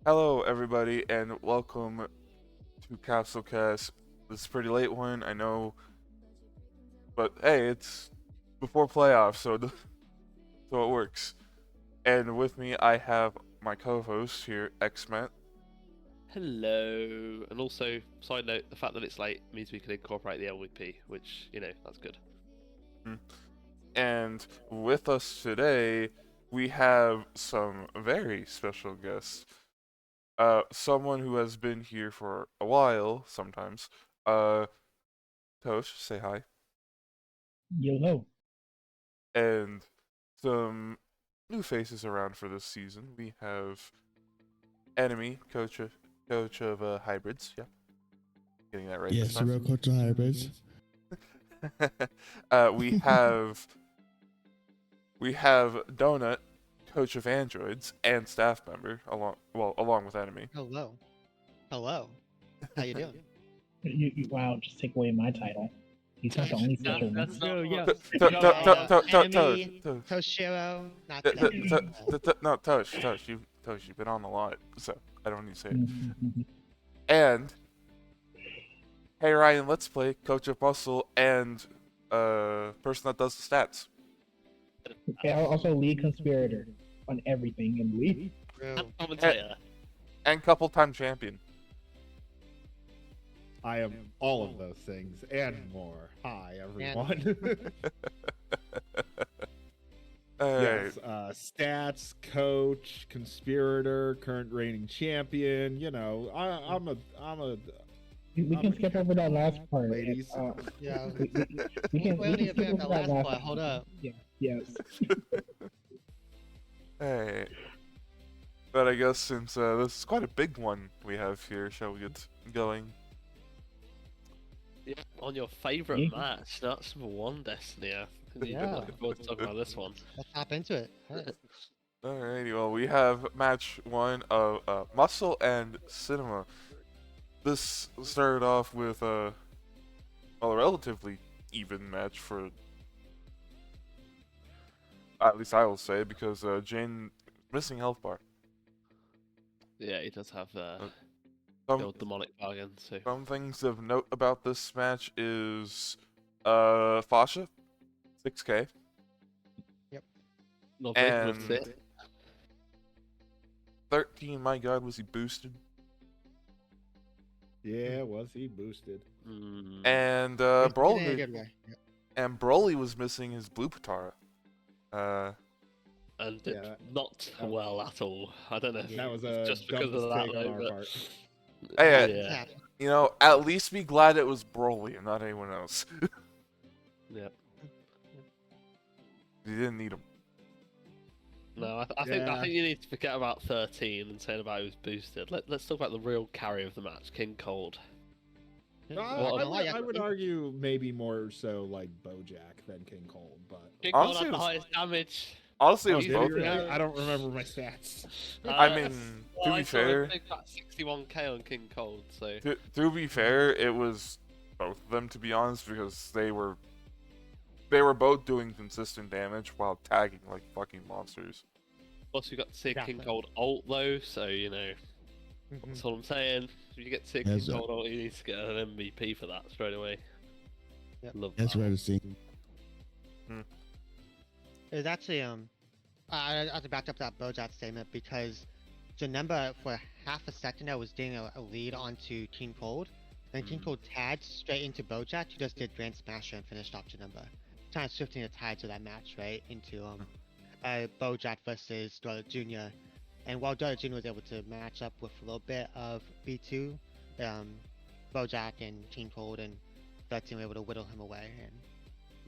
Hello, everybody, and welcome to Capsule Cast. This is a pretty late one, I know, but hey, it's before playoffs, so it works. And with me, I have my co-host here, Xmat. Hello. And also, side note, the fact that it's late means we can incorporate the LVP, which, that's good. And with us today, we have some very special guests. Someone who has been here for a while, sometimes. Tosh, say hi. Yo. And some new faces around for this season. We have Enemy, coach of hybrids. Yeah, getting that right. Yes, the real coach of hybrids. we have Donut, coach of androids and staff member, along with Enemy. Hello. How you doing? Wow, just take away my title. He's not the only special one. Toshiro, not No, Tosh, you've been on a lot, so I don't need to say it. And HeyRyanLet'sPlay, coach of muscle and person that does the stats. Okay, also lead conspirator on everything in League. Commentator. And couple-time champion. I am all of those things and more. Hi, everyone. Yes, stats, coach, conspirator, current reigning champion. You know, I'm a. We can skip over that last part. Ladies. Yeah. We can Wait, skip over the that last last part. Hold up. Yeah. Yes. Hey. But I guess since this is quite a big one we have here, shall we get going? Yeah, on your favourite match, that's one Destiny. You've been looking forward to talking about this one. Let's hop into it. Alrighty, well, we have match one of Muscle and Cinema. This started off with a relatively even match for, at least I will say, because Jane missing health bar. Yeah, he does have the Some, old demonic bargain. So some things of note about this match is Fasha, 6K. Yep. Lovely, And loved it. 13, my god, was he boosted? Yeah, was he boosted? And In a Broly, good way. Yep. and Broly was missing his blue Patara. And did not well at all. I don't know if That was just because of that, take on our part. Hey, yeah. you know, at least be glad it was Broly and not anyone else. Yeah. You didn't need him. No, I think you need to forget about 13 and saying about who's boosted. Let's talk about the real carry of the match, King Cold. No, I would argue maybe more so like Bojack than King Cold, but King Honestly, Cold had it the was- highest damage. Honestly, it was did both. he really? I don't remember my stats. I mean, to I be saw a fair, big fat 61k on King Cold, so to be fair, it was both of them, to be honest, because they were both doing consistent damage while tagging like fucking monsters. plus we got to see a King Exactly. Cold ult though, so that's all I'm saying. If you get to see a King Yes, Cold ult, you need to get an MVP for that straight away. Yep. Love That's that. right to see. It was actually I have to back up that Bojack statement because Janemba for half a second there was getting a lead onto King Cold. Then King Cold tagged straight into Bojack, who just did Grand Smasher and finished off Janemba. Kind of shifting the tides of that match, right? Into Bojack versus Dwella Jr. And while Dwella Jr. was able to match up with a little bit of B2, Bojack and King Cold and 13 were able to whittle him away and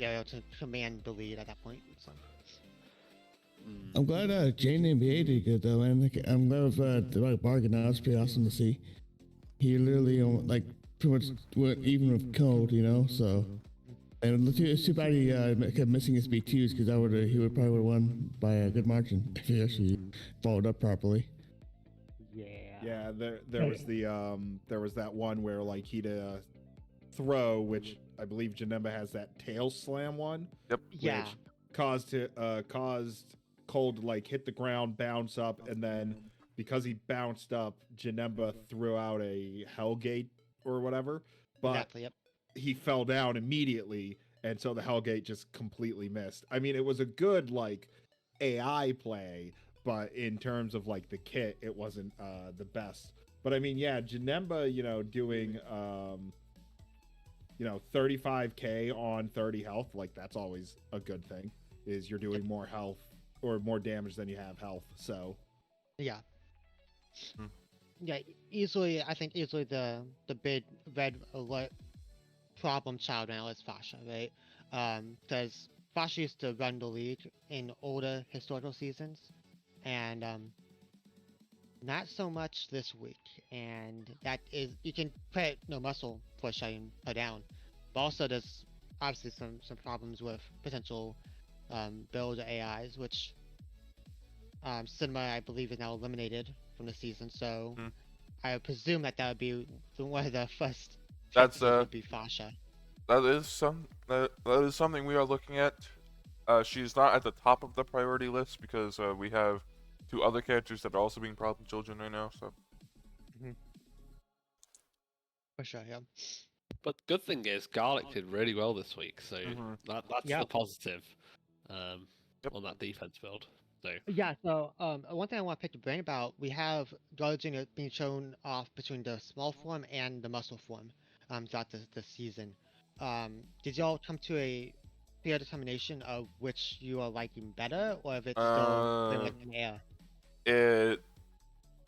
able to command the lead at that point. So. I'm glad Jane NBA did good though, man. I'm glad with the right bargain. That was pretty awesome to see. He literally like pretty much went even with Cold, you know. So, and it's too bad he kept missing his B2s because he would probably would have won by a good margin if he actually followed up properly. Yeah, there was there was that one where like he'd throw, which I believe Janemba has that tail slam one. Yep. Yeah. Which caused Cold to like hit the ground, bounce up, and then because he bounced up, Janemba threw out a Hellgate or whatever, but Exactly. Yep. he fell down immediately, and so the Hellgate just completely missed. I mean, it was a good like AI play, but in terms of like the kit, it wasn't the best. But I mean, yeah, Janemba, doing 35k on 30 health, like that's always a good thing. Is you're doing more health or more damage than you have health. So Yeah. Hmm. Yeah. Easily, I think easily the big red alert problem child now is Fasha, right? Because Fasha used to run the league in older historical seasons, and not so much this week. And that is, you can put no muscle for shutting her down, but also there's obviously some problems with potential build AIs, which Cinema I believe is now eliminated from the season. So Hmm. I would presume that would be one of the first That's fixes would be Fasha. that is something we are looking at. She's not at the top of the priority list because we have 2 other characters that are also being problem children right now. So For sure, yeah. But the good thing is, Garlic did really well this week, so that's Yeah. the positive Yep. on that defense build. So Yeah, so one thing I want to pick the brain about, we have Guardian being shown off between the small form and the muscle form throughout the season. Did y'all come to a clear determination of which you are liking better, or if it's still pretty much in the air? it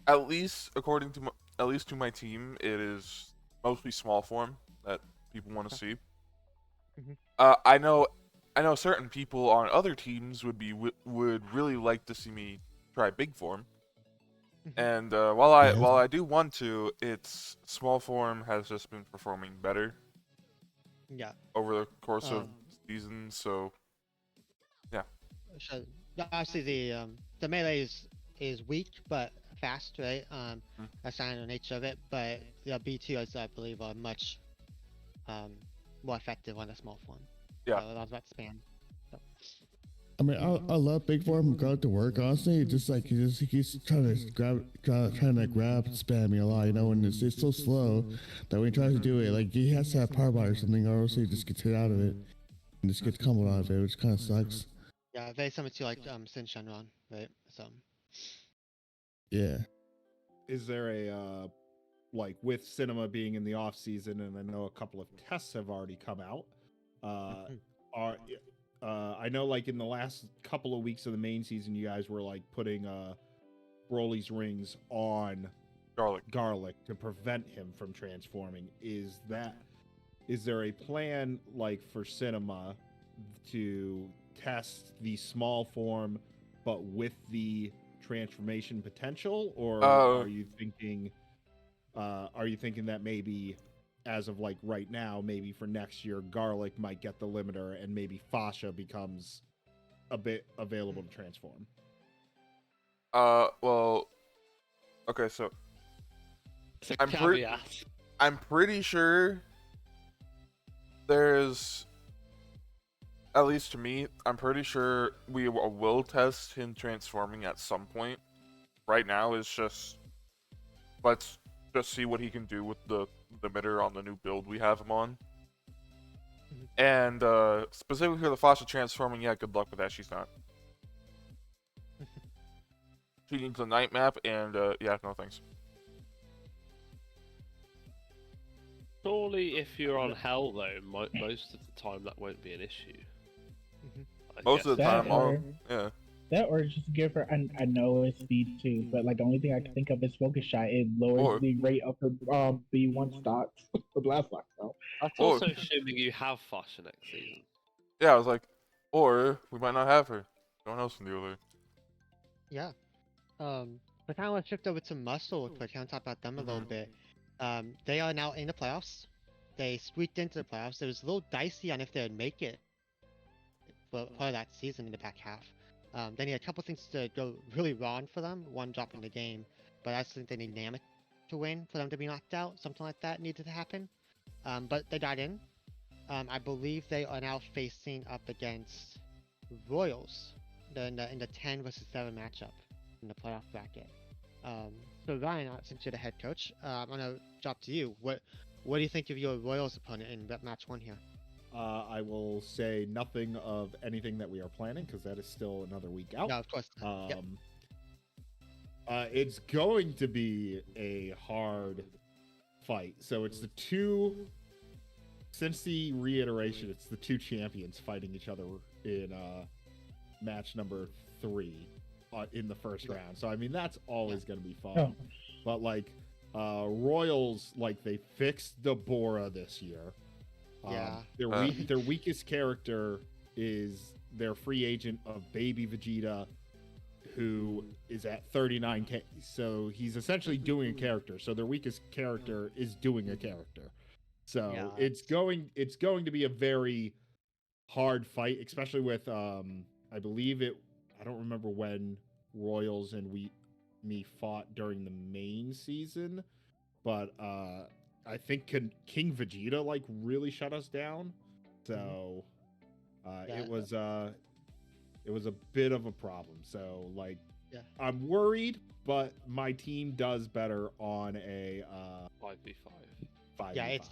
at least according to at least to my team, it is mostly small form that people want to see. Mhm. I know certain people on other teams would really like to see me try big form. And while I do want to, its small form has just been performing better. Yeah. Over the course of seasons, so yeah. So obviously the melee is weak but fast, right? That's kind of the nature of it. But the B2s I believe are much more effective on the small form. Yeah. So I was about to spam. So. I mean, I love big form going to work. Honestly, just like he keeps trying to grab spam me a lot. And it's so slow that when he tries to do it, like he has to have power bot or something, or else he just gets hit out of it and just gets comboed out of it, which kind of sucks. Yeah, very similar to like Sin Shenron, right? So. Yeah. Is there a like with cinema being in the off season, and I know a couple of tests have already come out. I know like in the last couple of weeks of the main season, you guys were like putting Broly's rings on Garlic to prevent him from transforming. Is there a plan like for cinema to test the small form but with the transformation potential, or are you thinking that maybe as of like right now, maybe for next year, Garlic might get the limiter and maybe Fasha becomes a bit available to transform? Well, okay, so I'm pretty sure there's, at least to me, I'm pretty sure we will test him transforming at some point. Right now is just, let's just see what he can do with the limiter on the new build we have him on. And specifically for the Fasha transforming, yeah, good luck with that. She's not. She needs a night map, and yeah, no thanks. Surely, if you're on Hell though, most of the time that won't be an issue. Most of the time, yeah. That or just give her. I know it's speed too, but like the only thing I can think of is focus shot. It lowers the rate of her B1 stocks, the blast box. So. That's also assuming you have Fasha next season. Yeah, I was like, or we might not have her. No one else can deal with her. Yeah. I kind of want to shift over to Muscle quick. I want to talk about them a little bit. They are now in the playoffs. They squeaked into the playoffs. It was a little dicey on if they would make it for part of that season in the back half. They need a couple things to go really wrong for them. One, dropping the game, but I think they need Namek to win for them to be knocked out. Something like that needed to happen. But they got in. I believe they are now facing up against Royals in the 10 versus 7 matchup in the playoff bracket. So Ryan, since you're the head coach, I'm gonna drop to you. What do you think of your Royals opponent in match 1 here? I will say nothing of anything that we are planning because that is still another week out. No, of course. Yep. It's going to be a hard fight. So it's the two. Since the reiteration, it's the two champions fighting each other in match number 3 in the first round. So I mean that's always going to be fun. Oh. But like Royals, like they fixed Deborah this year. Their weakest character is their free agent of Baby Vegeta, who is at 39k. So he's essentially doing a character. So their weakest character is doing a character. So it's going to be a very hard fight, especially with I believe I don't remember when Royals and me fought during the main season, but I think King Vegeta like really shut us down. So it was a bit of a problem. So like I'm worried, but my team does better on a 5v5. Yeah, it's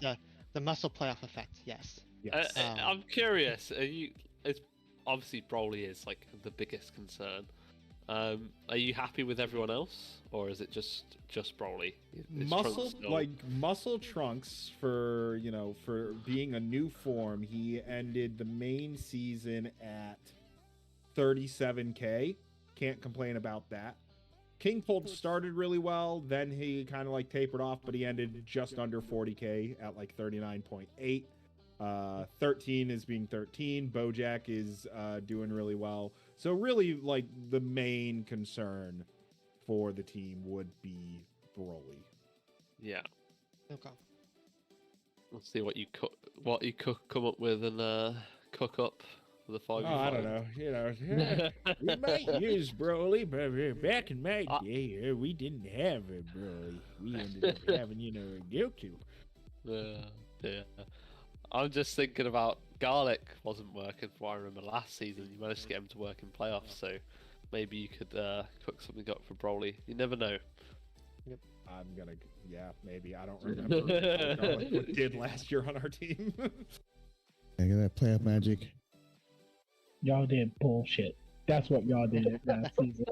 the muscle playoff effect. Yes. Yes. I'm curious. It's obviously Broly is like the biggest concern. Are you happy with everyone else, or is it just Broly? Muscle Trunks for being a new form. He ended the main season at 37k. Can't complain about that. King Cold started really well, then he kind of like tapered off, but he ended just under 40k at like 39.8. 13 is being 13. Bojack is doing really well. So really, like the main concern for the team would be Broly. Yeah. Okay. Let's see what you come up with and cook up for the 5v5. Oh, I don't know. We might use Broly, but back in my day, we didn't have a Broly. We ended up having, a Goku. Yeah. I'm just thinking about Garlic wasn't working for what I remember last season. You managed to get him to work in playoffs, so maybe you could cook something up for Broly. You never know. Maybe. I don't remember how Garlic did last year on our team. I got that playoff magic. Y'all did bullshit. That's what y'all did last season.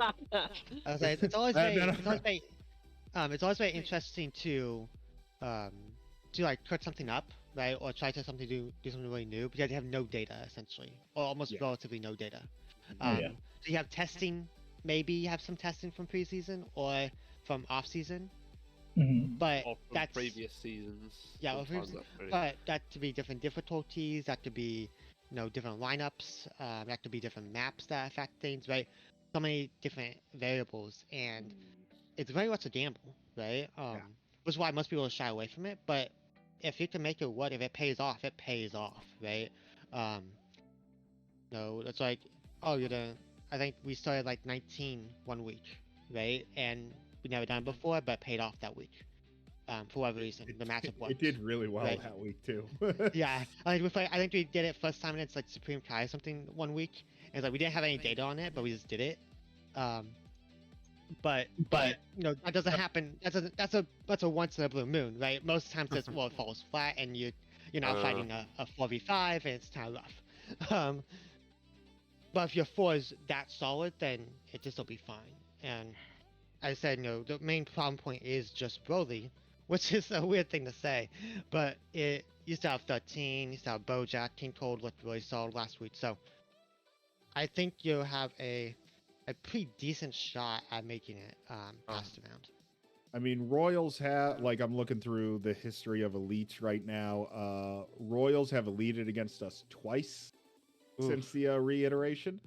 I was like, it's always very interesting to like cook something up, right, or try to do something really new because you have no data essentially, or almost relatively no data. So you have testing, maybe you have some testing from preseason or from off season, but or from that's previous seasons. Yeah, but that could be different difficulties. That could be different lineups. That could be different maps that affect things, right? So many different variables, and it's very much a gamble, right? Which is why most people shy away from it. But if you can make it work, if it pays off, right? It's like, I think we started like 19 one week, right? And we never done it before, but paid off that week. For whatever reason, the matchup worked. It did really well that week too. Yeah, I think we did it first time and it's like Supreme Kai or something one week. And it's like we didn't have any data on it, but we just did it. But that doesn't happen. That's a once in a blue moon, right? Most times it falls flat and you're not fighting a 4v5 and it's kind of rough. But if your 4 is that solid, then it just will be fine. And as I said, the main problem point is just Broly, which is a weird thing to say, but it used to have 13, used to have Bojack, King Cold looked really solid last week, so I think you'll have a pretty decent shot at making it past the round. I mean, Royals have, like, I'm looking through the history of elites right now. Royals have elited against us twice since the reiteration.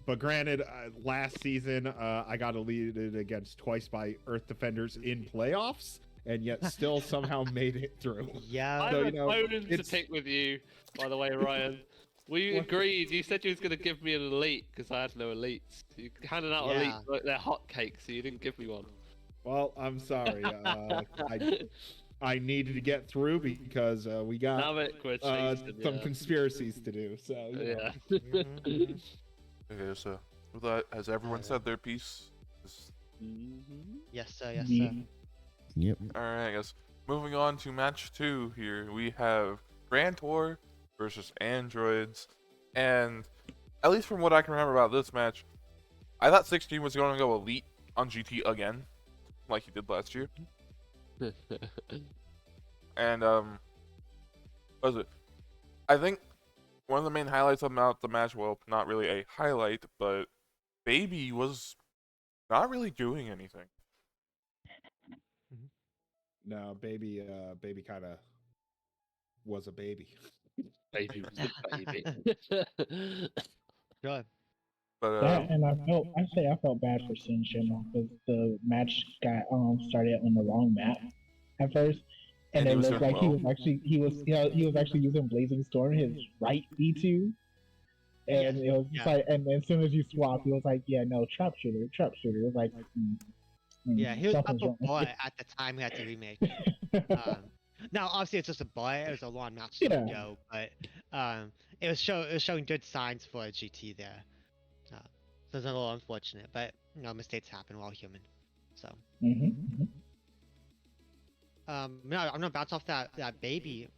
But granted, last season, I got elited against twice by Earth Defenders in playoffs, and yet still somehow made it through. Yeah. I have a bone to pick with you, by the way, Ryan. We agreed. You said you was going to give me an elite because I had no elites. You handed out elites like they're hotcakes, so you didn't give me one. Well, I'm sorry. I needed to get through because we got some conspiracies to do. So yeah. Okay, so has everyone said their piece? Yes, sir. Yes, Yeah. sir. Yep. Alright, guys. Moving on to match 2 here. We have Grand Tour versus Androids. And at least from what I can remember about this match, I thought 16 was going to go Elite on GT again, like he did last year. And, what was it? I think one of the main highlights about the match, well, not really a highlight, but Baby was not really doing anything. No, baby kind of was a baby. Baby was a baby. Good. But, That and I felt bad for Sin Shimmer because the match got started on the wrong map at first, and he it was looked doing like he well. was actually he was actually using Blazing Storm his right B2, and it was just Yeah. like, and as soon as you swap, he was like, yeah, no, trap shooter. It was like, Yeah, he was up something's a wrong. boy at the time he had to remake. Now obviously it's just a boy. It was a long match to Yeah. go, but it was showing good signs for a GT there. So it's a little unfortunate, but mistakes happen. We're all human. So no, I'm gonna bounce off that baby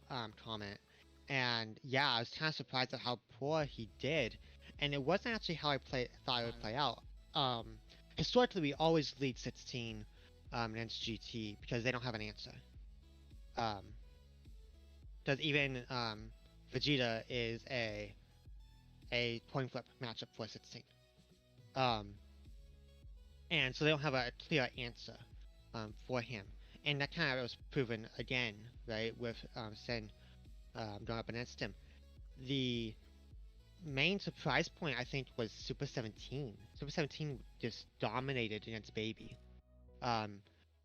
comment, and yeah, I was kind of surprised at how poor he did, and it wasn't actually how I thought it would play out. Historically, we always lead 16 against GT because they don't have an answer. Because even Vegeta is a coin flip matchup for 16. And so they don't have a clear answer for him. And that kind of was proven again, right, with Sen going up against him. The main surprise point, I think, was Super 17. Super 17 just dominated against Baby.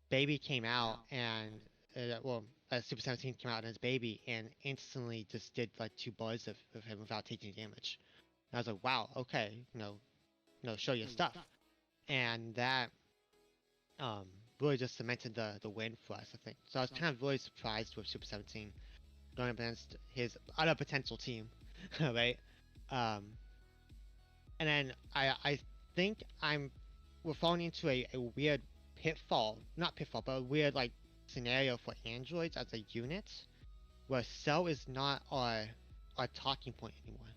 Baby came out and, Super 17 came out against Baby and instantly just did like 2 bars of him without taking damage. And I was like, wow, okay, show your stuff. And that really just cemented the win for us, I think. So I was kind of really surprised with Super 17 going up against his other potential team, right? And then I think we're falling into a weird not pitfall, but a weird like scenario for androids as a unit, where Cell is not our talking point anymore.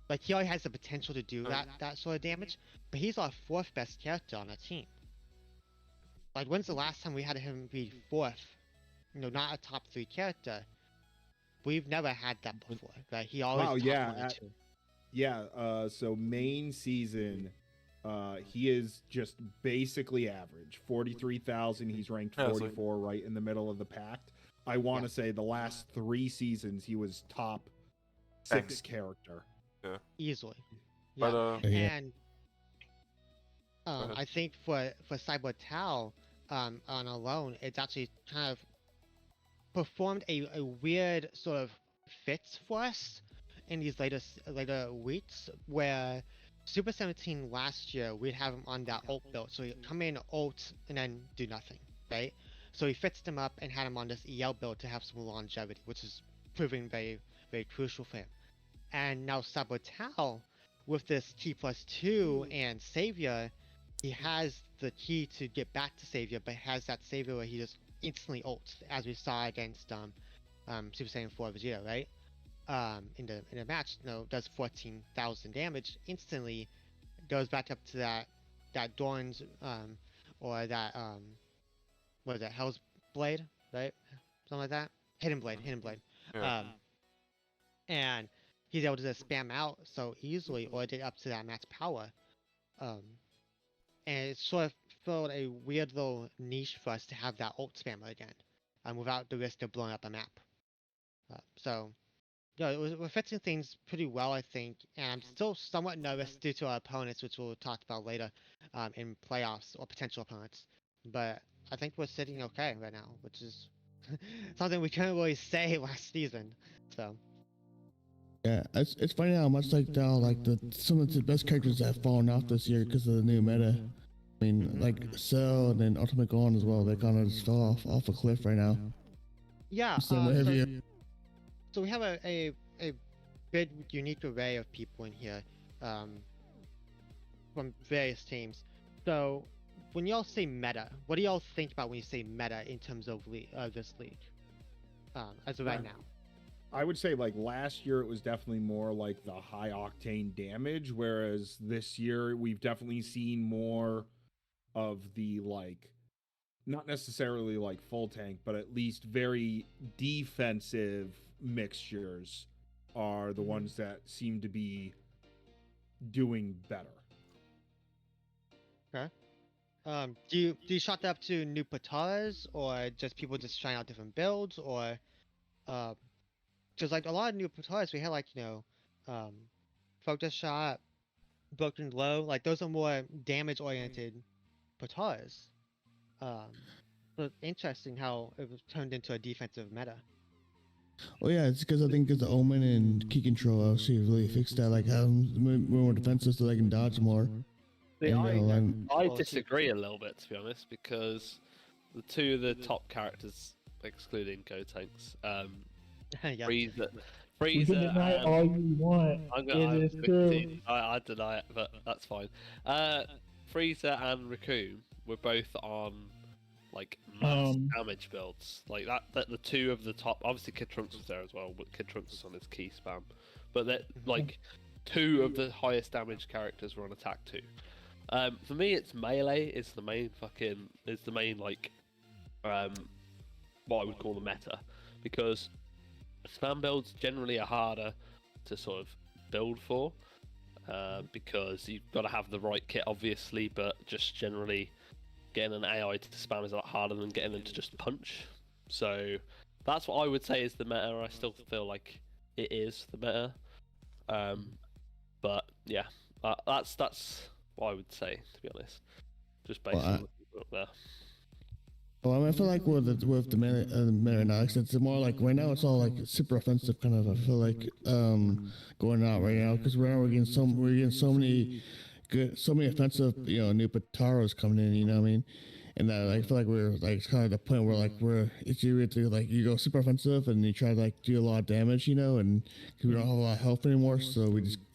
Like he already has the potential to do that sort of damage, but he's our 4th best character on our team. Like when's the last time we had him be 4th? Not a top 3 character. We've never had that before, right? He always top 1 or 2. Yeah, so main season, he is just basically average. 43,000, he's ranked 44, right in the middle of the pack. I want to say the last 3 seasons, he was top 6 character. Yeah. Easily. Yeah. But, and I think for Cyber Tao, on alone, it's actually kind of performed a weird sort of fits for us in these later weeks, where Super 17 last year we'd have him on that ult build, so he'd come in ult and then do nothing, right? So he fits them up and had him on this EL build to have some longevity, which is proving very, very crucial for him. And now Sabotao, with this T+2 and Savior, he has the key to get back to Savior, but has that Savior where he just instantly ults, as we saw against Super Saiyan 4 Vegeta, right? In the match, does 14,000 damage instantly, goes back up to that Dorn's or that what is that, Hell's Blade, right? Something like that. Hidden Blade. Yeah. And he's able to just spam out so easily, or get up to that max power. And it sort of filled a weird little niche for us to have that ult spammer again, without the risk of blowing up a map. So, we're fixing things pretty well, I think, and I'm still somewhat nervous due to our opponents, which we'll talk about later, in playoffs or potential opponents. But I think we're sitting okay right now, which is something we couldn't really say last season. So. Yeah, it's funny how much like some of the best characters have fallen off this year because of the new meta. I mean, like Cell and then Ultimate Gohan as well. They kind of just fell off a cliff right now. Yeah. So we have a big unique array of people in here, from various teams. So when y'all say meta, what do y'all think about when you say meta in terms of this league? As of right now. I would say like last year it was definitely more like the high octane damage, whereas this year we've definitely seen more of the like not necessarily like full tank, but at least very defensive mixtures are the ones that seem to be doing better. Okay. Do you shot that up to new pataras, or just people just trying out different builds, or because like a lot of new pataras we had like focus shot, broken low, like those are more damage oriented pataras. So it's interesting how it was turned into a defensive meta. Oh yeah, it's because I think because the Omen and key control actually really fixed that. Like have them more defensive so they can dodge more. See, And, I disagree a little bit, to be honest, because the two of the top characters, excluding Gotenks, Yeah. You can deny and all you want. It is true. I deny it, but that's fine. Frieza and Raccoon were both on like mass damage builds, like that. The two of the top, obviously Kid Trunks was there as well, but Kid Trunks was on his key spam. But that like two of the highest damage characters were on attack 2. For me, it's melee is the main like what I would call the meta, because spam builds generally are harder to sort of build for, because you've got to have the right kit, obviously, but just generally getting an AI to spam is a lot harder than getting them to just punch. So that's what I would say is the meta. I still feel like it is the meta, but yeah, that's what I would say, to be honest, just based on what you put there. Well, I mean, I feel like with the Marinatics, it's more like right now it's all like super offensive kind of. I feel like going out right now because we're getting so many offensive new Pataros coming in. You know what I mean? And I feel like we're like it's kind of the point where like it's you to like you go super offensive and you try to like do a lot of damage, and cause we don't have a lot of health anymore, so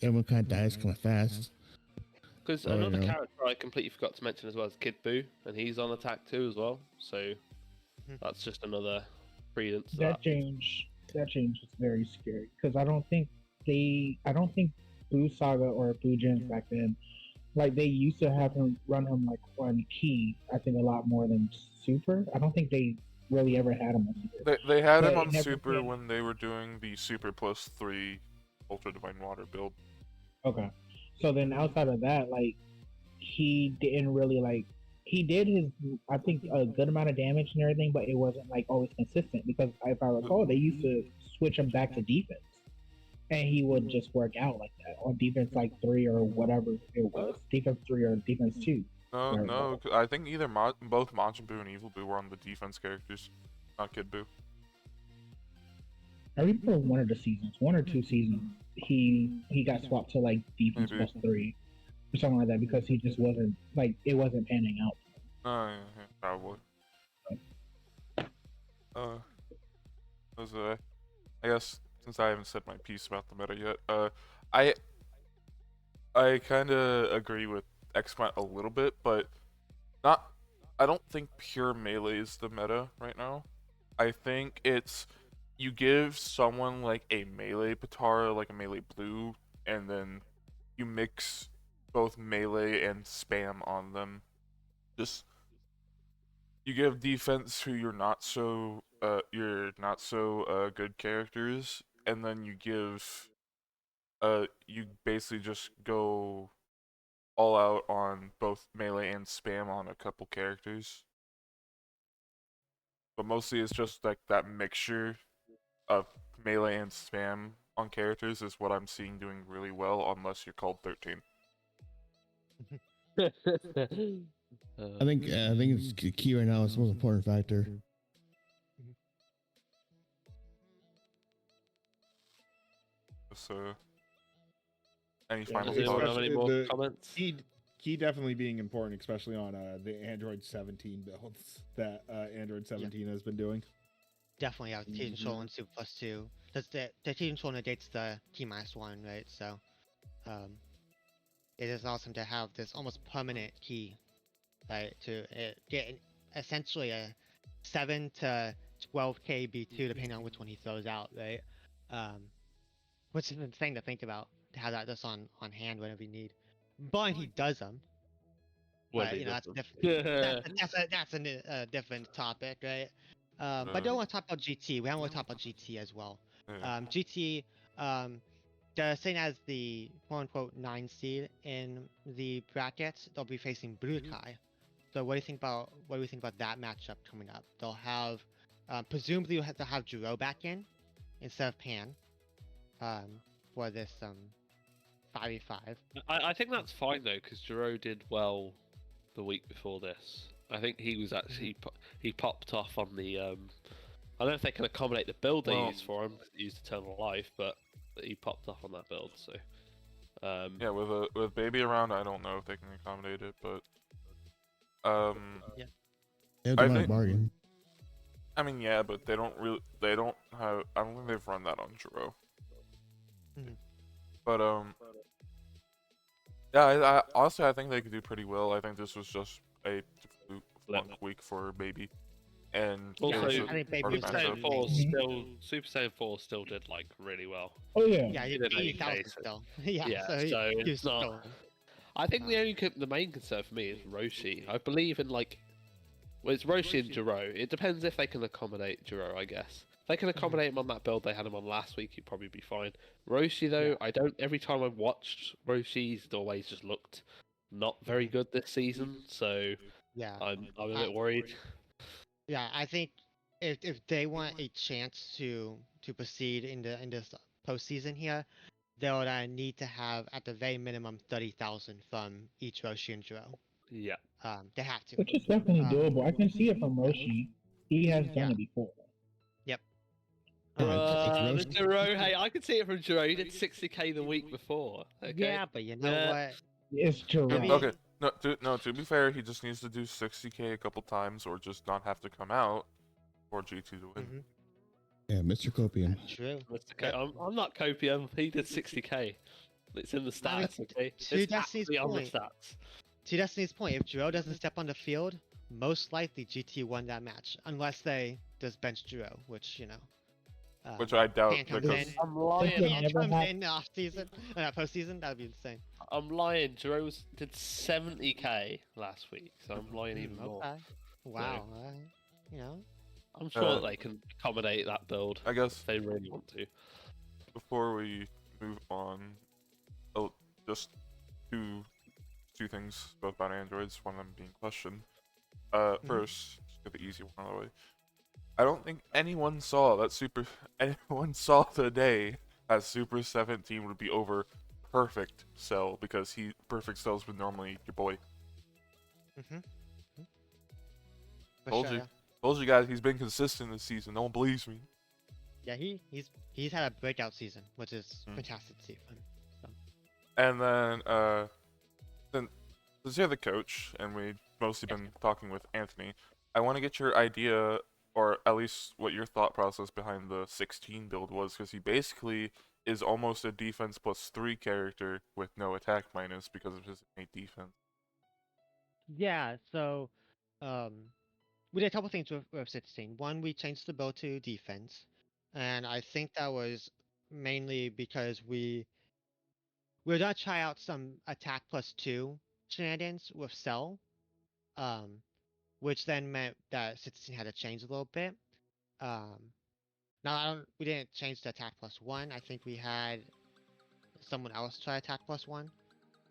everyone kind of dies kind of fast. Because another character I completely forgot to mention as well is Kid Buu, and he's on attack 2 as well. So that's just another credence. That change is very scary because I don't think Buu Saga or Buu Gens back then, like they used to have him run him like on key. I think a lot more than super. I don't think they really ever had him on super. They had him on super when they were doing the super +3 Ultra Divine Water build. Okay. So then outside of that, like, he didn't really, like, he did his, I think, a good amount of damage and everything, but it wasn't, like, always consistent, because if I recall, they used to switch him back to defense, and he would just work out like that, on defense, like, 3 or whatever it was, defense 3 or defense 2. No, I think either both Majin Buu and Evil Buu were on the defense characters, not Kid Buu. I remember one or 2 seasons, he got swapped to like defense +3 or something like that because he just wasn't like it wasn't panning out. Yeah, probably. I guess since I haven't said my piece about the meta yet, I kind of agree with Xmat a little bit, but not. I don't think pure melee is the meta right now. I think it's you give someone like a melee Patara, like a melee blue, and then you mix both melee and spam on them. Just you give defense who you're not so good characters, and then you give you basically just go all out on both melee and spam on a couple characters. But mostly it's just like that mixture of melee and spam on characters is what I'm seeing doing really well, unless you're called 13. I think it's key right now. It's the most important factor. So, any Yeah, final Does anyone thoughts? have any more comments? Key definitely being important, especially on the Android 17 builds that Android 17 has been doing. Definitely, yeah, T control and Super +2. That's the T control negates the T-1, right? So, it is awesome to have this almost permanent key right? To get essentially a 7 to 12k B2 depending on which one he throws out, right? Which is insane to think about, to have that just on hand whenever you need. But he does them. But you know, that's a different topic, right? But I don't want to talk about GT. We haven't really talked about GT as well. GT, they're seen as the quote-unquote 9 seed in the brackets. They'll be facing Budokai. So what do you think about that matchup coming up? They'll have presumably they'll have Jiro back in instead of Pan for this 5v5. I think that's fine though, because Jiro did well the week before this. I think he was actually he popped off on the. I don't know if they can accommodate the build they used for him. He used Eternal Life, but he popped off on that build. So yeah, with baby around, I don't know if they can accommodate it, but Yeah, they might bargain. I mean, yeah, but they don't have. I don't think they've run that on Jiro. But yeah, I honestly I think they could do pretty well. I think this was just a fluke week for baby, and also it was I think part of Baby the was matchup. Super Saiyan 4 still did like really well. Oh yeah. Yeah, He he did beat okay, 80,000 so- still. Yeah, so so he it's not. still- I think the main concern for me is Roshi. I believe in well, it's Roshi and Jiro. It depends if they can accommodate Jiro, I guess. If they can accommodate him on that build they had him on last week, he'd probably be fine. Roshi though, I don't. Every time I've watched Roshi, he's always just looked not very good this season. So yeah, I'm a bit worried. yeah. I think if they want a chance to proceed in this postseason here, they'll need to have at the very minimum 30,000 from each Roshi and Jiro. Yeah. They have to. Which is definitely doable. I can see it from Roshi. He has done it before. Yep. Jiro, hey, I can see it from Jiro. He did 60k the week before. Okay? Yeah, but you know what? It's Jiro. Okay, no. To be fair, he just needs to do 60k a couple times, or just not have to come out for GT to win. Yeah, Mr. Copium. True. I'm not Copium. He did 60k. It's in the stats, okay? to It's Destiny's actually on the point. stats. To Destiny's point, if Jiro doesn't step on the field, most likely GT won that match, unless they just bench Jiro, which you know. Which I doubt Pan comes because in. I'm lying. Okay. Pan comes in off season, postseason. That'd be insane. I'm lying. Jiro did 70k last week, so I'm lying even more. Okay. Wow. You know. I'm sure that they can accommodate that build I guess if they really want to. before we move on, just two things, both about androids, one of them being questioned. First, just get the easy one out of the way. I don't think anyone saw today that Super 17 would be over Perfect Cell, because Perfect Cell's been normally your boy. Told you guys he's been consistent this season. No one believes me. Yeah, he's had a breakout season, which is fantastic to see from him. So. And then since you're the coach, and we've mostly been talking with Anthony, I want to get your idea, or at least what your thought process behind the 16 build was, because he basically is almost a defense +3 character with no attack minus because of his innate defense. Yeah, so we did a couple things with 16. One, we changed the build to defense, and I think that was mainly because we were gonna try out some attack +2 shenanigans with Cell, which then meant that 16 had to change a little bit. Now we didn't change the attack +1. I think we had someone else try attack +1.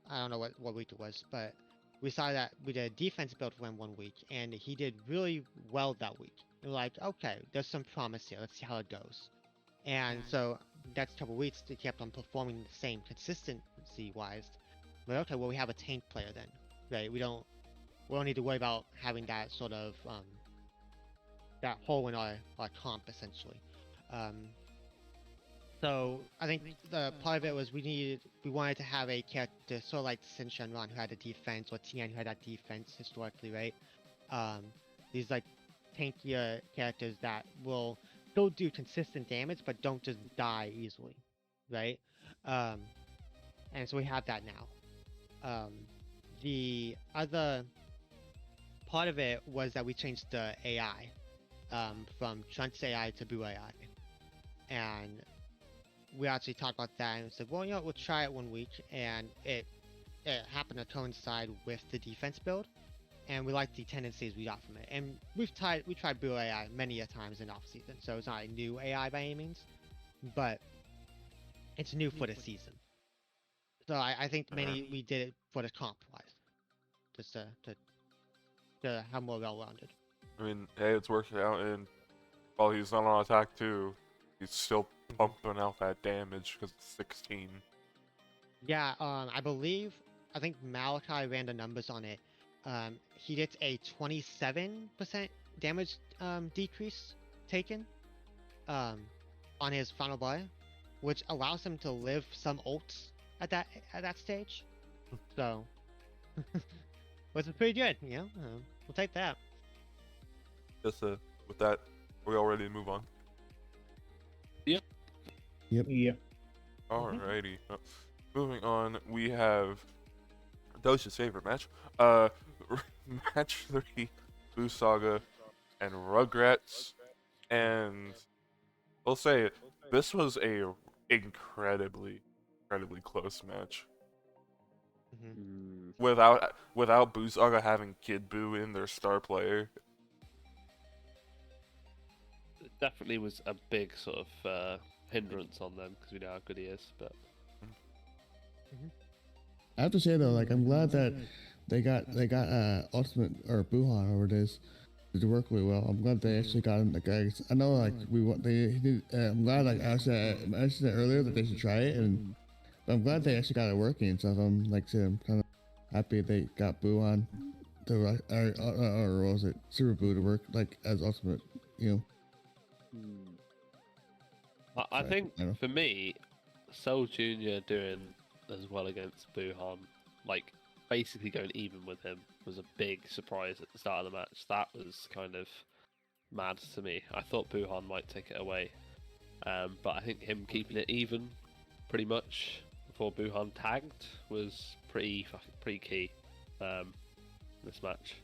I don't know what week it was, but we saw that we did a defense build for him 1 week, and he did really well that week. We're like, okay, there's some promise here. Let's see how it goes. And so next couple weeks, they kept on performing the same consistency-wise. But okay, well, we have a tank player then, right? We don't need to worry about having that sort of that hole in our comp essentially. So I think the part of it was we wanted to have a character sort of like Sin Shenron, who had a defense, or Tian, who had that defense historically, right? These like tankier characters that will still do consistent damage but don't just die easily, right? And so we have that now. The other part of it was that we changed the AI from Trunks AI to Boo AI, and we actually talked about that and said, well, we'll try it 1 week, and it happened to coincide with the defense build, and we liked the tendencies we got from it. And we tried Boo AI many a times in off season, so it's not a new AI by any means, but it's new for the season. So I think mainly we did it for the comp wise, just to have more well-rounded. I mean, hey, it's working out, and while he's not on attack too, he's still pumping out that damage because it's 16. Yeah, I think Malachi ran the numbers on it. He gets a 27% damage decrease taken on his final buy, which allows him to live some ults at that stage. So, which is pretty good, we'll take that. Just with that, are we all ready to move on? Yep. Alrighty. Moving on, we have Dosh's favorite match. Match 3, Boo Saga and Rugrats. And I'll say this was a incredibly close match. Without Boo Saga having Kid Boo in their star player. It definitely was a big sort of hindrance on them because we know how good he is. But I have to say though, like I'm glad that they got Ultimate or Buhan or it is to work really well. I'm glad they actually got him. Like I know like I'm glad like I mentioned it earlier that they should try it, and I'm glad they actually got it working and stuff. I'm kind of happy they got Buhan to or was it Super Boo to work like as Ultimate, I think for me, Soul Jr. doing as well against Buhan, like basically going even with him, was a big surprise at the start of the match. That was kind of mad to me. I thought Buhan might take it away, but I think him keeping it even, pretty much before Buhan tagged, was pretty key in this match.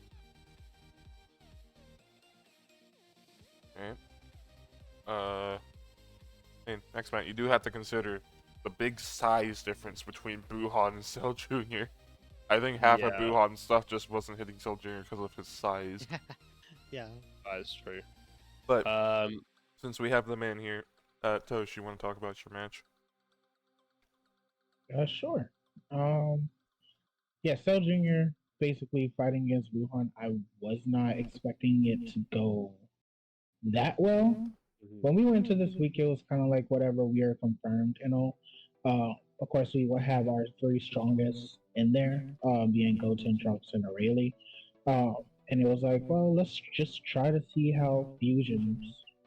Okay. Next match, you do have to consider the big size difference between Buhan and Cell Jr. I think half of Buhan's stuff just wasn't hitting Cell Jr. because of his size. Yeah. That is true. But since we have the man here, Tosh, you want to talk about your match? Sure. Yeah, Cell Jr. basically fighting against Wuhan. I was not expecting it to go that well. When we went into this week, it was kind of like whatever, we are confirmed and all. Of course, we will have our 3 strongest in there, being Goten, Trunks, and Aurelie. And it was like, well, let's just try to see how fusions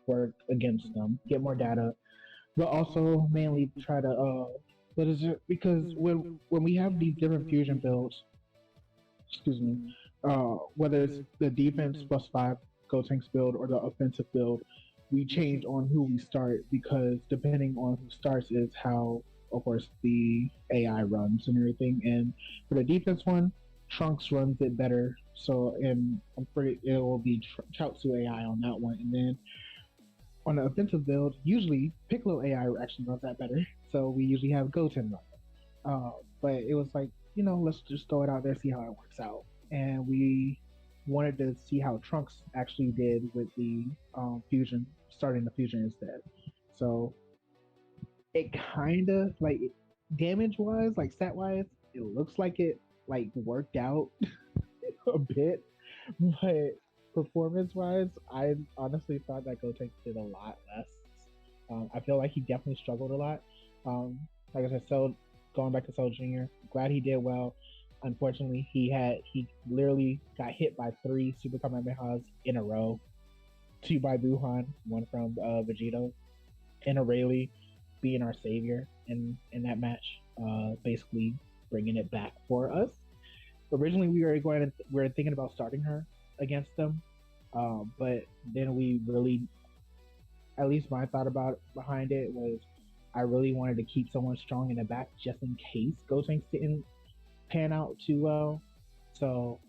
work against them, get more data, but also mainly try to what is it? Because when we have these different fusion builds, excuse me, whether it's the defense +5 Gotenks build or the offensive build, we change on who we start because depending on who starts is how, of course, the AI runs and everything. And for the defense one, Trunks runs it better. So, and I'm pretty, it will be Chaozu AI on that one. And then on the offensive build, usually Piccolo AI actually runs that better. So we usually have Goten run it. But it was like, let's just throw it out there, see how it works out. And we wanted to see how Trunks actually did with the fusion, starting the fusion instead. So it kind of like damage-wise, like stat-wise, it looks like it like worked out a bit, but performance-wise, I honestly thought that Gotenks did a lot less. I feel like he definitely struggled a lot. Like I said, going back to Soul Jr., glad he did well. Unfortunately, he literally got hit by 3 Super Kamehamehas in a row. 2 by Buhan, 1 from Vegito, and Aurelie being our savior in that match, basically bringing it back for us. Originally, we were thinking about starting her against them, but then we really, at least my thought behind it was, I really wanted to keep someone strong in the back just in case Gotenks didn't pan out too well. So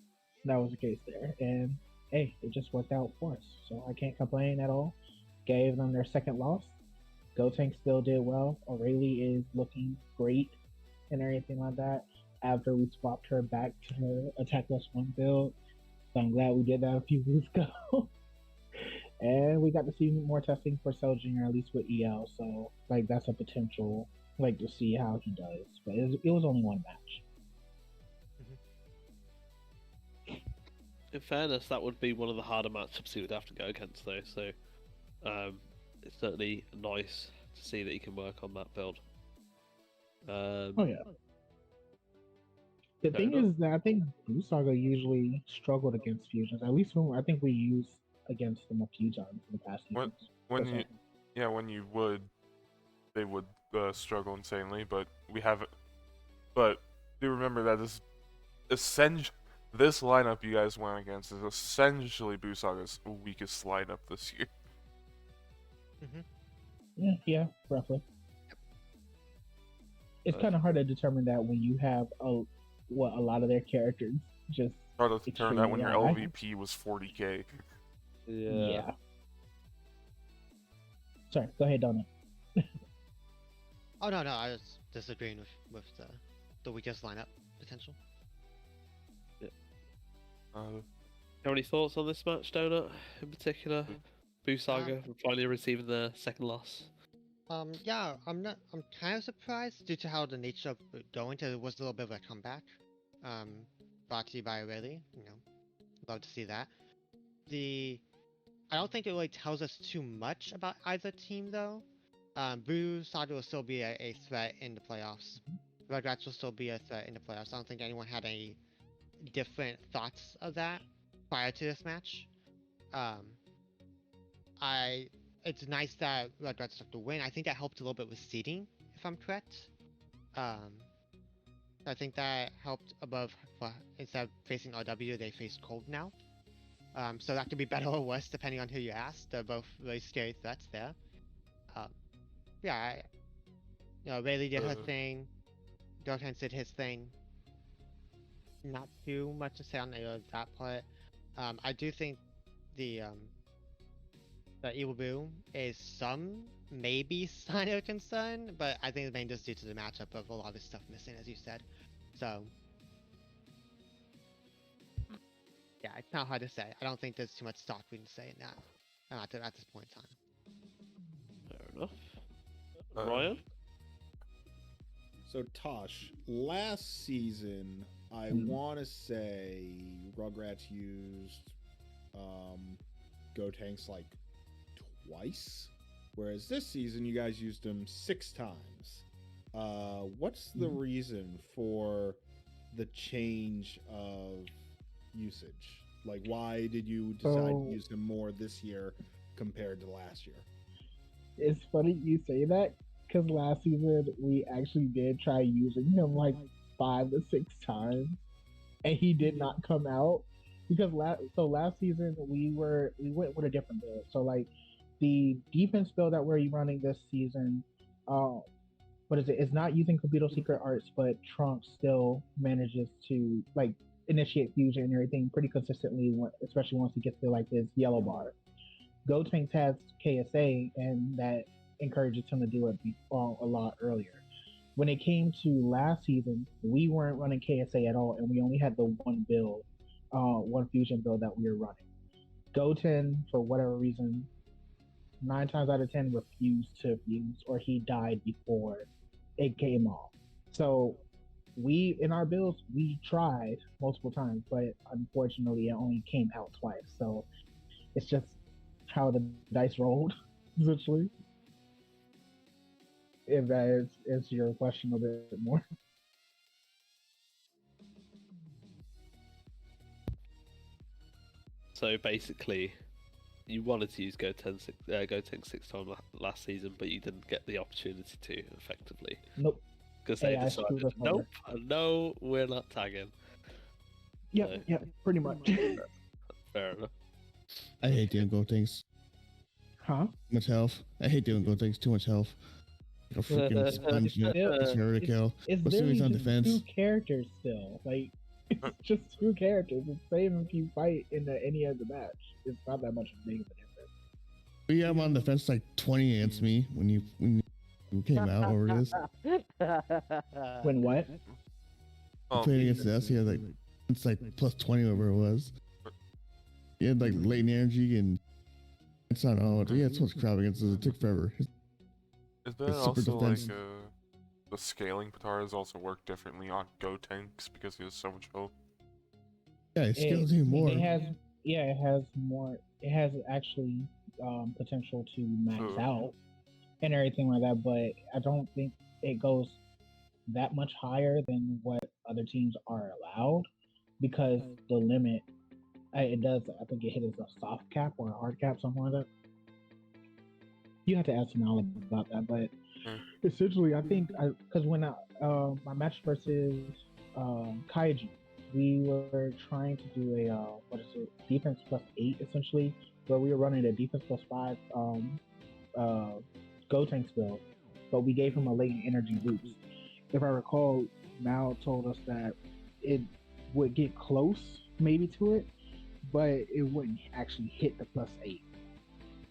that was the case there. And hey, it just worked out for us. So I can't complain at all. Gave them their second loss. Gotenks still did well. Aurelie is looking great and everything like that. After we swapped her back to her Attack Plus 1 build. So I'm glad we did that a few weeks ago. And we got to see more testing for Cell Jr., at least with EL. So, like, that's a potential, like, to see how he does. But it was only one match. In fairness, that would be one of the harder matchups he would have to go against, though. So, it's certainly nice to see that he can work on that build. Oh yeah. The thing is that I think Blue Saga usually struggled against fusions. At least when I think we used against them a few times in the past seasons. When you would, they would struggle insanely. But we haven't. But do remember that this lineup you guys went against is essentially Blue Saga's weakest lineup this year. Yeah, roughly. It's kind of hard to determine that when you have a lot of their characters just. Hard to determine that when your LVP was 40k. Yeah. Sorry, go ahead, Donut. Oh no, I was disagreeing with the weakest lineup potential. Have any thoughts on this match, Donut, in particular? Boo Saga finally receiving their second loss. Yeah, I'm kind of surprised due to how the nature of going to it was a little bit of a comeback. Brought to you by Aurelie, love to see that. I don't think it really tells us too much about either team though. Boo Saga will still be a threat in the playoffs. Rugrats will still be a threat in the playoffs. I don't think anyone had any different thoughts of that prior to this match. It's nice that Rugrats took the win. I think that helped a little bit with seeding, if I'm correct. I think that helped above. Instead of facing RW, they face Cold now. So that could be better or worse depending on who you ask. They're both really scary threats there. Rayleigh did her thing. Gotenks did his thing. Not too much to say on that part. I do think the Evil Boo is some maybe sign of concern, but I think the main just due to the matchup of a lot of stuff missing, as you said. So yeah, it's not hard to say. I don't think there's too much stock we can say in that at this point in time. Fair enough. Ryan? So Tosh, last season, I want to say Rugrats used Gotenks like twice, whereas this season you guys used them 6 times. What's the reason for the change of usage? Like, why did you decide to use him more this year compared to last year? It's funny you say that, because last season we actually did try using him like 5 to 6 times, and he did not come out. Because last season we went with a different build. So like the defense build that we're running this season, it's not using Kabuto Secret Arts, but Trunks still manages to like initiate fusion and everything pretty consistently, especially once he gets to like his yellow bar. Gotenks has KSA, and that encourages him to do it a lot earlier. When it came to last season, we weren't running KSA at all, and we only had the one build, one fusion build that we were running. Goten, for whatever reason, 9 times out of 10 refused to fuse, or he died before it came off. So in our builds, we tried multiple times, but unfortunately it only came out twice. So it's just how the dice rolled, essentially. If that is your question a bit more. So basically, you wanted to use Gotenks 6 times last season, but you didn't get the opportunity to effectively. Nope. Because they decided, nope, no, we're not tagging. Yep, pretty much. Fair enough. I hate doing Gotenks. Huh? Too much health. I hate doing Gotenks. Too much health. Like a freaking sponge. It's hard to kill. It's What's the reason on defense? 2 characters still. Like, It's just two characters. It's the same if you fight in any other match. It's not that much big of a difference. We have on the fence like 20 against me when you came out over this. When what? Playing against us, he had like it's like plus 20 whatever it was. He had like latent energy and it's not all. Yeah, it's what's crowd against us. It took forever. Is that It's super also defense. like the scaling Pataras also work differently on Go tanks because he has so much health? Yeah, it scales even more. It has more. It has actually potential to max out and everything like that, but I don't think it goes that much higher than what other teams are allowed because the limit it does. I think it hit as a soft cap or a hard cap, something like that. You have to ask some knowledge about that, but essentially, I think because when my match versus Kaiju, we were trying to do a defense +8 essentially, where we were running a defense +5 Go Tanks build, but we gave him a latent energy boost. If I recall, Mal told us that it would get close maybe to it, but it wouldn't actually hit the +8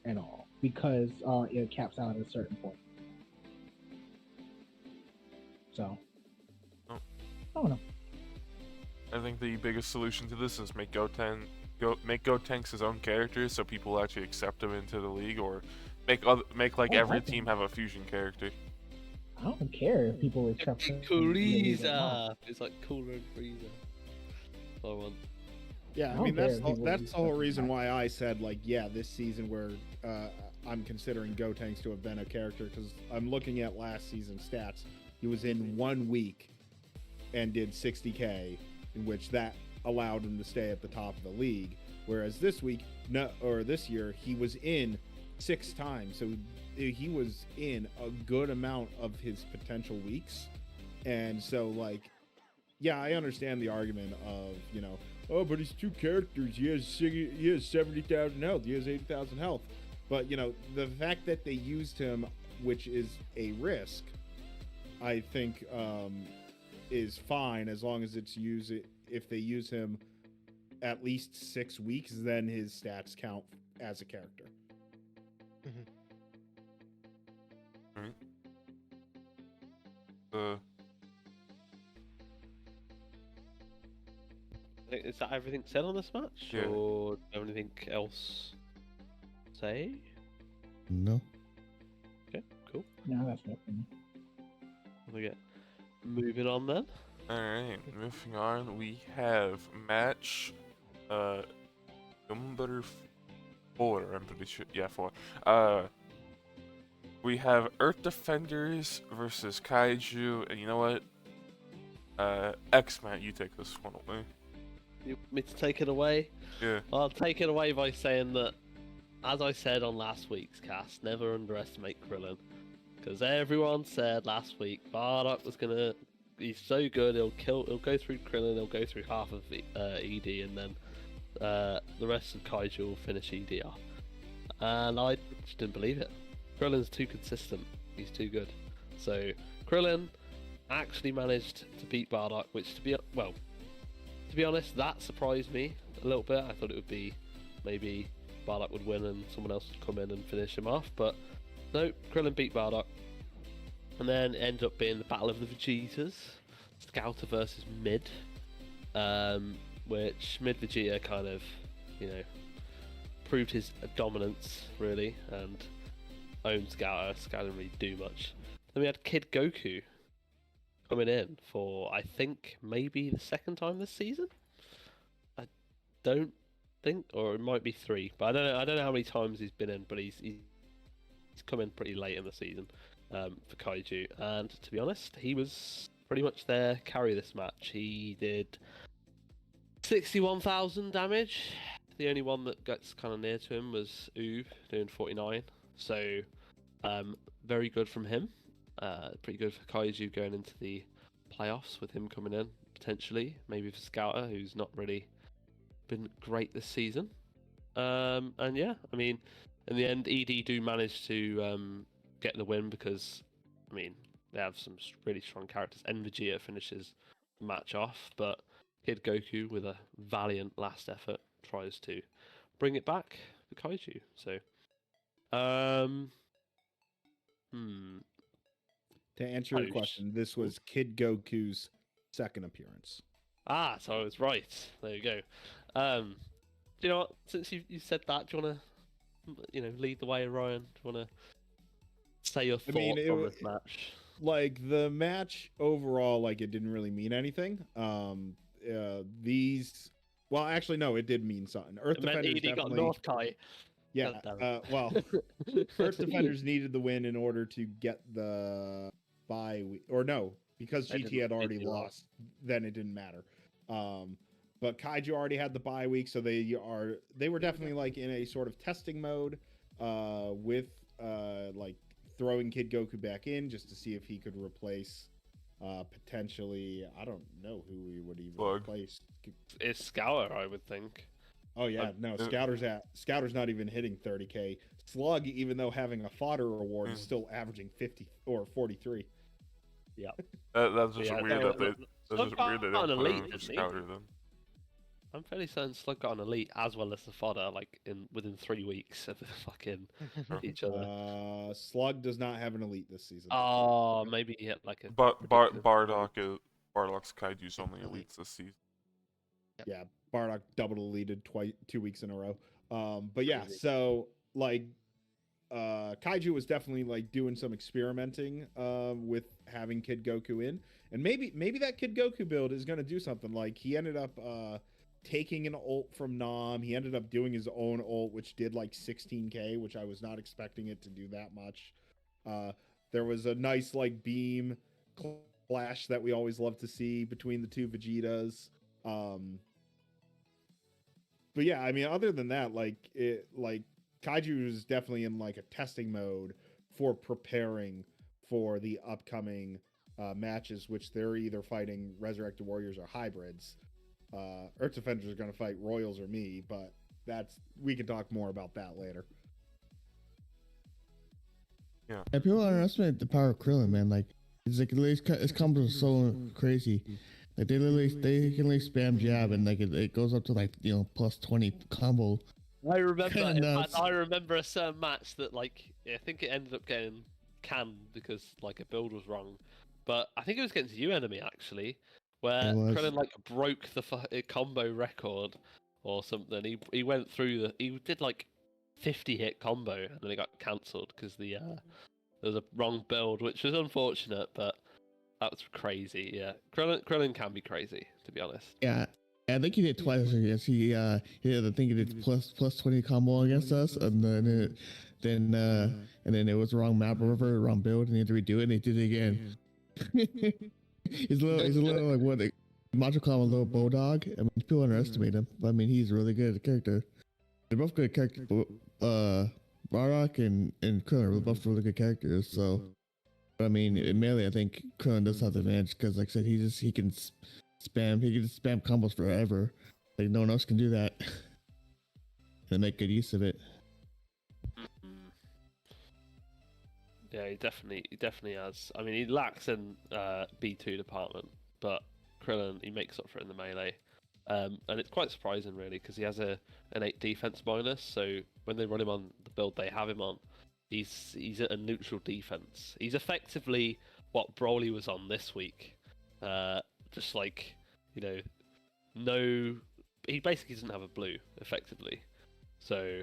at all because it caps out at a certain point. So, I don't know. I think the biggest solution to this is make Go Tanks his own character so people actually accept him into the league, or make like every team have a fusion character. I don't care if people accept him. Frieza! It's like cooler and Frieza. I want. Yeah, I mean that's the whole reason why I said like this season where I'm considering Go Tanks to have been a character because I'm looking at last season's stats. He was in 1 week and did 60K, in which that allowed him to stay at the top of the league. Whereas this year he was in 6 times, so he was in a good amount of his potential weeks, and so like, yeah, I understand the argument of oh, but he's 2 characters. He has 70,000 health. He has 80,000 health. But the fact that they used him, which is a risk, I think is fine as long as if they use him at least 6 weeks, then his stats count as a character. Is that everything said on this match? Yeah. Or do you have anything else to say? No. Okay, cool. No, that's not for me. We'll get moving on then. Alright, moving on, we have match number 4, I'm pretty sure. Yeah, 4. We have Earth Defenders versus Kaiju, and you know what? Xmat, you take this one away. You want me to take it away? Yeah. I'll take it away by saying that, as I said on last week's cast, never underestimate Krillin. Because everyone said last week Bardock was gonna. He's so good. He'll go through Krillin. He'll go through half of ED, and then the rest of Kaiju will finish ED off. And I just didn't believe it. Krillin's too consistent. He's too good. So Krillin actually managed to beat Bardock, which to be honest, that surprised me a little bit. I thought it would be maybe Bardock would win and someone else would come in and finish him off, but no, Krillin beat Bardock. And then it ended up being the Battle of the Vegetas, Scouter versus Mid, which Mid Vegeta kind of, proved his dominance really and owned Scouter. Scouter didn't really do much. Then we had Kid Goku coming in for, I think, maybe the 2nd time this season. I don't think, or it might be 3, but I don't know how many times he's been in, but he's come in pretty late in the season for Kaiju, and to be honest, he was pretty much there carry this match. He did 61,000 damage. The only one that gets kind of near to him was Oob doing 49. So very good from him. Pretty good for Kaiju going into the playoffs with him coming in potentially. Maybe for Scouter, who's not really been great this season. And yeah, I mean, in the end, ED do manage to get the win because, they have some really strong characters. And Vegeta finishes the match off, but Kid Goku, with a valiant last effort, tries to bring it back for Kaiju. So, To answer your Post. question, this was Kid Goku's second appearance. So I was right. There you go. Do you know what? Since you said that, do you want to, lead the way, Ryan? Do you want to say your thoughts on this match? Like, the match overall, like, it didn't really mean anything. Well, actually, no, it did mean something. Earth Defenders definitely got North Kai. Yeah. Well, Earth Defenders needed the win in order to get the bye week, or no, because GT had already lost. Then it didn't matter. But Kaiju already had the bye week, so they were definitely like in a sort of testing mode, with like throwing Kid Goku back in just to see if he could replace potentially, I don't know who he would even replace. It's Scour, I would think. Oh yeah, no, Scouter's not even hitting 30k. Slug, even though having a fodder award, is still averaging 50 or 43. Yeah, that's just weird that they. That's just weird that they put elite, him for Scouter then. I'm fairly certain Slug got an elite as well as the fodder, like within 3 weeks of fucking each other. Slug does not have an elite this season. Oh, maybe he had like a. But Bardock's Kaiju's only elites this season. Yeah, Bardock double deleted 2 weeks in a row. But yeah, so like Kaiju was definitely like doing some experimenting with having Kid Goku in, and maybe that Kid Goku build is gonna do something. Like, he ended up taking an ult from Nam. He ended up doing his own ult, which did like 16k, which I was not expecting it to do that much. There was a nice like beam clash that we always love to see between the two Vegetas. But yeah, I mean, other than that, like Kaiju is definitely in like a testing mode for preparing for the upcoming matches, which they're either fighting Resurrected Warriors or hybrids. Earth Defenders are going to fight Royals or me, but we can talk more about that later. Yeah. People underestimate the power of Krillin, man. Like, his combos are so crazy. Like, they can spam jab, and like it goes up to like plus 20 combo. I remember a certain match that I think it ended up getting canned because like a build was wrong, but I think it was against you enemy actually, where Krillin broke the combo record or something. He went through he did like 50 hit combo and then it got cancelled because there was a wrong build, which was unfortunate, but that was crazy. Yeah, Krillin can be crazy, to be honest. Yeah. I think he did twice against I think he did plus 20 combo against us, and then it was the wrong map over, wrong build, and he had to redo it, and he did it again. he's a little like what Macho call him a little bulldog. I mean, people underestimate him, but I mean, he's really good at the character. They're both good characters. Bardock and Krillin are both really good characters. So, but I mean, in Melee, I think Krillin does have the advantage because, like I said, he can just spam combos forever. Like, no one else can do that. And make good use of it. Yeah, he definitely has. I mean, he lacks in B2 department, but Krillin, he makes up for it in the melee. And it's quite surprising, really, because he has an 8 defense bonus. So when they run him on the build they have him on, he's at a neutral defense. He's effectively what Broly was on this week. Just like, he basically doesn't have a blue, effectively. So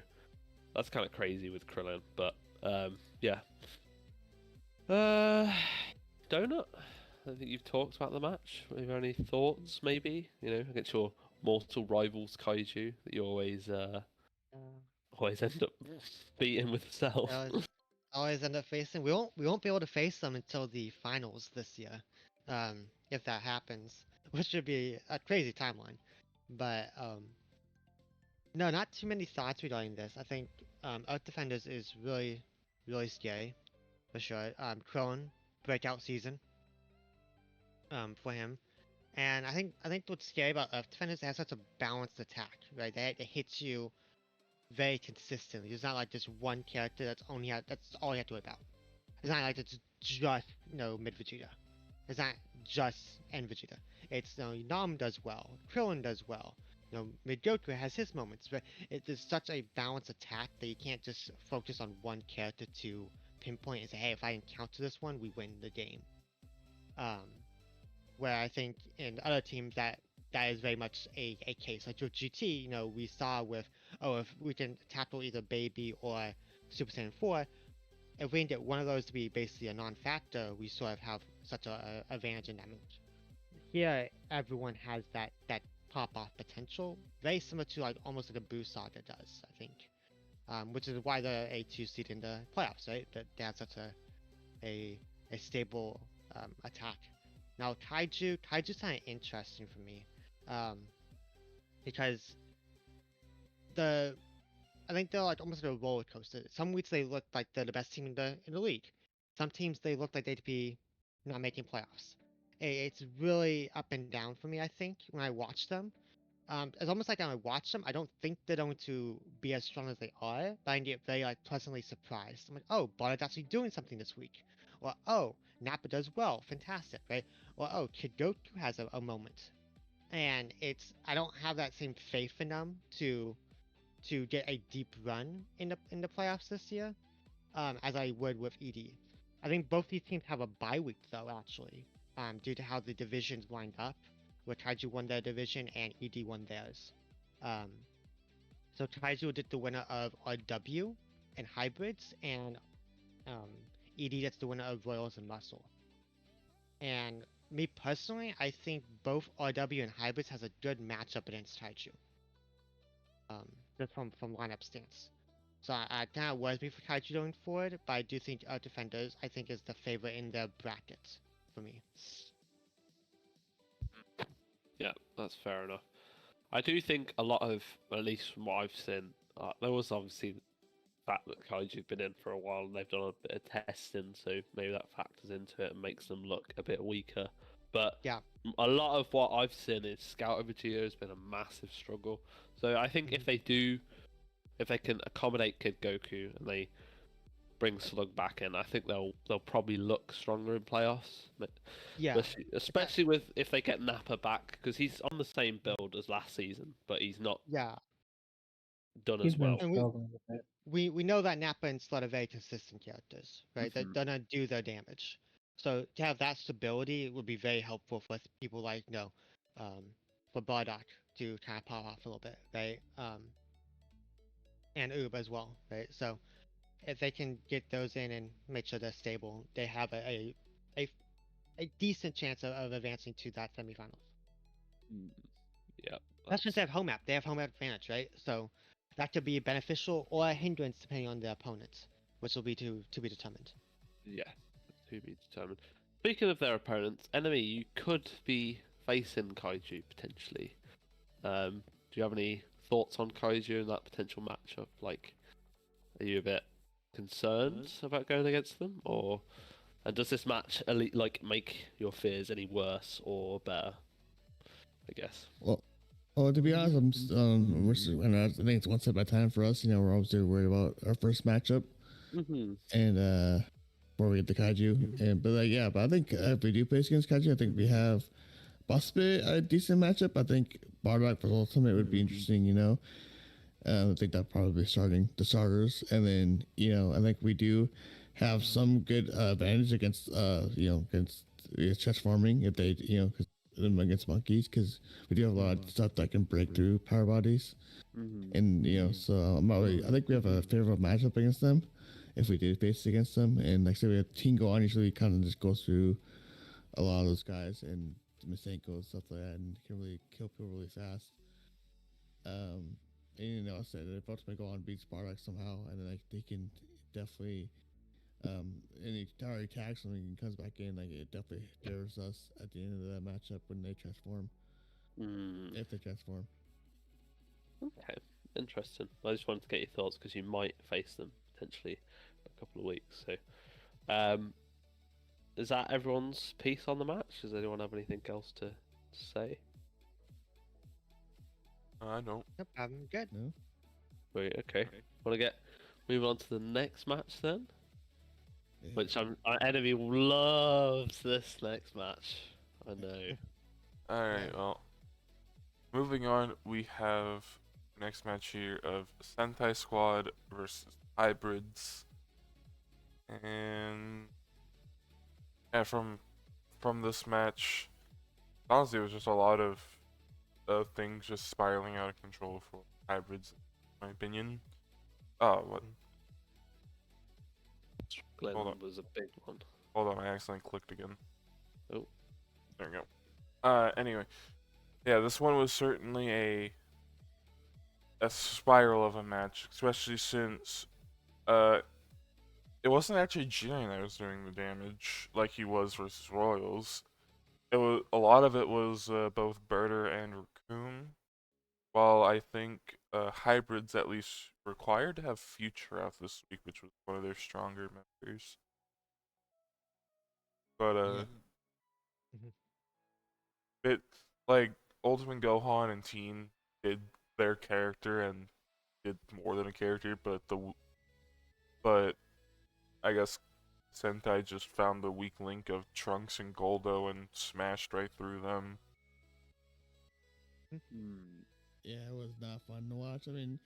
that's kind of crazy with Krillin, but yeah. Donut, I think you've talked about the match. Have you any thoughts, maybe? Against your mortal rivals Kaiju that you always end up beating with yourself. Always end up facing. We won't be able to face them until the finals this year, if that happens, which would be a crazy timeline. But no, not too many thoughts regarding this. I think Earth Defenders is really, really scary, for sure. Krillin, breakout season for him. And I think what's scary about Earth Defenders, they have such a balanced attack, right? It hits you very consistently. There's not like just one character that's all you have to worry about. It's not like it's just mid Vegeta. It's not just and Vegeta. It's Nam does well, Krillin does well. Midgoku has his moments, but it is such a balanced attack that you can't just focus on one character to pinpoint and say, hey, if I encounter this one, we win the game. Where I think in other teams that is very much a case. Like with GT, we saw with, if we can tackle either Baby or Super Saiyan 4, if we can get one of those to be basically a non-factor, we sort of have such a advantage in that match. Here, everyone has that pop-off potential, very similar to almost like a Boo Saga does, I think. Which is why they're a 2 seed in the playoffs, right? That they have such a stable attack. Now Kaitu's kind of interesting for me, because I think they're almost like a roller coaster. Some weeks they look like they're the best team in the league. Some teams they look like they'd be not making playoffs. It's really up and down for me. I think when I watch them, it's almost like when I watch them, I don't think they're going to be as strong as they are, but I get very pleasantly surprised. I'm like, oh, Bardock's actually doing something this week, or oh, Nappa does well, fantastic, right? Or oh, Kid Goku has a moment, and I don't have that same faith in them to get a deep run in the playoffs this year, as I would with ED. I think both these teams have a bye week though, actually, due to how the divisions lined up, where Kaiju won their division and ED won theirs. So Kaiju did the winner of RW and Hybrids, and ED gets the winner of Royals and Muscle. And me personally, I think both RW and Hybrids has a good matchup against Kaiju. Just from lineup stance. So I kind of worries me for Kaiju going forward, but I do think Earth Defenders, I think, is the favorite in the bracket for me. Yeah, that's fair enough. I do think a lot of, at least from what I've seen, there was obviously the fact that Kaiju have been in for a while and they've done a bit of testing, so maybe that factors into it and makes them look a bit weaker. But yeah, a lot of what I've seen is Scout over Geo has been a massive struggle. So I think if they can accommodate Kid Goku and they bring Slug back in, I think they'll probably look stronger in playoffs. Yeah, especially with if they get Nappa back, because he's on the same build as last season, but he's not done He's as well. been struggling with that. We know that Nappa and Slug are very consistent characters, right? Mm-hmm. They're gonna do their damage. So to have that stability would be very helpful for people like for Bardock to kind of pop off a little bit, right? And Oob as well, right? So if they can get those in and make sure they're stable, they have a decent chance of advancing to that semifinals. Yeah. That's since they have home map. They have home map advantage, right? So that could be beneficial or a hindrance depending on the opponents, which will be to be determined. Yeah, to be determined. Speaking of their opponents, enemy, you could be facing Kaiju potentially. Do you have any thoughts on Kaiju and that potential matchup? Like, are you a bit concerned about going against them, and does this match make your fears any worse or better? I guess. Well, to be honest, I think it's one step at a time for us. We're obviously worried about our first matchup, and before we get the Kaiju. But I think if we do place against Kaiju, I think we have possibly a decent matchup. I think Bardock for Ultimate would be interesting. I think that probably starting the starters, and then I think we do have some good advantage against chest farming if they against monkeys, because we do have a lot of stuff that can break through power bodies, and so I'm not really, I think we have a favorable matchup against them if we did face against them. And like I said, we have Team Go on, usually kind of just goes through a lot of those guys and Masenko and stuff like that, and can really kill people really fast. And I said if Ultimate Go on beats Bardock somehow, and then they can definitely and he already tags him and comes back in, it definitely dares us at the end of that matchup when they transform. If they transform. Okay, interesting. I just wanted to get your thoughts because you might face them potentially in a couple of weeks. So, is that everyone's piece on the match? Does anyone have anything else to say? I don't. Yep, I'm good. No. Wait, okay. Want to move on to the next match then? Which our enemy loves this next match. I know. Alright, well. Moving on, we have next match here of Sentai Squad versus Hybrids. And yeah, from this match, honestly, it was just a lot of things just spiraling out of control for Hybrids, in my opinion. Oh, what? Glenn Hold on. was a big one. Hold on, I accidentally clicked again. Oh. There we go. Anyway. Yeah, this one was certainly a spiral of a match, especially since it wasn't actually Jiren that was doing the damage like he was versus Royals. It was a lot of it was both Birder and Raccoon, while I think Hybrids at least required to have Future out this week, which was one of their stronger members. But it like Ultimate Gohan and Teen did their character and did more than a character, but I guess Sentai just found the weak link of Trunks and Goldo and smashed right through them. Yeah, it was not fun to watch. I mean,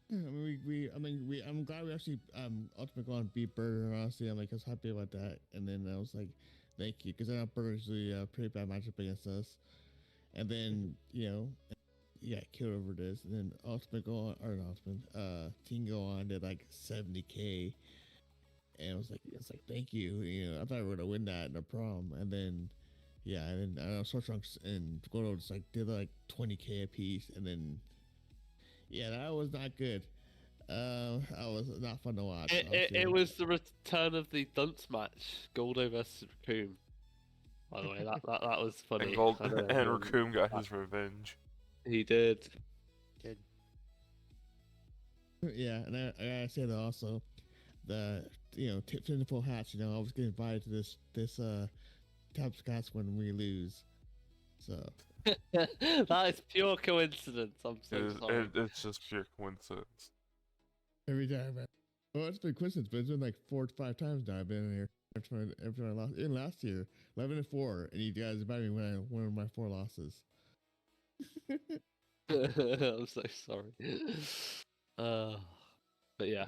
I'm glad we actually Ultimate Gohan beat Burger. Honestly, I was happy about that. And then I was like, thank you, because I know Burger's usually a pretty bad matchup against us. And then yeah, killed over this. And then Ultimate Gohan or not Ultimate, Teen Gohan did like 70k. And I was like, thank you. I thought we were gonna win that in the prom. And then yeah, and then I know Sword Trunks and Gordo just did like 20k a piece, and then yeah, that was not good. That was not fun to watch. It was the return of the dunce match, Goldo versus Raccoon. By the way, that was funny. And Raccoon got his revenge. He did. Yeah, and I gotta say that also, the Tinfoil Hats. I was getting invited to this Capsule Cast when we lose. So that is pure coincidence. I'm so sorry. It's just pure coincidence. Every time, man. Well, it's been coincidence, but it's been like 4 to 5 times now I've been in here. Every time I lost, even last year, 11-4, and you guys invited me when I won my 4 losses. I'm so sorry. But yeah,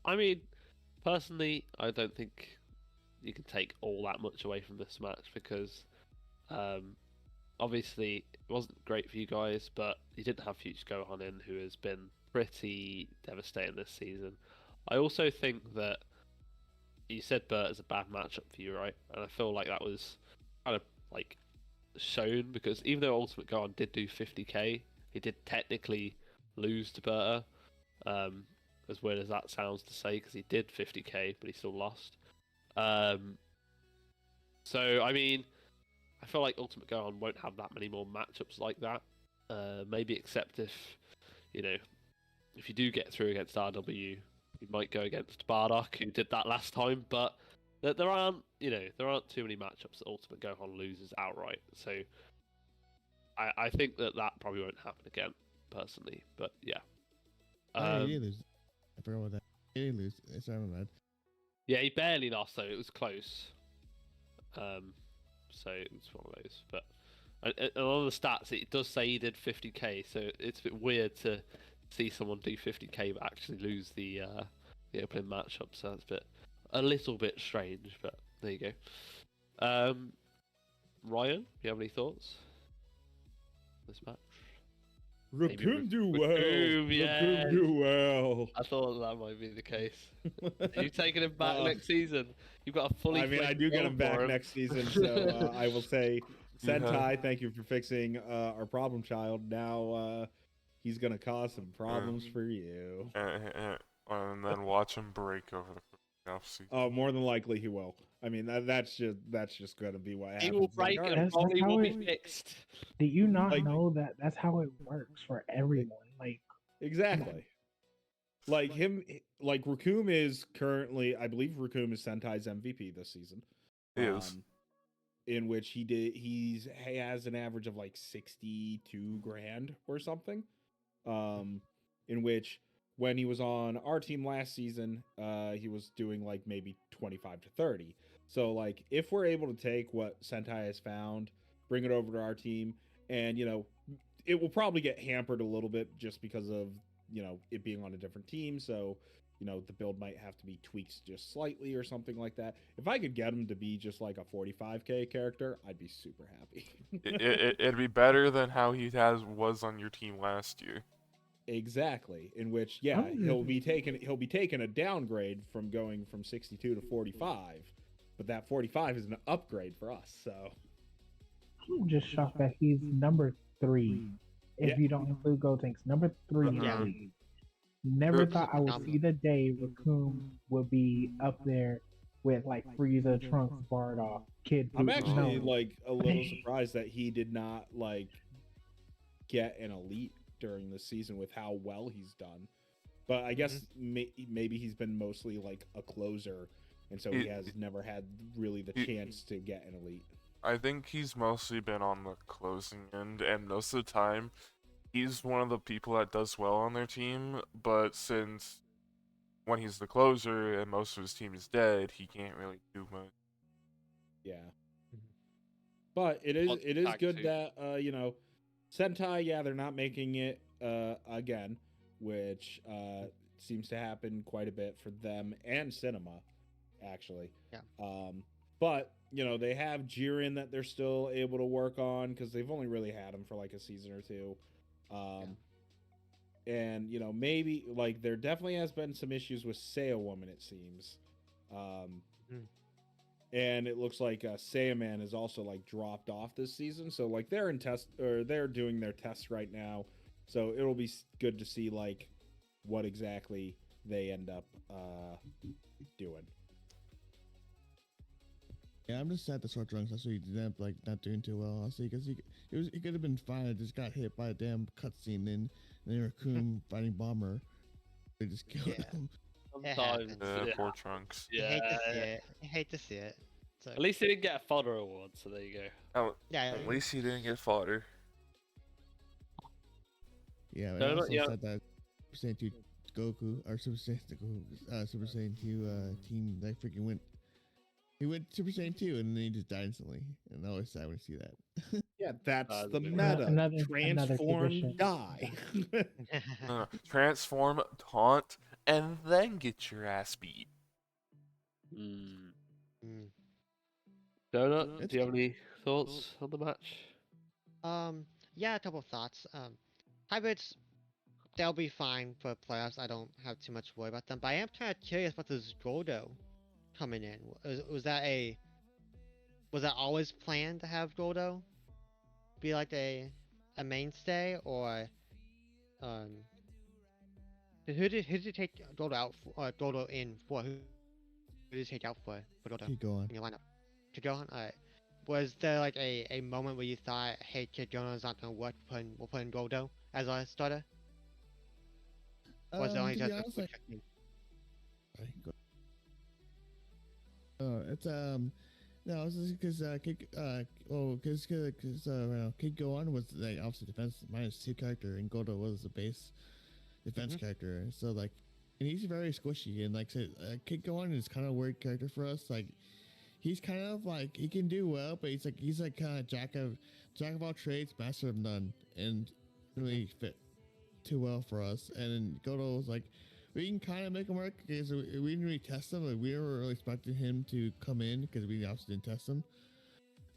I mean, personally, I don't think you can take all that much away from this match because, obviously, it wasn't great for you guys, but you didn't have Future Gohan in, who has been pretty devastating this season. I also think that you said Bert is a bad matchup for you, right? And I feel like that was kind of like shown because even though Ultimate Gohan did do 50k, he did technically lose to Berta. As weird as that sounds to say, because he did 50k, but he still lost. So I mean, I feel like Ultimate Gohan won't have that many more matchups like that. Maybe except if if you do get through against RW, you might go against Bardock, who did that last time. But there aren't too many matchups that Ultimate Gohan loses outright. So I think that probably won't happen again, personally. But yeah. He did lose. I forgot about that. He did lose. Sorry, my bad. Yeah, he barely lost, though. It was close. So it was one of those. But on the stats, it does say he did 50k, so it's a bit weird to see someone do 50k but actually lose the opening matchup. So that's a little bit strange, but there you go. Ryan, do you have any thoughts on this match? Raccoon do well. Raccoon, yes. Raccoon do well. I thought that might be the case. Are you taking him back next season? You've got a fully. I mean, I do get him back next season, so I will say, Sentai, thank you for fixing our problem child. Now he's gonna cause some problems for you. And then watch him break over the offseason. Oh, more than likely he will. I mean, that's just gonna be what happens. He will break and probably will be fixed. Do you not know that that's how it works for everyone? Like exactly. Like him, like Raccoon is currently, I believe Raccoon is Sentai's MVP this season. He is. In which he has an average of like 62 grand or something. In which when he was on our team last season, he was doing like maybe 25 to 30. So like if we're able to take what Sentai has found, bring it over to our team, and it will probably get hampered a little bit just because of it being on a different team. So the build might have to be tweaked just slightly or something like that. If I could get him to be just like a 45k character, I'd be super happy. It'd be better than how he was on your team last year. Exactly. In which, he'll be taking a downgrade from going from 62 to 45, but that 45 is an upgrade for us. So I'm just shocked that he's number 3. If you don't include Gold Tanks, number 3 in the league. Never thought I would see the day Raccoon would be up there with like Frieza, Trunks, Bardock, Kid. I'm actually like a little surprised that he did not like get an elite during the season with how well he's done. But I guess maybe he's been mostly like a closer, and so he has never had really the chance to get an elite. I think he's mostly been on the closing end, and most of the time, he's one of the people that does well on their team, but since when he's the closer and most of his team is dead, he can't really do much. Yeah. But it is good that Sentai, they're not making it again, which seems to happen quite a bit for them and cinema, actually. Yeah. But they have Jiren that they're still able to work on because they've only really had him for like a season or two. And maybe like there definitely has been some issues with Saiya Woman, it seems. And it looks like Saiya Man is also like dropped off this season, so like they're doing their tests right now, so it'll be good to see like what exactly they end up doing. Yeah, I'm just sad that Short Trunks. That's why he ended up like not doing too well. Honestly, because he could have been fine. It just got hit by a damn cutscene, and then Raccoon fighting Bomber. They just killed him. Sometimes, poor Trunks. Yeah. I hate to see it. So, At least he didn't get a fodder award, so there you go. Oh, yeah. at least he didn't get fodder. Yeah, and No, also yeah. said that Super Saiyan 2 Goku or Super Saiyan 2 team that freaking went. He went Super Saiyan 2 and then he just died instantly. And I always sad when I see that. Yeah, that's the the meta. another Transform, tradition. die. Transform, taunt, and then get your ass beat. Donut, do you have any thoughts on the match? Yeah, a couple of thoughts. Hybrids, they'll be fine for playoffs. I don't have too much worry about them. But I am kind of curious about this Goldo coming in. Was that always planned to have Goldo be like a mainstay, or who did you take Goldo out for, Goldo in for? Who did you take out for Goldo Keep going. in your lineup? Kid Gohan? Alright. Was there like a moment where you thought, hey, Kid Gohan's not gonna work, we'll put in Goldo as our starter? Or was it only To be just honest, a like, quick it's no, it's just because Kid Gohan was like obviously defense -2 character, and Goldo was the base defense character. So like, and he's very squishy, and like Kid Gohan is kind of a weird character for us. Like, he's kind of like he can do well, but he's like kind of jack of all trades, master of none, and really fit too well for us. And then Goldo was like, we can kind of make him work because we didn't really test him. Like, we were really expecting him to come in because we obviously didn't test him.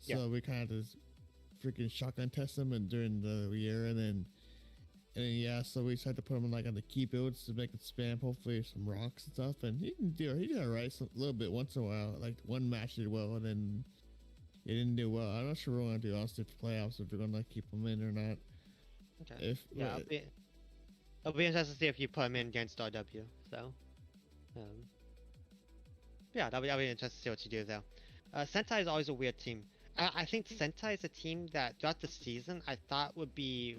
So we kind of just freaking shotgun test him and during the year, and then so we decided to put him like on the key builds to make it spam hopefully some rocks and stuff. And he did alright a little bit once in a while. Like one match did well, and then he didn't do well. I'm not sure what we're gonna do honestly for playoffs, if we're gonna keep him in or not. Okay. It'll be interesting to see if you put him in against RW. So, that'll be interesting to see what you do there. Sentai is always a weird team. I think Sentai is a team that throughout the season I thought would be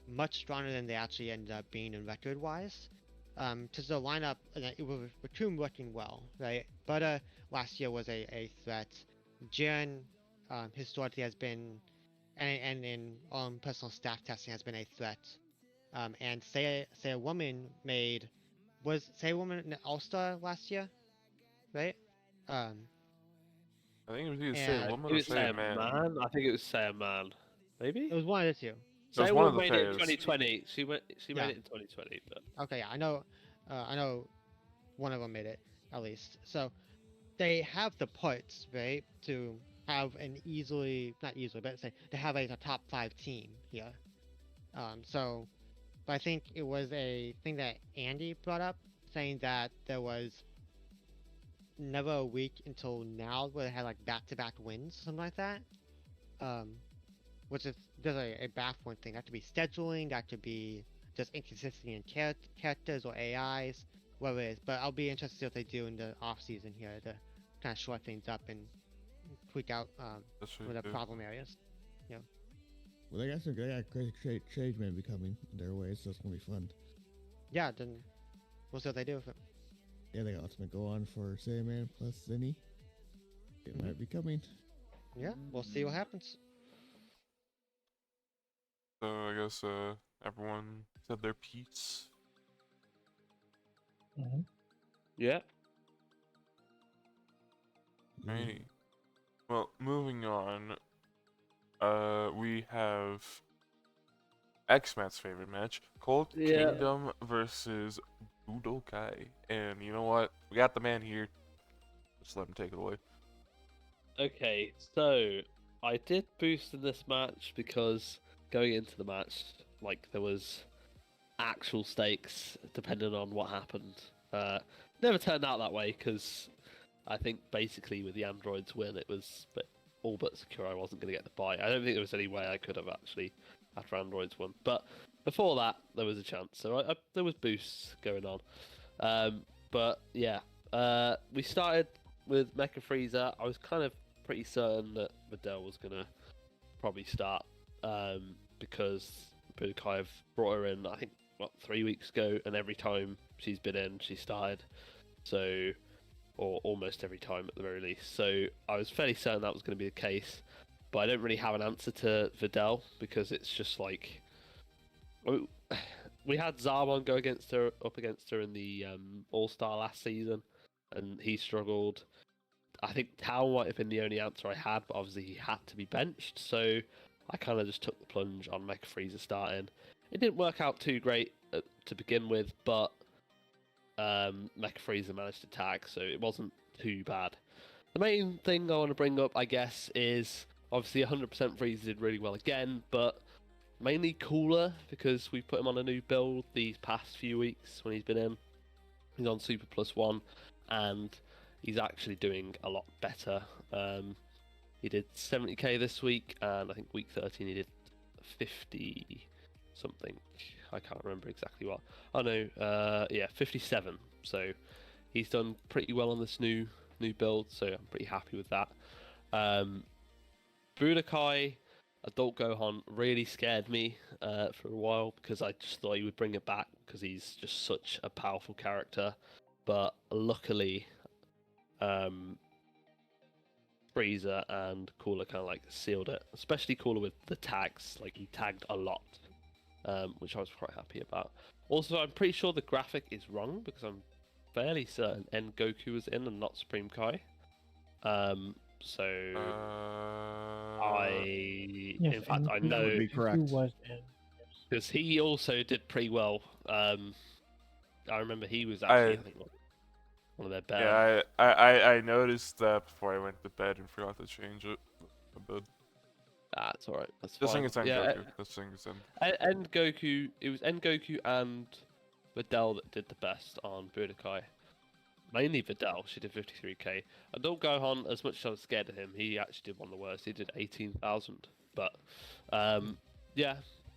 much stronger than they actually ended up being in record-wise. Because the lineup, with Raccoon working well, right? But last year was a threat. Jiren historically has been, and in personal staff testing has been a threat. And Say a Woman was Say a Woman an All-Star last year, right? I think it was either Yeah. say a woman or say a man. I think it was say a man. Maybe. It was one of the two. It was Say one of one the made it in pairs. 2020. She made Yeah. it in 2020, but Okay, yeah, I know one of them made it at least. So they have the parts, right, to have an not easily, but say to have a top 5 team here. But I think it was a thing that Andy brought up, saying that there was never a week until now where they had like back-to-back wins, something like that. Which is just a baffling thing. That could be scheduling, that could be just inconsistency in characters or AIs, whatever it is. But I'll be interested to see what they do in the off season here to kind of short things up and tweak out some of the problem areas. Well, I guess they got great tradesmen becoming their way, so it's gonna be fun. Yeah, then we'll see what they do with it. Yeah, they got Ultimate Go on for Sandman plus Zinni. It might be coming. Yeah, we'll see what happens. So I guess everyone said their piece. yeah. Alrighty. Well, moving on. We have Xmat's favorite match, Cold Yeah. Kingdom versus Budokai. And you know what? We got the man here. Just let him take it away. Okay, so I did boost in this match because going into the match, like there was actual stakes depending on what happened. Never turned out that way because I think basically with the androids win, it was all but secure I wasn't going to get the buy. I don't think there was any way I could have actually after androids won. But before that, there was a chance. So there was boosts going on. But yeah, we started with Mecha Freezer. I was kind of pretty certain that Videl was going to probably start because Budokai have brought her in, I think, 3 weeks ago, and every time she's been in, she started. So, or almost every time at the very least. So I was fairly certain that was going to be the case, but I don't really have an answer to Videl because it's just like we had Zarmon go up against her in the All-Star last season, and he struggled. I think Tao might have been the only answer I had, but obviously he had to be benched, so I kind of just took the plunge on Mecha Freezer starting. It didn't work out too great to begin with, but Mecha Freezer managed to tag, so it wasn't too bad. The main thing I want to bring up, I guess, is obviously 100% Freezer did really well again, but mainly Cooler, because we put him on a new build these past few weeks when he's been in. He's on Super +1, and he's actually doing a lot better. He did 70k this week, and I think week 13 he did 50 something. I can't remember exactly what. Oh no, yeah, 57. So he's done pretty well on this new build, so I'm pretty happy with that. Budokai Adult Gohan really scared me for a while because I just thought he would bring it back because he's just such a powerful character. But luckily, Freezer and Cooler kind of like sealed it, especially Cooler with the tags. Like he tagged a lot, which I was quite happy about. Also, I'm pretty sure the graphic is wrong because I'm fairly certain N Goku was in and not Supreme Kai. So in fact, I know would be correct. because he also did pretty well. I remember he was actually I think one of their better. Yeah, I noticed that before I went to bed and forgot to change it a bit. That's alright. That's Just fine. think it's N Yeah, Goku. Just think it's N. N Goku. It was N Goku and Videl that did the best on Budokai. Mainly Videl. She did 53k. Adult Gohan, as much as I was scared of him, he actually did one of the worst. He did 18,000. But yeah,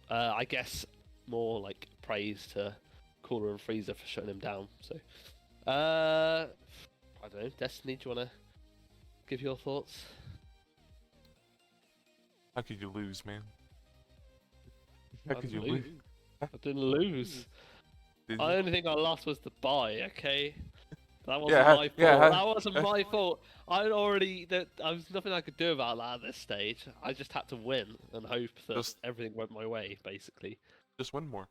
I guess more like praise to Cooler and Freezer for shutting him down. So I don't know. Destiny, do you want to give your thoughts? How could you lose, man? How could you lose? lose? I didn't lose. Did The you? only thing I lost was the buy, okay? That wasn't Yeah, my fault. yeah, That wasn't my fault. There was nothing I could do about that at this stage. I just had to win and hope that everything went my way, basically. Just one more.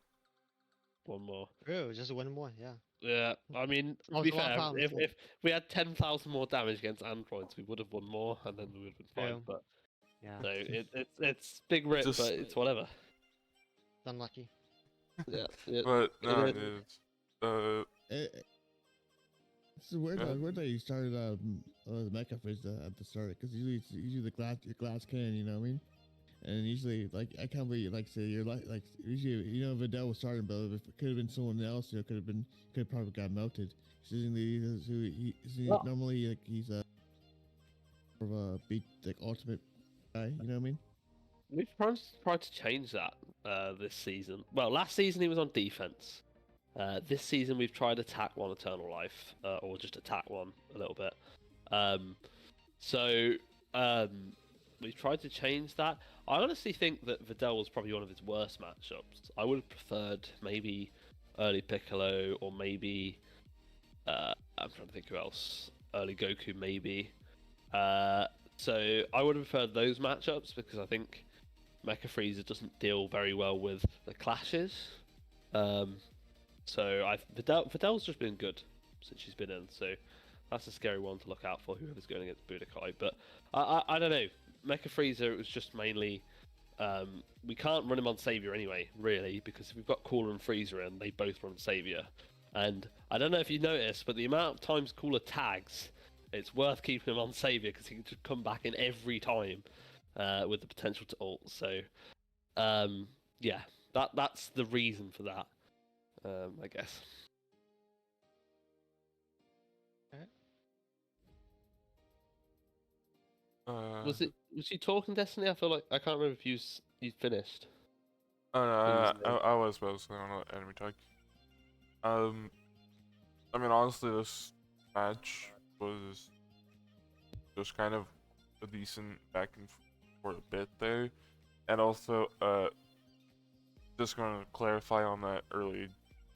One more. True, just one more, yeah. Yeah, I mean, to Oh, be it's a lot of fair, problems. if we had 10,000 more damage against androids, we would have won more, and then we would have been fine. True. But Yeah, so it's big rip, Just- but it's whatever. it's unlucky. Yeah, yeah. But no, it- it's It's weird. Yeah. Weird that you started the mecha phase at the start, because usually it's usually your glass cannon. You know what I mean? And usually, like, I can't believe, like, say you're like usually, you know, Vidal was starting, but if it could have been someone else, you know, could have probably got melted. Well- Normally, like, he's a more of a beat, like, ultimate guy. You know what I mean? We've tried to change that this season. Well, last season he was on defense. This season we've tried attack one Eternal Life, or just attack one a little bit. So we've tried to change that. I honestly think that Videl was probably one of his worst matchups. I would have preferred maybe early Piccolo, or maybe I'm trying to think who else. Early Goku maybe. So I would have preferred those matchups, because I think Mecha Frieza doesn't deal very well with the clashes. So Videl's just been good since she's been in, so that's a scary one to look out for, whoever's going against Budokai. But I don't know. Mecha Frieza, it was just mainly we can't run him on Savior anyway, really, because if we've got Cooler and Frieza in, they both run Savior. And I don't know if you noticed, but the amount of times Cooler tags, it's worth keeping him on Savior, because he can just come back in every time with the potential to ult. So yeah, that's the reason for that, I guess. Was he talking Destiny? I feel like I can't remember if you finished. Oh no, Please, I was supposed to on the enemy tag. I mean, honestly, this match was just kind of a decent back and forth a bit there, and also just going to clarify on that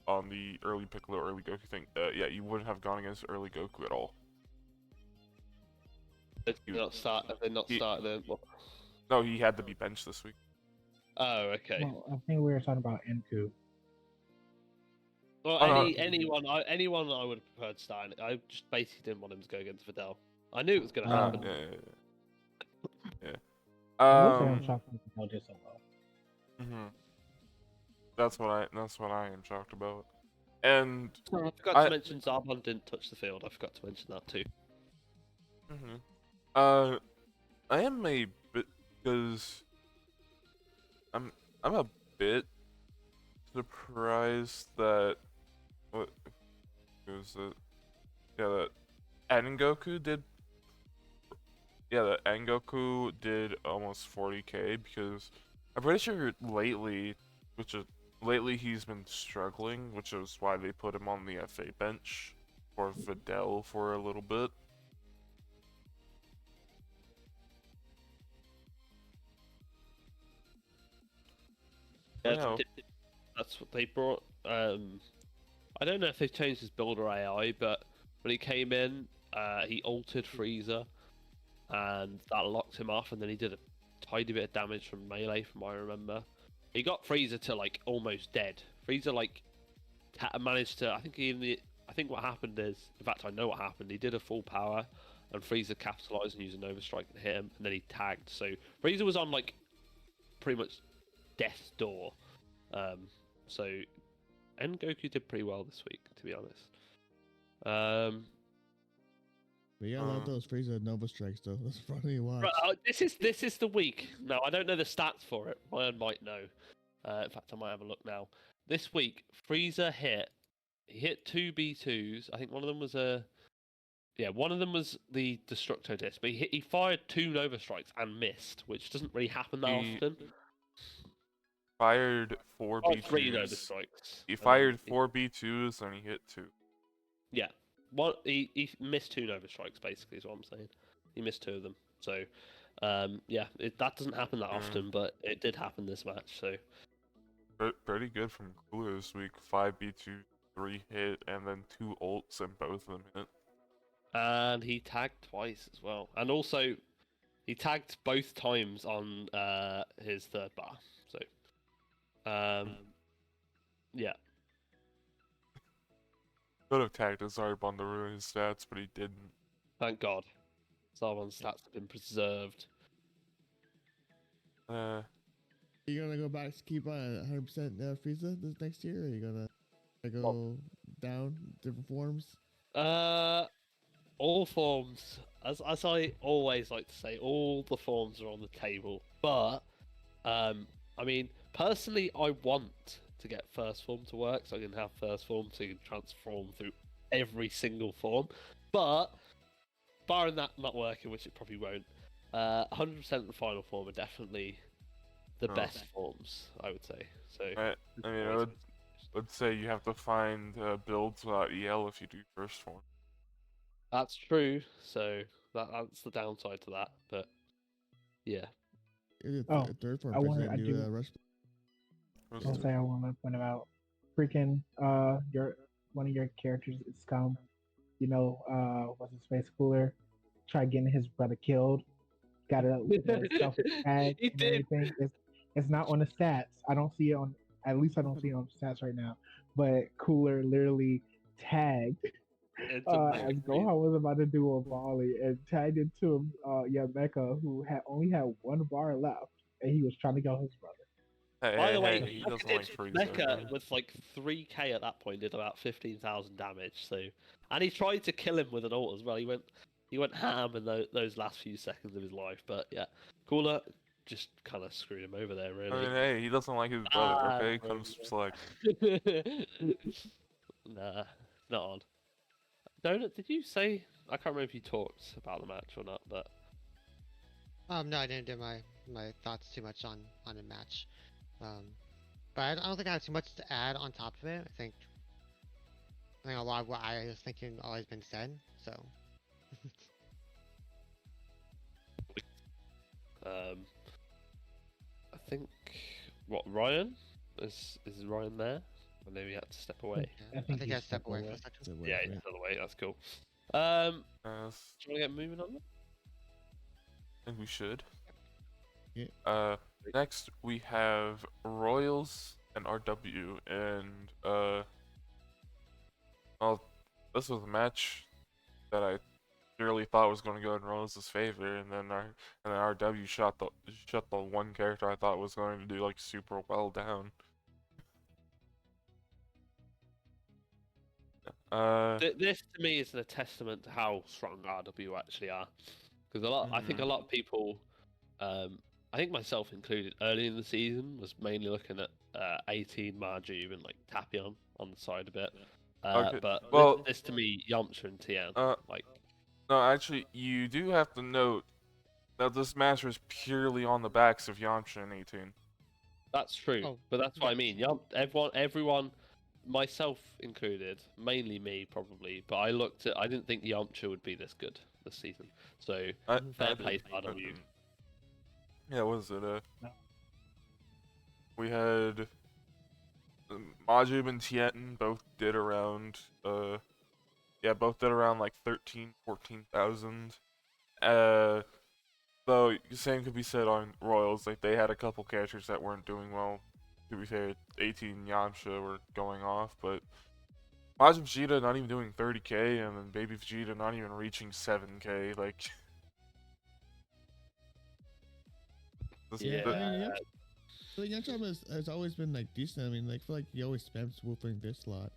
on the early Piccolo, early Goku thing. Yeah, you wouldn't have gone against early Goku at all. Have they not started then? What? No, he had to be benched this week. Oh, okay. Well, I think we were talking about Enku. Well, Oh, no. anyone I would have preferred starting. I just basically didn't want him to go against Videl. I knew it was going to happen. Yeah. I will say I'm shocked that Vidal did so well. Mhm. That's what I am shocked about. And I forgot to mention Zarbon didn't touch the field. I forgot to mention that too. I am a bit, because I'm a bit surprised that what was it? Yeah, that Angoku did. Yeah, that Angoku did almost 40k, because I'm pretty sure lately he's been struggling, which is why they put him on the FA bench for Videl for a little bit. Yeah, that's what they brought. I don't know if they've changed his builder AI, but when he came in, he altered Frieza, and that locked him off. And then he did a tiny bit of damage from melee, from what I remember. He got Frieza to like almost dead. Frieza like managed to. I think what happened is, in fact, I know what happened. He did a full power, and Frieza capitalized and used a Nova Strike and hit him, and then he tagged. So Frieza was on like pretty much death's door. So Goku did pretty well this week, to be honest. But yeah, I love those Frieza Nova Strikes though. That's funny to watch. This is the week. No, I don't know the stats for it. Ryan might know. In fact, I might have a look now. This week, Frieza hit 2 B2s. I think one of them was the Destructo Disc, but he fired 2 Nova Strikes and missed, which doesn't really happen that often. Fired 4 B2s. 3 Nova Strikes. He fired 4 B2s and he hit 2. Yeah. He missed 2 Nova Strikes, basically, is what I'm saying. He missed 2 of them. So, yeah, that doesn't happen that often, but it did happen this match, so. Pretty good from Cooler this week. 5 B2, 3 hit, and then 2 ults, and both of them hit. And he tagged twice as well. And also, he tagged both times on his third bar. So, yeah. Could have tagged his Zarbon to ruin his stats, but he didn't. Thank God. Zarban's stats have been preserved. You gonna go back to keep on 100% Frieza this next year, or are you gonna go down different forms? All forms, as I always like to say, all the forms are on the table. But, I mean, personally, I want to get first form to work, so I can have first form, so you can transform through every single form. But, barring that not working, which it probably won't, 100% the final form are definitely the best forms, I would say. So, I mean, let's say you have to find builds without EL if you do first form. that's true. So that's the downside to that. But yeah. Third form. I want to point about freaking one of your characters is Scum. You know, what's his face, Cooler? Try getting his brother killed. Got a self tag and everything. It's not on the stats. I don't see it on. At least I don't see it on stats right now. But Cooler literally tagged as Gohan was about to do a volley and tagged into Mecha, who only had one bar left, and he was trying to kill his brother. By the way, he doesn't like Frieza. Mecha with like 3k at that point did about 15,000 damage. So, and he tried to kill him with an ult as well. He went ham in those last few seconds of his life. But yeah, Cooler just kind of screwed him over there. Really. I mean, hey, he doesn't like his brother. Okay, comes select. Nah, not on. Donut, did you say? I can't remember if you talked about the match or not, but No, I didn't do my thoughts too much on the match. But I don't think I have too much to add on top of it. I think a lot of what I was thinking always been said. So. I think Ryan is Ryan there? I know he had to step away. Yeah, I think he had to step away for a second. Yeah, he's out of the way. That's cool. Do you want to get moving on? I think we should. Yeah. Next we have Royals and RW, and well, this was a match that I really thought was going to go in Royals' favor, and then RW shut the one character I thought was going to do like super well down. This to me is a testament to how strong RW actually are, because I think a lot of people, I think myself included, early in the season was mainly looking at 18 Marju and like Tapion on the side a bit. Okay. But Well, this to me, Yamcha and Tian, like. No, actually, you do have to note that this match was purely on the backs of Yamcha and 18. That's true, but that's what I mean. Everyone, myself included, mainly me probably, but I didn't think Yamcha would be this good this season. So fair play to RW. Yeah, what was it? We had Majub and Tien both did around both did around like 14,000. Though the same could be said on Royals. Like they had a couple characters that weren't doing well. To be fair, 18 and Yamcha were going off, but Majin Vegeta not even doing 30k, and then Baby Vegeta not even reaching 7k. Like, Yamcha has always been like decent. I mean, like, I feel like he always spams wolfing this slot.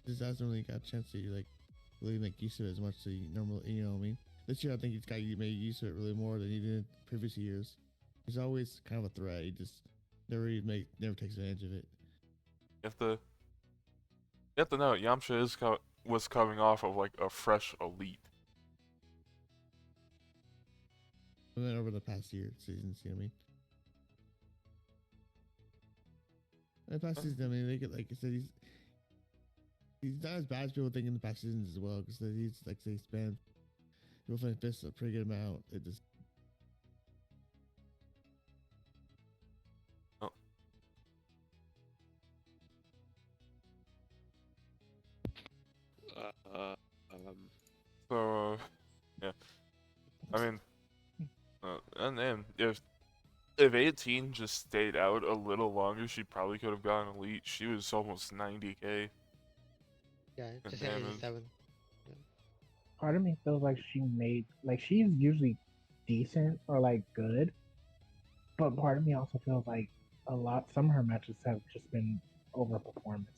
Just hasn't really got a chance to like really make use of it as much as he normally, you know what I mean? This year I think he's got made use of it really more than he did in previous years. He's always kind of a threat. He just never takes advantage of it. You have to know Yamcha was coming off of like a fresh elite. And then over the past seasons, you know what I mean? The past season, I mean, they get like I said, he's not as bad as people think in the past seasons as well, because he's like they spam people think this a pretty good amount. It just So yeah, I mean, and then if 18 just stayed out a little longer, she probably could have gotten elite. She was almost 90k. Yeah, Yeah, And just hit damage. 87. Part of me feels like she's usually decent or like good, but part of me also feels like some of her matches have just been over performances.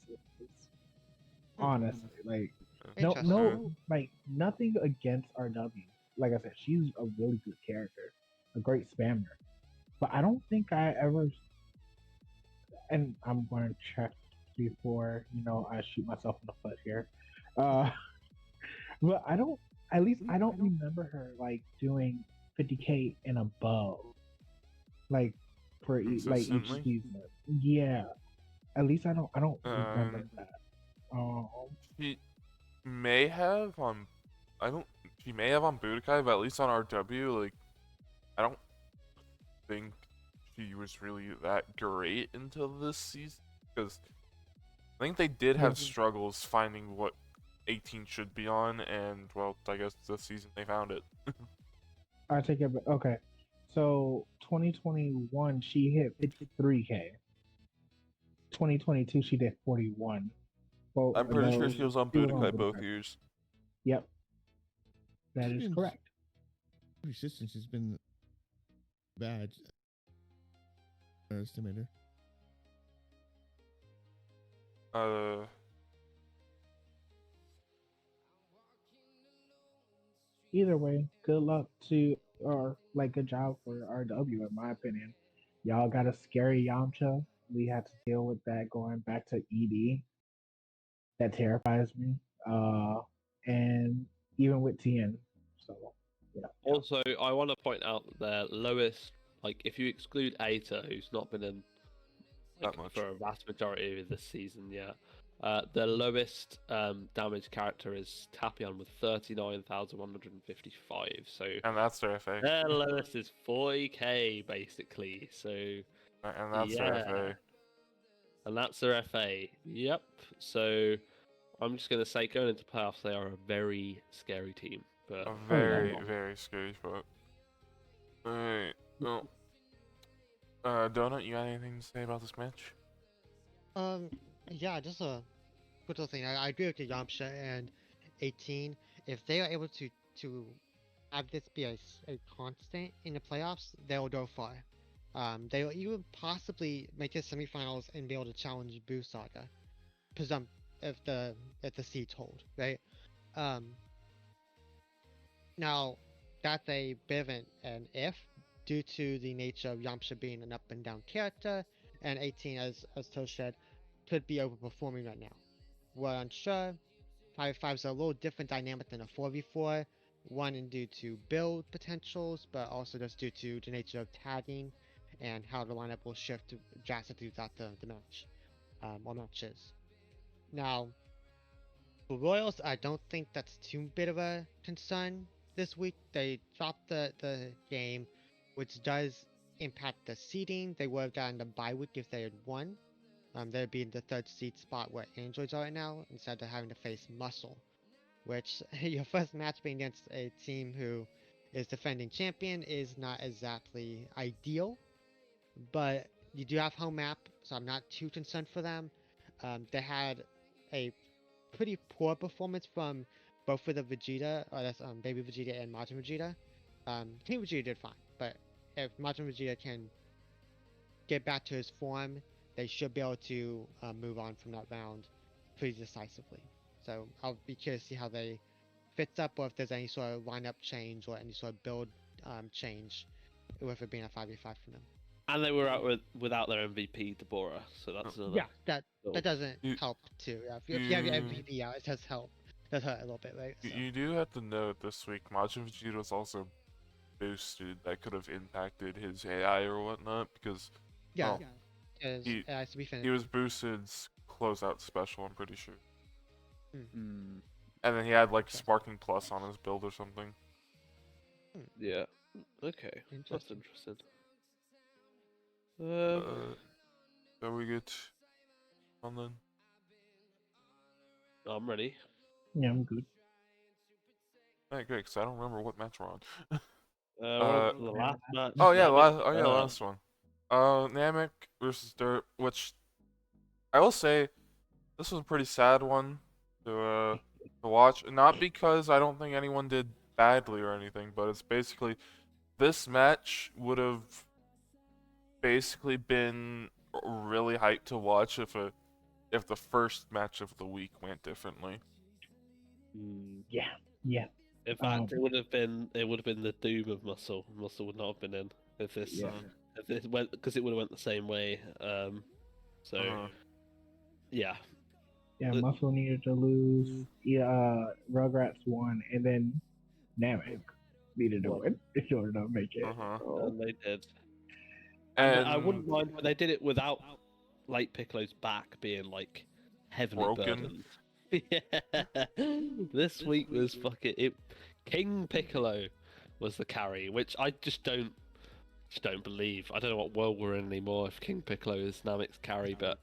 Honestly, like Interesting. like nothing against RW. Like I said, she's a really good character, a great spammer. But I don't think I ever, and I'm going to check before I shoot myself in the foot here. Uh, but I don't. At least I don't remember her like doing 50K and above, like for like each Consistently? season. Yeah, at least I don't remember Um, that. Um, she may have on. I don't. She may have on Budokai, but at least on RW, like, I don't think she was really that great until this season. Because I think they did have struggles finding what 18 should be on, and well, I guess this season they found it. I take it. Okay, so 2021 she hit 53K. 2022 she did 41. Well, I'm pretty sure she was on she was on Budokai both Budokai. years. Yep, that She's is been correct. Persistence has been bad. Estimator. Either way, good luck to or like good job for RW in my opinion. Y'all got a scary Yamcha. We had to deal with that going back to ED. That terrifies me. And even with TN. So yeah. Also, I want to point out that their lowest, like if you exclude Aita, who's not been in That much. for a vast majority of this season yet, the lowest damage character is Tapion with 39,155. So And that's their FA. their lowest is 40k basically. So And that's their FA. and that's their FA. Yep. So I'm just gonna say, going into playoffs, they are a very scary team. But A very, very scary spot. Alright, well, Donut, you got anything to say about this match? Yeah, just a quick little thing. I agree with you, Yamcha and 18. If they are able to have this be a constant in the playoffs, they'll go far. They'll even possibly make the semifinals and be able to challenge Boo Saga, if the seeds hold, right? Um, Now that's a bit of an if, due to the nature of Yamcha being an up and down character, and 18, as Tosh said, could be overperforming right now. We're unsure. 5v5 is a little different dynamic than a 4v4. One, in due to build potentials, but also just due to the nature of tagging and how the lineup will shift drastically throughout the match, or matches. Now, for Royals, I don't think that's too big of a concern this week. They dropped the game, which does impact the seeding. They would have gotten the bye week if they had won. They'd be in the third seed spot where Androids are right now, instead of having to face Muscle, which your first match being against a team who is defending champion is not exactly ideal. But you do have home map, so I'm not too concerned for them. They had a pretty poor performance from both of the Vegeta, or that's Baby Vegeta and Majin Vegeta. King Vegeta did fine, but if Majin Vegeta can get back to his form, they should be able to move on from that round pretty decisively. So I'll be curious to see how they fits up, or if there's any sort of lineup change or any sort of build change, with it being a 5v5 for them. And they were out without their MVP, Deborah, so that's another. Yeah, that doesn't You- help too. Yeah, if you have your MVP out, it does help. It does hurt a little bit, right? So. You do have to note this week, Majin Vegeta was also boosted. That could have impacted his AI or whatnot, because Yeah, well, he- it has to be finished. he was boosted closeout special, I'm pretty sure. Hmm. And then he had like Sparking Plus on his build or something. Yeah. Okay. That's Interesting. interesting. So we get on then. I'm ready. Yeah, I'm good. Alright, great, because I don't remember what match we're on. Well, the last match. Oh yeah, Namek, last one. Namek versus Dirt, which I will say this was a pretty sad one. to watch. Not because I don't think anyone did badly or anything, but it's basically this match would have basically been really hyped to watch if the first match of the week went differently. Yeah. In fact, it would have been the doom of Muscle. Muscle would not have been in if this went, because it would have went the same way. Yeah. Yeah, Muscle needed to lose. Rugrats won, and then Namek needed to win if you wanted to make it. And they did. And I wouldn't mind when they did it without Light Piccolo's back being like heavily broken. burdened. Yeah. This week was fucking it. King Piccolo was the carry, which I just don't believe. I don't know what world we're in anymore if King Piccolo is Namek's carry, but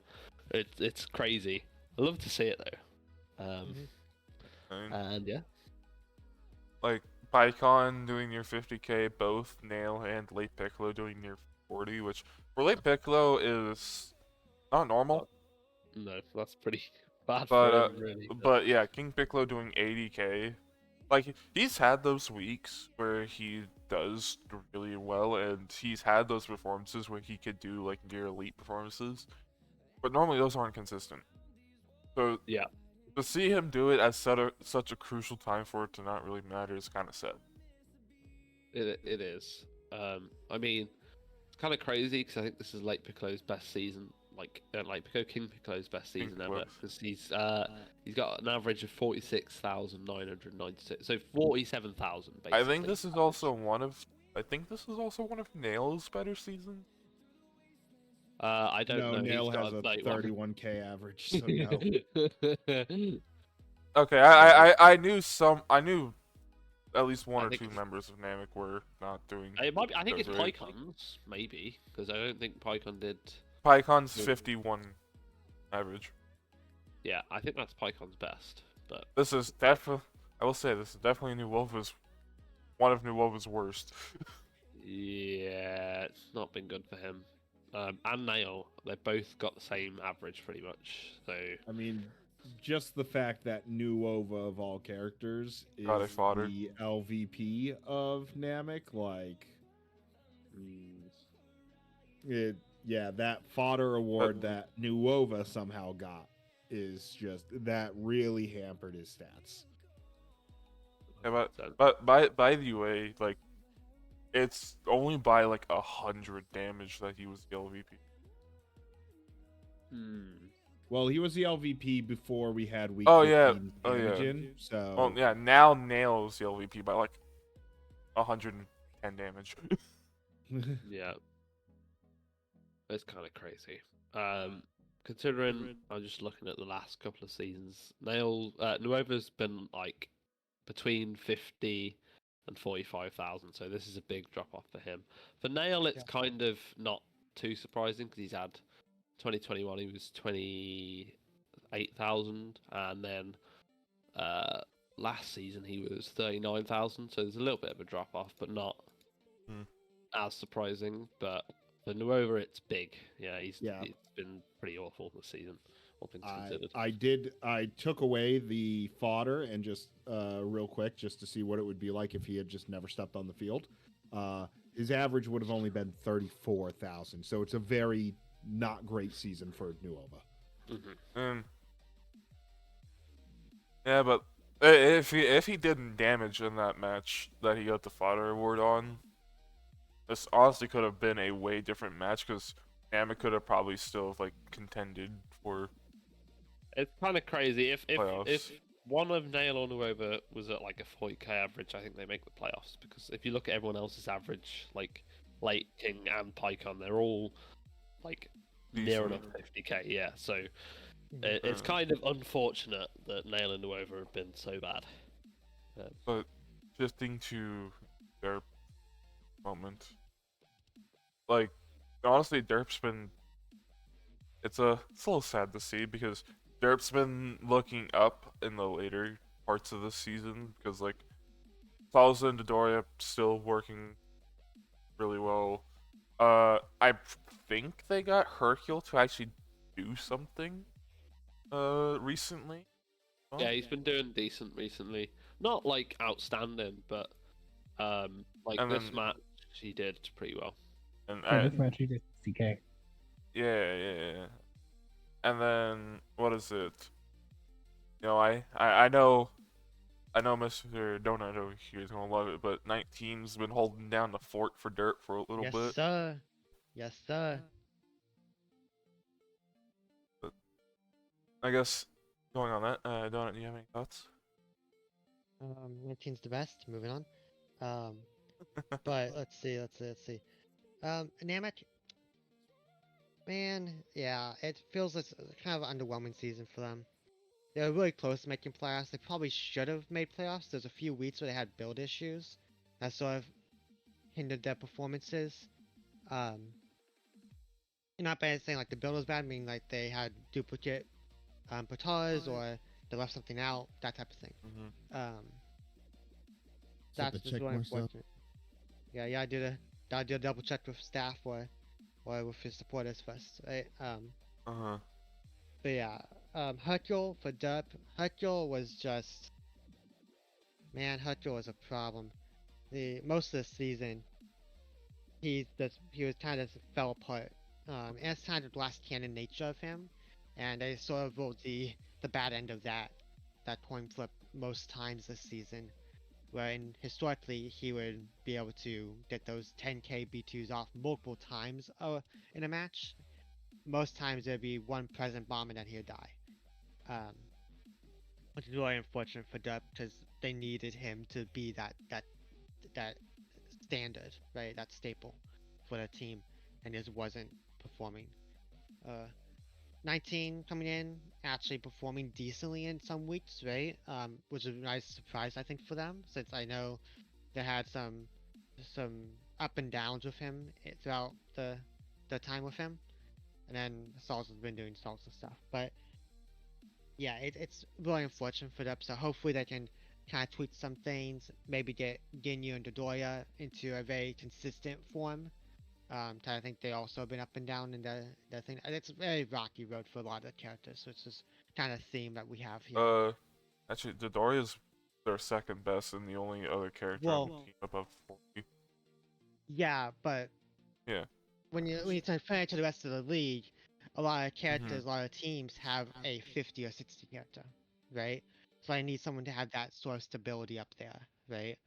it's crazy. I love to see it though. And yeah, like PyCon doing near 50k, both Nail and Late Piccolo doing near 40, which for Late Piccolo is not normal. No, that's pretty bad but, for him, really. But yeah, King Piccolo doing 80k. Like, he's had those weeks where he does really well, and he's had those performances where he could do, like, near elite performances. But normally those aren't consistent. So, yeah, to see him do it at such a crucial time for it to not really matter is kind of sad. It is. I mean, it's kind of crazy because I think this is Late Piccolo's best season. Like King Piccolo's best season ever, because he's got an average of 46,996, so 47,000 basically. I think this is also one of Nail's better seasons. I don't know. Nail has a 31k average, so no. Okay, I knew at least one or two members of Namek were not doing. It might be, I think it's PyCon's, maybe, because I don't think PyCon did. PyCon's 51 average. Yeah, I think that's PyCon's best. But this is definitely, I will say, this is definitely one of Nuwova's worst. Yeah, it's not been good for him. And Nail, they both got the same average pretty much. So I mean, just the fact that Nuwova of all characters is the LVP of Namek, like that fodder award that Nuwova somehow got is just that really hampered his stats. Yeah, but by the way, like, it's only by like 100 damage that he was the LVP. Well, he was the LVP before we had week 15 damage in, so... Well, yeah, now Nail's the LVP by like 110 damage. Yeah. It's kind of crazy. Considering I'm just looking at the last couple of seasons, Nuova's been like between 50 and 45,000, so this is a big drop off for him. For Nail, it's kind of not too surprising because he's had 2021 he was 28,000, and then last season he was 39,000, so there's a little bit of a drop off, but not as surprising. But for Nuova, it's big. Yeah, it's been pretty awful this season, all things considered. I took away the fodder and just real quick just to see what it would be like if he had just never stepped on the field. His average would have only been 34,000, so it's a very not great season for Nuova. Yeah, but if he didn't damage in that match that he got the fodder award on, this honestly could have been a way different match because Namek could have probably still like contended for. It's kind of crazy if one of Nail or Nuova was at like a 40k average, I think they make the playoffs, because if you look at everyone else's average, like Late King and PyCon, they're all like near enough 50k. Yeah, so it's kind of unfortunate that Nail and Nuova have been so bad. But shifting to their moment, like honestly, Derp's been. It's a little sad to see because Derp's been looking up in the later parts of the season because like Salsa and Dodoria still working really well. I think they got Hercule to actually do something recently. Well, Yeah, he's been doing decent recently. Not like outstanding, but like And this then- match he did pretty well. and Yeah, this match he did CK. yeah. And then what is it? You know, I know Mr. Donut over here is gonna love it, but 19's been holding down the fort for Dirt for a little Yes, bit. sir. Yes, sir. I guess going on that, Donut, do you have any thoughts? 19's the best. Moving on. But let's see. Namek, man, yeah, it feels like it's kind of an underwhelming season for them. They were really close to making playoffs. They probably should have made playoffs. There's a few weeks where they had build issues that sort of hindered their performances. Not by saying like the build was bad, meaning like they had duplicate portals or they left something out, that type of thing. That's just really unfortunate. Yeah, I did a double check with staff or with his supporters first, right? But yeah, Hercule for Derp. Hercule was just, man, Hercule was a problem. Most of the season, he was kind of fell apart. And it's kind of the last canon nature of him, and they sort of rolled the bad end of that coin flip most times this season. When historically he would be able to get those 10k B2s off multiple times in a match. Most times there'd be one present bomb and then he'd die. Which is really unfortunate for Dub because they needed him to be that standard, right? That staple for the team, and just wasn't performing. 19 coming in, actually performing decently in some weeks, right? Which is a nice surprise, I think, for them, since I know they had some up and downs with him throughout the time with him, and then Salsa's been doing Salsa stuff. But yeah, it's really unfortunate for them. So hopefully they can kind of tweak some things, maybe get Ginyu and Dodoya into a very consistent form. I think they also have been up and down in the thing. It's a very rocky road for a lot of the characters, so it's just kind of theme that we have here. Actually, Dodoria's their second best and the only other character on the team above 40. Yeah, but yeah, when you compare it to the rest of the league, a lot of characters, a lot of teams have a 50 or 60 character, right? So I need someone to have that sort of stability up there, right?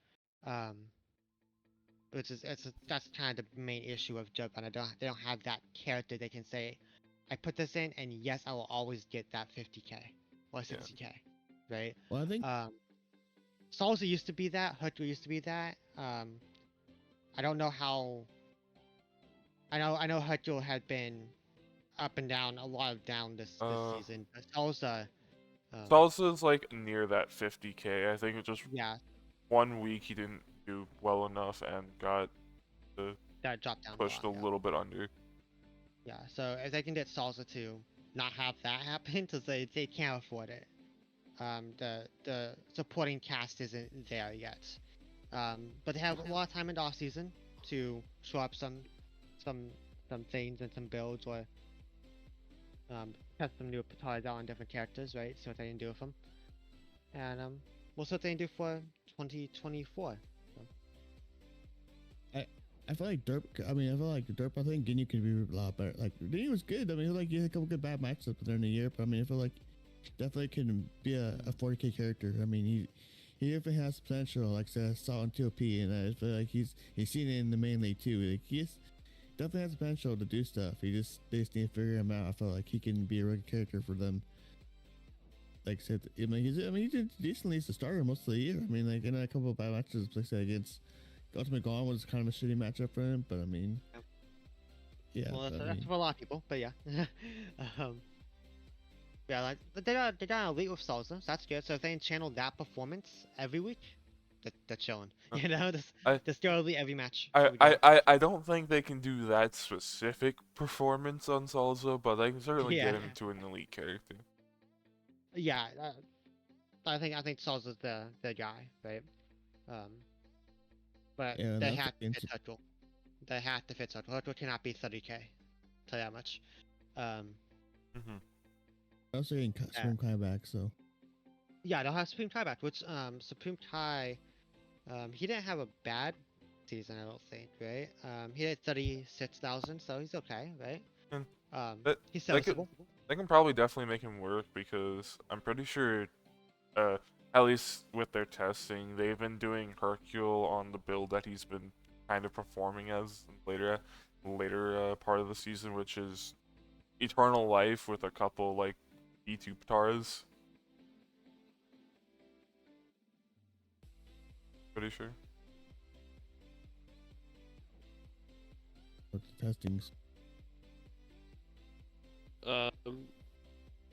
Which is that's kind of the main issue of Japan. They don't have that character they can say, I put this in and yes, I will always get that 50k or 60k, right? Well, I think Salsa used to be that, Hercule used to be that. I don't know how. I know Hercule had been up and down, a lot of down this season, but Salsa. Salsa's like near that 50k. I think it just 1 week he didn't do well enough and got that dropped down pushed a little bit under. Yeah, so if they can get Salsa to not have that happen, because they can't afford it. The supporting cast isn't there yet. But they have a lot of time in the off season to show up some things and some builds, or test some new patars out on different characters, right? See what they can do with them. And we'll see what they can do for 2024. So. I feel like Derp. I think Ginyu could be a lot better. Like Ginyu was good. I mean, he had a couple good bad matchups during the year, but I mean, I feel like he definitely can be a 40k character. I mean, he definitely has potential. Like I saw on TOP, and I feel like he's seen it in the main league too. Like he definitely has potential to do stuff. They just need to figure him out. I feel like he can be a really good character for them. Like I said, he did decently as a starter most of the year. I mean, like in a couple of bad matches, like I said, against Ultimate Gone was kind of a shitty matchup for him, but I mean, yeah. Well, that's for a lot of people, but yeah. Yeah, like they're not elite with Salsa, so that's good. So if they can channel that performance every week, they're chilling. You know, just go elite every match. I don't think they can do that specific performance on Salsa, but they can certainly get him to an elite character. Yeah, I think Salsa's the guy, right? But they have to fit Hercule. They have to fit Hercule. Hercule cannot be 30k. Tell you that much. Also getting swim kind of back, so. Yeah, they'll have Supreme Kai back, which Supreme Kai, he didn't have a bad season, I don't think, right? He did 36,000, so he's okay, right? And that He's they could serviceable. they can probably definitely make him work because I'm pretty sure, at least with their testing, they've been doing Hercule on the build that he's been kind of performing as later part of the season, which is Eternal Life with a couple like B2 Ptaras. Pretty sure. With the testings.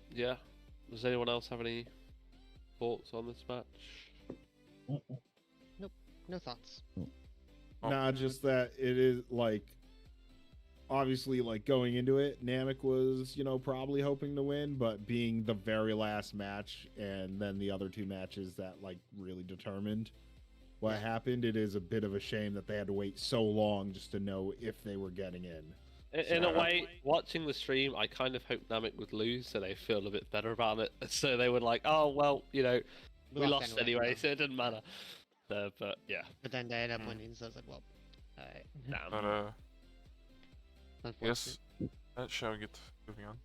Yeah. Does anyone else have any thoughts on this match? Nope, no thoughts. Oh. Nah, just that it is like obviously like going into it, Namek was, probably hoping to win, but being the very last match and then the other two matches that like really determined what happened, it is a bit of a shame that they had to wait so long just to know if they were getting in. In a way, watching the stream, I kind of hoped Namek would lose, so they feel a bit better about it. So they were like, "Oh well, we lost anyway, so it didn't matter." But yeah. But then they ended up winning, so I was like, well, alright. Damn. But Unfortunate. yes, that shall get moving on.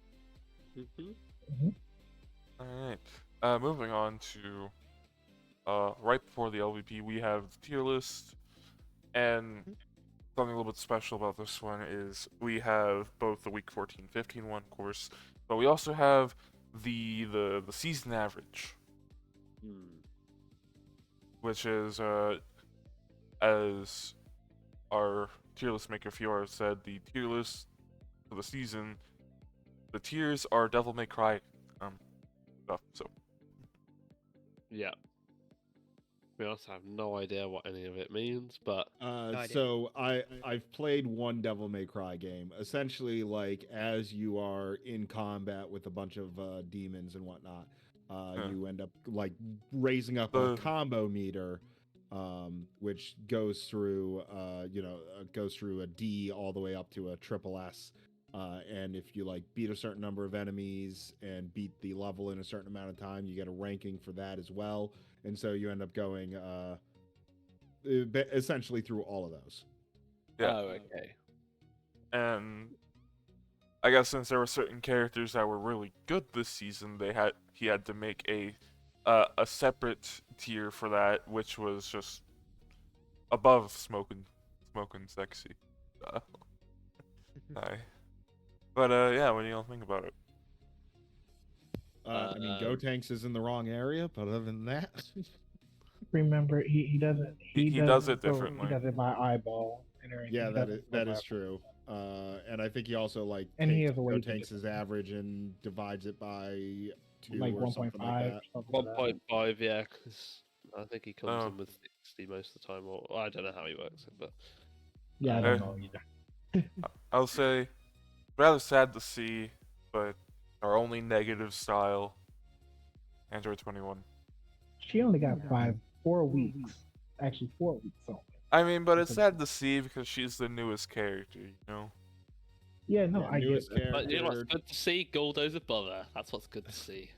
Mhm. Alright. Moving on to right before the LVP, we have the tier list, and something a little bit special about this one is we have both the week 14-15 one, of course, but we also have the season average, which is as our tier list maker Fiora said, the tier list for the season, the tiers are Devil May Cry stuff. So Yeah. To be honest, I have no idea what any of it means, but idea. So I've played one Devil May Cry game. Essentially, like as you are in combat with a bunch of demons and whatnot, you end up like raising up a combo meter, which goes through goes through a D all the way up to a triple S. And if you like beat a certain number of enemies and beat the level in a certain amount of time, you get a ranking for that as well. And so you end up going essentially through all of those. yeah. Oh, okay. And I guess since there were certain characters that were really good this season, he had to make a separate tier for that, which was just above smoking sexy. Aye. But yeah, what do y'all think about it? I mean, Gotenks is in the wrong area, but other than that, Remember, he doesn't. He does it differently. He does it by eyeball and everything. yeah, He that doesn't is go by- true. And I think he also like And he takes has a way to Gotenks' average and divides it by 2 like or something 1.5. like that. Something like that. 1.5, yeah, 'cause I think he comes Oh. in with 60 most of the time, or I don't know how he works it, but Yeah, I don't know either. I'll say, rather sad to see, but our only negative style, Android 21. She only got 4 weeks. Actually, 4 weeks only. I mean, but it's sad to see because she's the newest character, you know? Yeah, no, Yeah, I get newest it. But you know what's character good to see? Goldo's above her. That's what's good to see.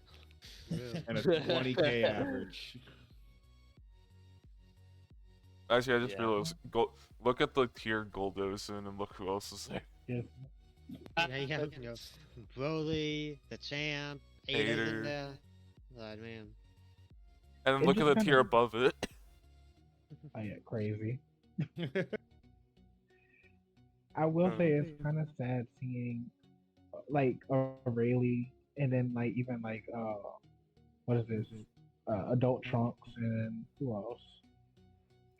and a 20k average. Actually, I just Yeah. realized, look at the tier Goldosin and look who else is there. Yes. Yeah, you have, Broly, the champ, Ada's Hater. in there. God, man. And then It look at just the tier kinda- above it. I get crazy. I will say it's kind of sad seeing like Rayleigh and then like even like what is this? Adult Trunks and who else?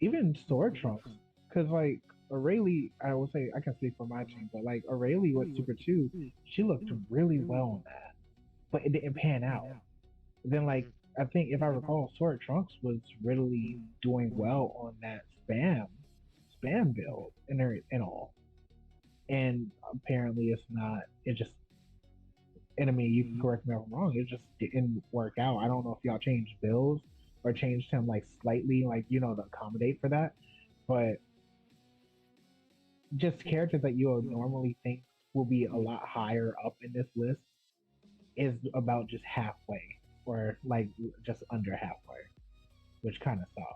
Even Sword Trunks, because like Rayleigh, I will say I can speak for my team, but like Rayleigh with Super 2, she looked really well on that, but it didn't pan out. Then like I think if I recall, Sword Trunks was really doing well on that spam build and all. And apparently it's not. It just. And I mean, you can correct me if I'm wrong. It just didn't work out. I don't know if y'all changed builds or changed him like slightly, like to accommodate for that. But just characters that you would normally think will be a lot higher up in this list is about just halfway. or like just under halfway, which kind of sucks.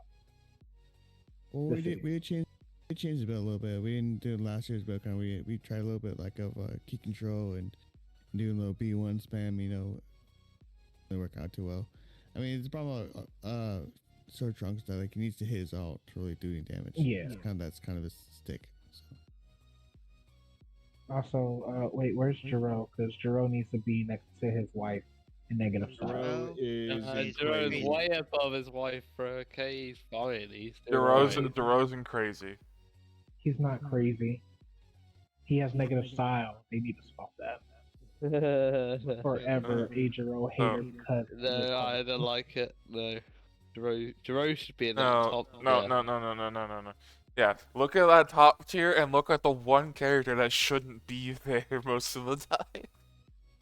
Well, Let's see. we changed the build a little bit. We didn't do last year's build. Kind of we tried a little bit like of key control and doing a little B1 spam. You know, didn't work out too well. I mean, it's a problem. Sir Trunks that like he needs to hit his ult to really do any damage. Yeah. That's kind of his stick. So. Also, wait, where's Jiro? Because Jiro needs to be next to his wife in negative side. Jiro is Jiro's crazy. way above his wife, bro. Okay, he's fine. He's DeRozan crazy. He's not crazy. He has negative style. They need to stop that. Forever a Jiro hater because No, I don't like it. No. Jiro should be in that No, top no, tier. no. Yeah, look at that top tier and look at the one character that shouldn't be there most of the time.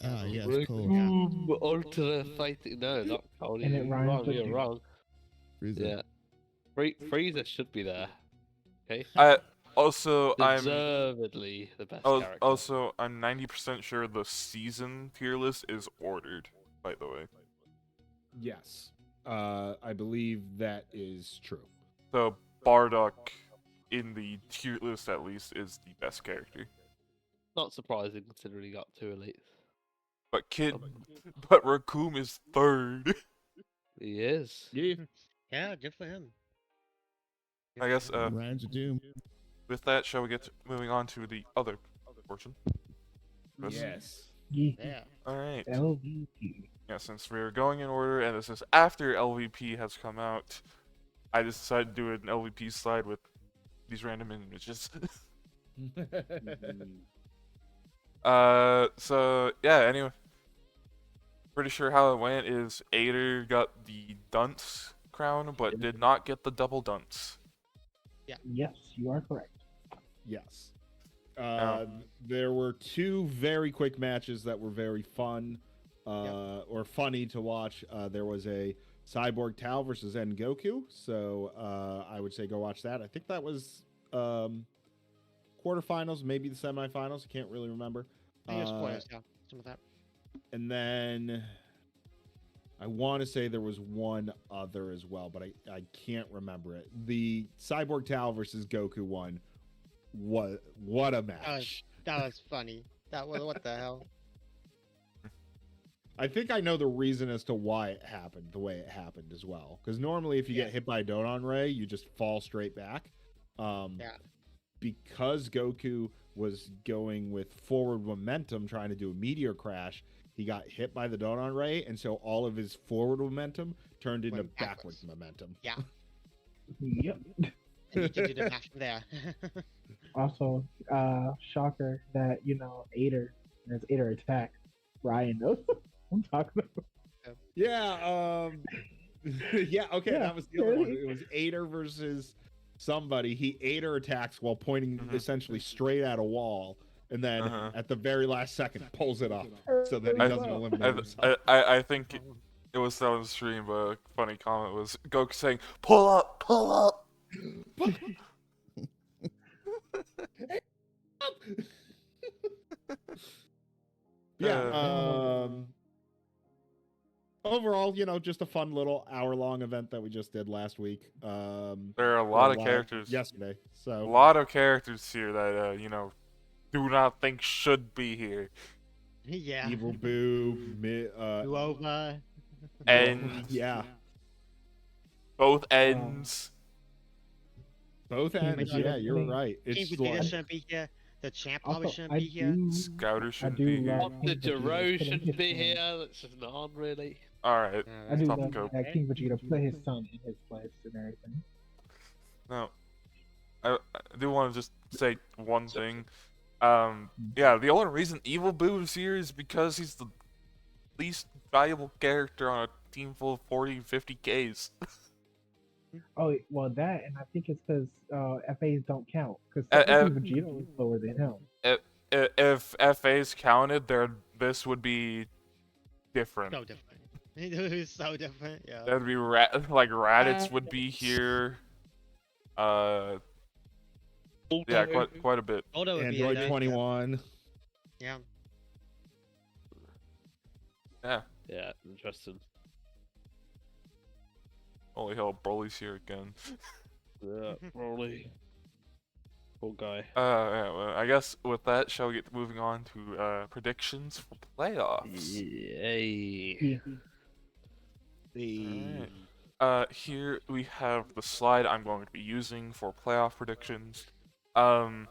Ah, yes, cool. Ultimate fighting. No, not Cody. And it rhymes with You're you. wrong. Frieza. Yeah. Frieza should be there. Okay. Also, Deservedly the best character. Also, I'm 90% sure the season tier list is ordered, by the way. Yes. I believe that is true. So, Bardock, in the tier list at least, is the best character. Not surprising considering he got 2 elites. But Raccoon is third. He is. Yeah. Yeah, good for him. I guess, Rhymes of Doom. with that, shall we get moving on to the other portion? Yes. Yeah. Alright. LVP. Yeah, since we're going in order, and this is after LVP has come out, I just decided to do an LVP slide with these random images. So, yeah, anyway. Pretty sure how it went is Ader got the dunce crown, but did not get the double dunce. Yes, you are correct. Yes. There were 2 very quick matches that were very fun, or funny to watch. There was a Cyborg Tao versus Goku, so I would say go watch that. I think that was quarterfinals, maybe the semifinals. I can't really remember. I think it was quarters, yeah. Some of that. And then I want to say there was one other as well, but I can't remember it. The Cyborg Tao versus Goku one. What a match. That was funny. That was what the hell. I think I know the reason as to why it happened the way it happened as well. Because normally if you get hit by a Dodon Ray, you just fall straight back. Because Goku was going with forward momentum, trying to do a meteor crash, he got hit by the Dodon Ray, and so all of his forward momentum turned into backwards momentum. Yeah. Yep. And you can do the match from there. Also, shocker that, Ader, as Ader attack, Ryan knows what I'm talking about. Yeah, yeah, okay, that was the other one. It was Ader versus somebody. He Ader attacks while pointing essentially straight at a wall, and then at the very last second pulls it up so that he doesn't eliminate himself. I think it was on the stream, but a funny comment was Goku saying, "Pull up, pull up." Yeah. Overall, just a fun little hour-long event that we just did last week. There are a lot of characters yesterday, so a lot of characters here that do not think should be here. Yeah. Evil Boo, Uova. And yeah, both ends. Both ends. Yeah, you're right. King It's Vegeta like, shouldn't be here. The champ probably Also, shouldn't be here. Scouter should do be here. love The King Jiro Vegeta putting shouldn't his be son- here. That's just not on, really. Alright. I do Stop love Goku. that King Vegeta put his son in his place and everything. No. I do want to just say one thing. Yeah, the only reason Evil Boo is here is because he's the least valuable character on a team full of 40, 50 Ks. Oh, well, that, and I think it's because FAs don't count. Because Vegeta is lower than him. If FAs counted, this would be different. So different. It was so different, yeah. That'd be Raditz would be here. Yeah, quite a bit. Oda would Android be in 21. Yeah. Yeah. Yeah, interesting. Holy hell, Broly's here again. Yeah, Broly. Poor guy. Yeah, well, I guess with that, shall we get moving on to predictions for playoffs? Yay. Alright. Here we have the slide I'm going to be using for playoff predictions. Alright,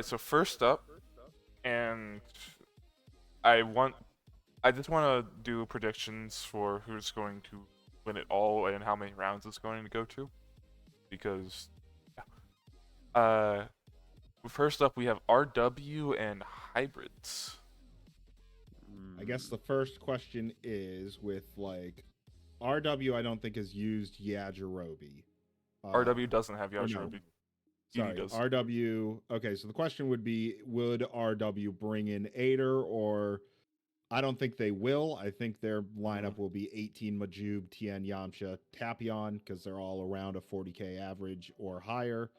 so first up, and I just want to do predictions for who's going to win it all and how many rounds it's going to go to, because first up we have RW and hybrids. I guess the first question is with like RW. I don't think has used Yajirobe. RW doesn't have no. Yajirobe. Sorry, does. RW. Okay, so the question would be, would RW bring in Aider, or I don't think they will. I think their lineup will be 18 Majub, Tien, Yamcha, Tapion, because they're all around a 40k average or higher.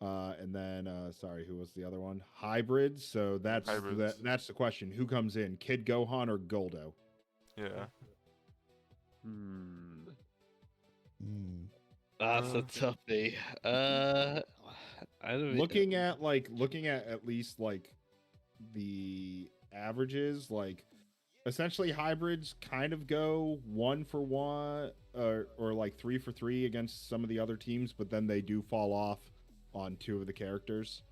And then, sorry, who was the other one? Hybrids. So that's the question. Who comes in, Kid Gohan or Goldo? Yeah. That's a toughie. I don't looking at at least like the averages, like essentially hybrids kind of go 1 for 1 or like 3 for 3 against some of the other teams, but then they do fall off on 2 of the characters.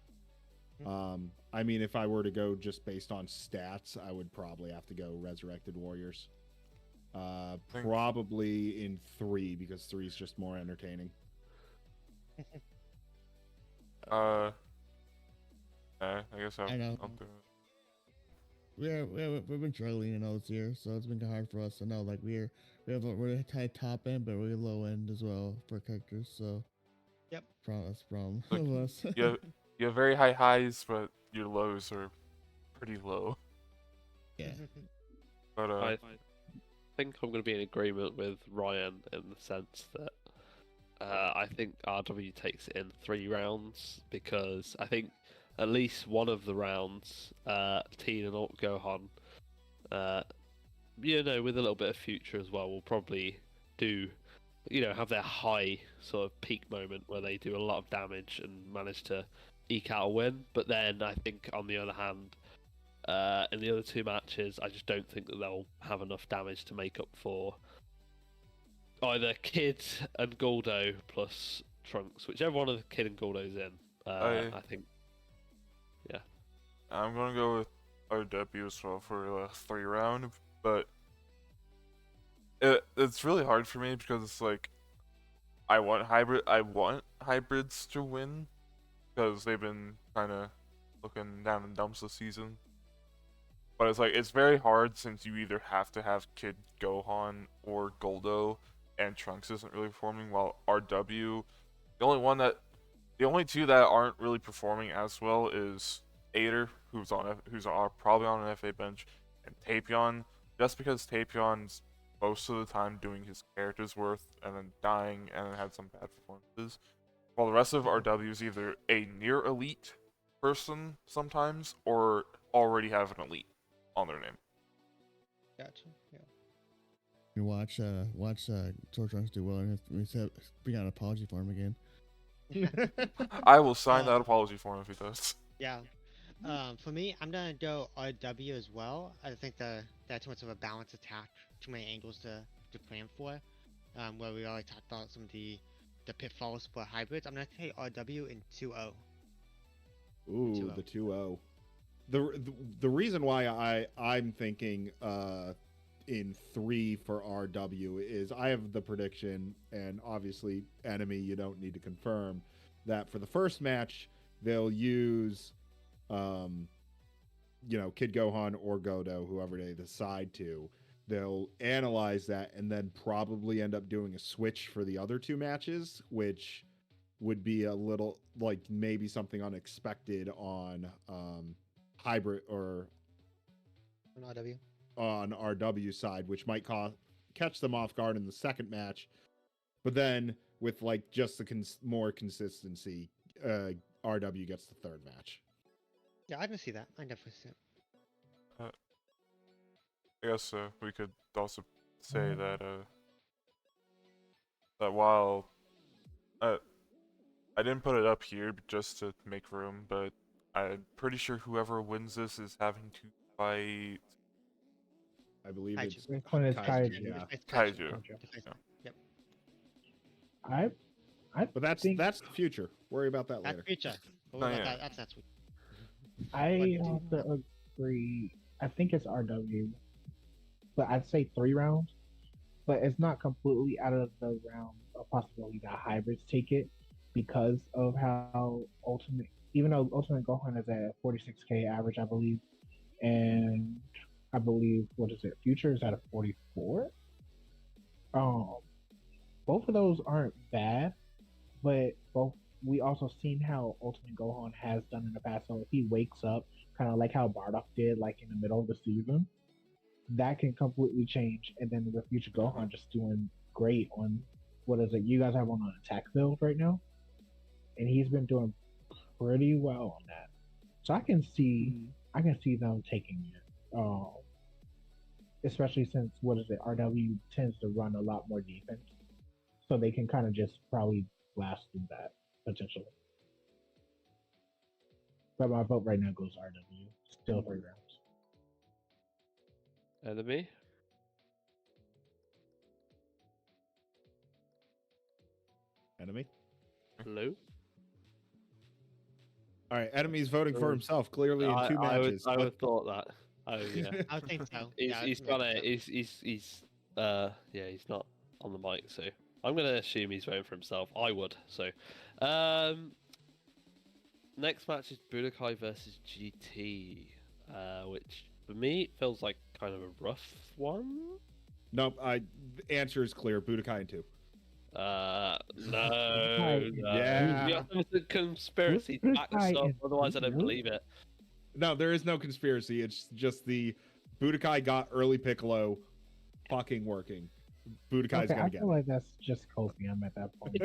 I mean, if I were to go just based on stats, I would probably have to go Resurrected Warriors. Probably in 3, because 3 is just more entertaining. I guess I know. I'll do We've been struggling this year, so it's been hard for us to know. Like we're high top end, but we're low end as well for characters. So Yep. That's from Like, us. you have very high highs, but your lows are pretty low. Yeah. But I think I'm going to be in agreement with Ryan in the sense that I think RW takes it in 3 rounds, because I think at least one of the rounds, Teen and Gohan, with a little bit of future as well, will probably do, have their high sort of peak moment where they do a lot of damage and manage to eke out a win. But then I think, on the other hand, in the other 2 matches, I just don't think that they'll have enough damage to make up for either Kid and Goldo plus Trunks, whichever one of the Kid and Goldo's in. I think. Yeah. I'm gonna go with RW as well for the 3 round, but it's really hard for me because it's like I want hybrids to win because they've been kind of looking down in dumps this season. But it's like it's very hard since you either have to have Kid Gohan or Goldo, and Trunks isn't really performing, while RW, the only 2 that aren't really performing as well is Aider, who's probably on an FA bench, and Tapion, just because Tapion's most of the time doing his character's worth and then dying and then had some bad performances, while the rest of RW is either a near elite person sometimes or already have an elite on their name. Gotcha. Yeah. You watch Trunks do well, and we said bring out an apology for him again. I will sign that apology for him if he does. Yeah. For me, I'm gonna go RW as well. I think that's too much of a balanced attack, too many angles to plan for. Where we already talked about some of the pitfalls for hybrids. I'm gonna take RW in 2-0. Ooh, 2-0. The 2-0. The reason why I'm thinking in 3 for RW is I have the prediction, and obviously enemy you don't need to confirm, that for the first match they'll use Kid Gohan or Godo, whoever they decide to. They'll analyze that and then probably end up doing a switch for the other 2 matches, which would be a little like maybe something unexpected on hybrid or on RW side, which might catch them off guard in the second match. But then with like just the more consistency, RW gets the 3rd match. Yeah, I can see that. I definitely see it. I guess we could also say that that while I didn't put it up here just to make room, but I'm pretty sure whoever wins this is having to fight I believe Kaiju. it's This one is Kaiju. Yeah, It's Kaiju. Defense. Yeah. Yep. I but that's think the future. Worry about that That's later. future. But Oh, what about yeah. that? That's next week. I have to agree. I think it's RW, but I'd say 3 rounds. But it's not completely out of the realm of possibility that hybrids take it because of how Ultimate, even though Ultimate Gohan is at 46k average, I believe, and I believe what is it? Future is at a 44. Both of those aren't bad, but both we also seen how Ultimate Gohan has done in the past. So if he wakes up, kind of like how Bardock did, like in the middle of the season, that can completely change. And then with Future Gohan just doing great on what is it? You guys have on an attack build right now, and he's been doing pretty well on that. So I can see them taking it. Especially since what is it? RW tends to run a lot more defense, so they can kind of just probably blast through that potentially. But my vote right now goes RW. Still 3 rounds. Enemy. Enemy. Hello. All right, enemy's voting for himself clearly in 2 matches. I would have thought that. Oh yeah. I would think so. He's not on the mic, so I'm gonna assume he's voting for himself. I would. So, next match is Budokai versus GT, which for me feels like kind of a rough one. Nope. The answer is clear. Budokai in 2. No. Yeah. You have the conspiracy to back this up, otherwise I don't believe it. No, there is no conspiracy. It's just the Budokai got early Piccolo fucking working. Budokai's Okay, I gonna get feel it. like that's just copium at that point.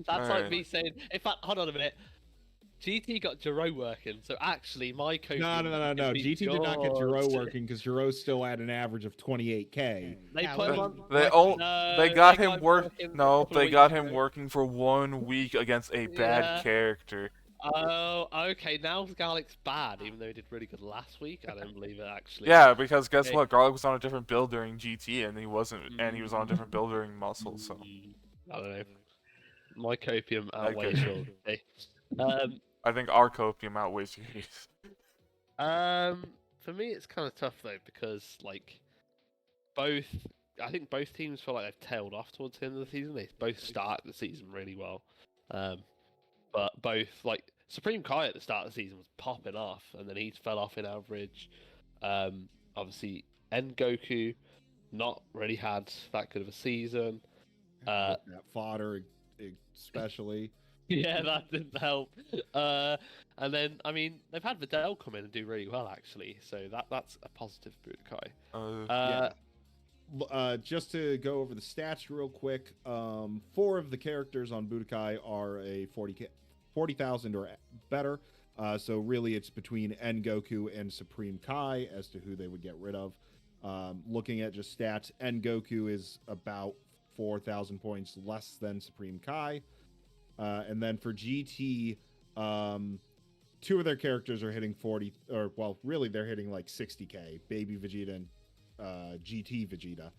That's like me saying, in fact, hold on a minute. GT got Jiro working, so actually my copium. No. GT did not get Jiro working because Jiro's still at an average of 28k. They Yeah, put him well, on. They got they him working. No, for a they week got him ago. working for 1 week against a bad Yeah. character. Oh, okay. Now Garlic's bad, even though he did really good last week. I don't believe it actually. Yeah, because guess Okay. what? Garlic was on a different build during GT, and he wasn't, and he was on a different build during Muscle. So I don't know. My copium outweighs Okay. yours. Okay. I think our copium outweighs yours. For me, it's kind of tough though because like I think both teams feel like they've tailed off towards the end of the season. They both started the season really well, but both like Supreme Kai at the start of the season was popping off, and then he's fell off in average. Obviously, Goku not really had that good of a season. That fodder, especially. Yeah, that didn't help. And then, I mean, they've had Videl come in and do really well, actually. So that's a positive for Budokai. Just to go over the stats real quick, 4 of the characters on Budokai are a 40,000 or better. So really, it's between Goku and Supreme Kai as to who they would get rid of. Looking at just stats, Goku is about 4,000 points less than Supreme Kai. And then for GT, 2 of their characters are hitting 40, or well, really they're hitting like 60k. Baby Vegeta and GT Vegeta.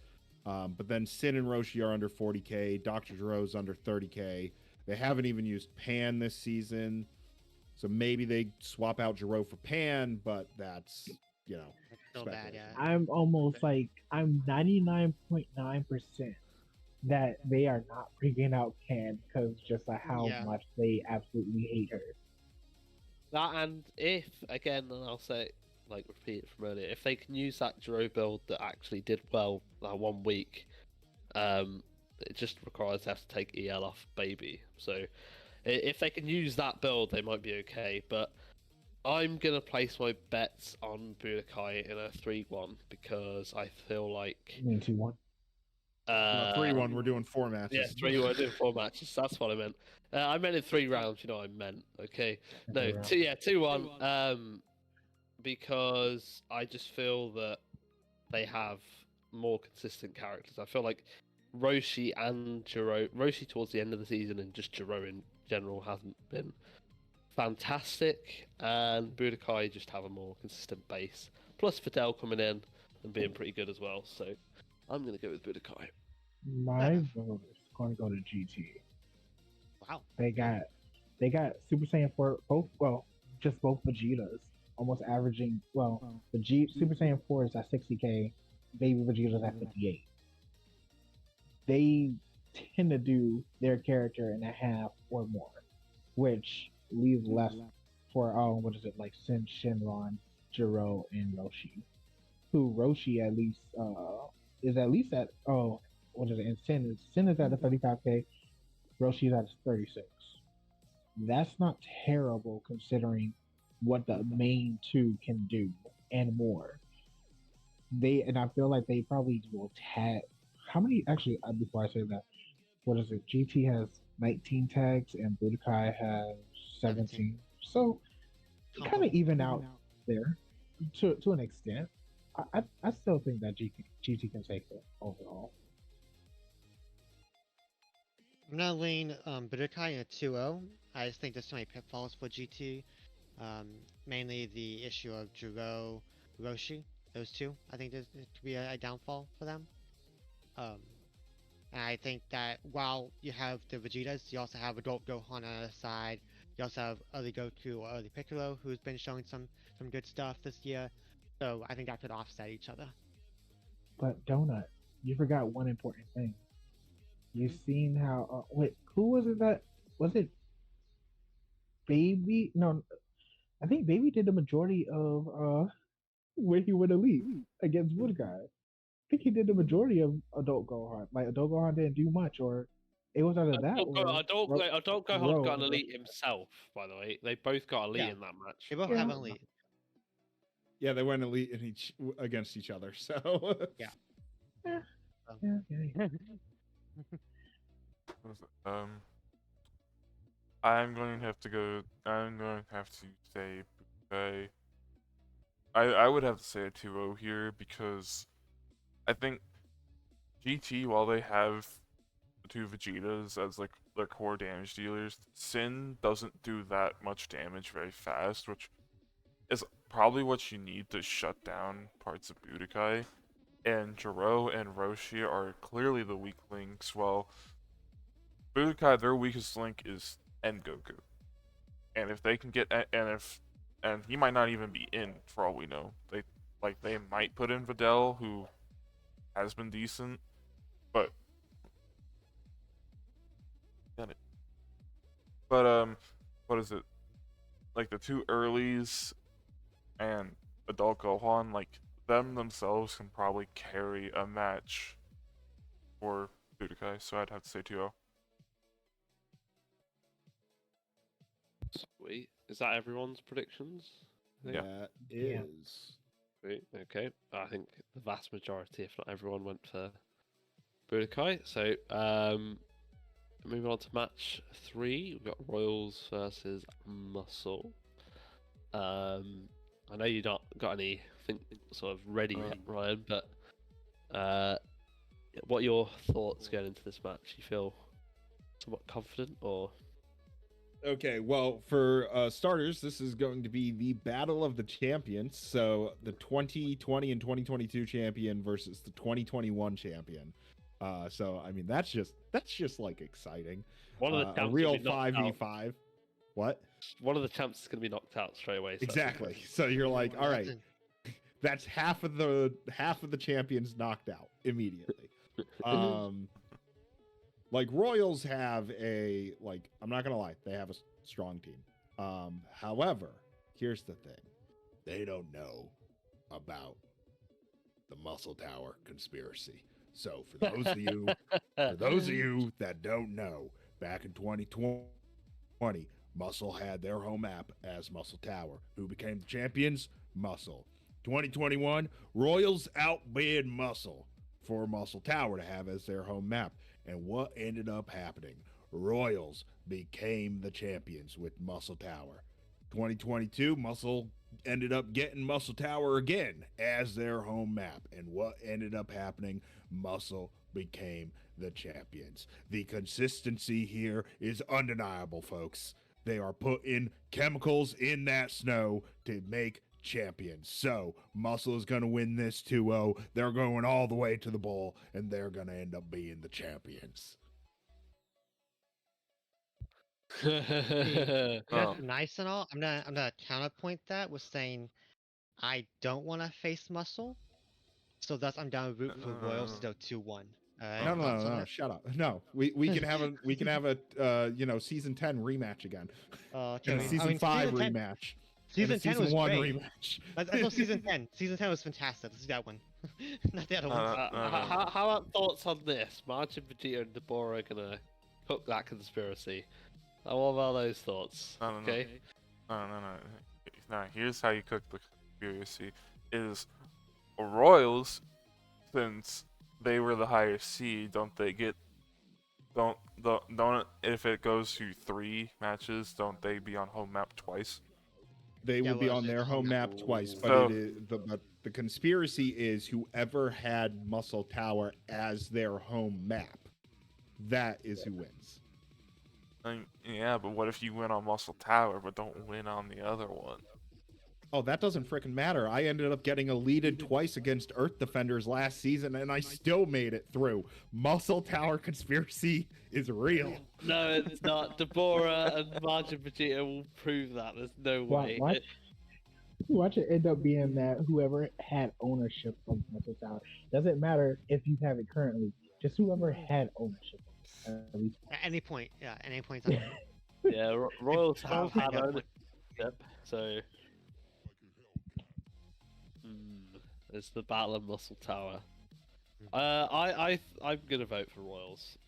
But then Sin and Roshi are under 40k. Dr. Jiro's under 30k. They haven't even used Pan this season, so maybe they swap out Jiro for Pan, but that's Still bad, yeah. I'm almost like I'm 99.9% that they are not bringing out Pan because just like how much they absolutely hate her. That, and if again, and I'll say like repeat it from earlier, if they can use that Jiro build that actually did well that 1 week, it just requires they have to take EL off Baby. So if they can use that build, they might be okay. But I'm gonna place my bets on Budokai in a 3-1 because I feel like 2-1. 3-1. We're doing 4 matches. Yeah, 3-1. We're doing 4 matches. That's what I meant. I meant in 3 rounds. You know what I meant. Okay. No, 2-1. Because I just feel that they have more consistent characters. I feel like Roshi and Jiro. Roshi towards the end of the season and just Jiro in general hasn't been fantastic, and Budokai just have a more consistent base. Plus Fidel coming in and being pretty good as well. So I'm gonna go with Budokai. My vote is going to go to GT. Wow. They got Super Saiyan 4 both. Well, just both Vegetas, almost averaging. Well, Super Saiyan 4 is at 60k. Baby Vegeta's at 58. They tend to do their character in a half or more, which leaves less for what is it like Sin Shinron, Jiro, and Roshi. Who Roshi at least is at least at what is it? And Sin is at the 35k. Roshi's at 36. That's not terrible considering what the main two can do and more. I feel like they probably will tag. How many actually? Before I say that, what is it? GT has 19 tags and Budokai has 17. So kind of even out there to an extent. I still think that GT can take it overall. I'm gonna lean Budokai in a 2-0. I just think there's so many pitfalls for GT. Mainly the issue of Jiro, Roshi. Those two, I think it could be a downfall for them. And I think that while you have the Vegetas, you also have Adult Gohan on the other side. You also have early Goku or early Piccolo, who's been showing some good stuff this year. So I think that could offset each other. But Donut, you forgot one important thing. You've seen how wait, who was it that was it? Baby? No, I think Baby did the majority of where he went elite against Budokai. I think he did the majority of Adult Gohan. Like Adult Gohan didn't do much, or it was either that or Adult Gohan got an elite himself. By the way, they both got elite in that match. They both have an elite. Yeah, they went elite against each other. So yeah. I'm going to have to go. I'm going to have to say Budokai. I would have to say a 2-0 here because I think GT, while they have the two Vegetas as like their core damage dealers, Sin doesn't do that much damage very fast, which is probably what you need to shut down parts of Budokai. And Jiro and Roshi are clearly the weak links, while Budokai, their weakest link is Goku. And if they can get and he might not even be in for all we know. They might put in Videl, who has been decent, but what is it? Like the two earlies and Adult Gohan, like them themselves can probably carry a match for Budokai, so I'd have to say 2-0. Sweet. Is that everyone's predictions? Yeah. that is. Sweet. Okay. I think the vast majority, if not everyone, went for Budokai. So, moving on to match 3, we've got Royals versus Muscle. I know you've not got anything sort of ready yet, Ryan, but what are your thoughts going into this match? You feel somewhat confident, or? Okay, well, for starters, this is going to be the Battle of the Champions. So the 2020 and 2022 champion versus the 2021 champion. So I mean, that's just like exciting. One of the champs a real 5v5. What? One of the champs is going to be knocked out straight away. So exactly. So you're like, all right, that's half of the champions knocked out immediately. Like Royals have I'm not gonna lie, they have a strong team. However, here's the thing. They don't know about the Muscle Tower conspiracy. So for those of you that don't know, back in 2020, Muscle had their home map as Muscle Tower. Who became the champions? Muscle. 2021, Royals outbid Muscle for Muscle Tower to have as their home map. And what ended up happening? Royals became the champions with Muscle Tower. 2022, Muscle ended up getting Muscle Tower again as their home map. And what ended up happening? Muscle became the champions. The consistency here is undeniable, folks. They are putting chemicals in that snow to make champions. So, Muscle is going to win this 2-0. They're going all the way to the bowl, and they're going to end up being the champions. That's Oh. nice and all. I'm gonna counterpoint that with saying I don't want to face Muscle, so thus I'm down to root for Royals to go 2-1. Alright, No, thoughts on that? shut up. No, we can have a season 10 rematch again. Okay, And I a mean, season 5 season 10 rematch. Season and a 10 season was 1 great. rematch. Let's go season 10. Season 10 was fantastic. Let's do that one. Not the other one. How about thoughts on this? Margin, Vegeta, and Deborah are gonna cook that conspiracy. What about those thoughts? No. Okay. No, here's how you cook the conspiracy: is Royals, since they were the higher seed, don't if it goes to 3 matches, don't they be on home map twice? They Yeah, will be well, on it's their a home home map map. twice, but So- the conspiracy is whoever had Muscle Tower as their home map, that is who wins. Yeah, but what if you win on Muscle Tower but don't win on the other one? Oh, that doesn't frickin' matter. I ended up getting eluded twice against Earth Defenders last season, and I still made it through. Muscle Tower conspiracy is real. No, it's not. Deborah and Margin, Vegeta will prove that. There's no way. Watch it end up being that whoever had ownership of Muscle Tower, doesn't matter if you have it currently, just whoever had ownership. At least. At any point, yeah, at any point in time. Yeah, Royals have Both had have ownership, so it's the Battle of Muscle Tower. I'm gonna vote for Royals,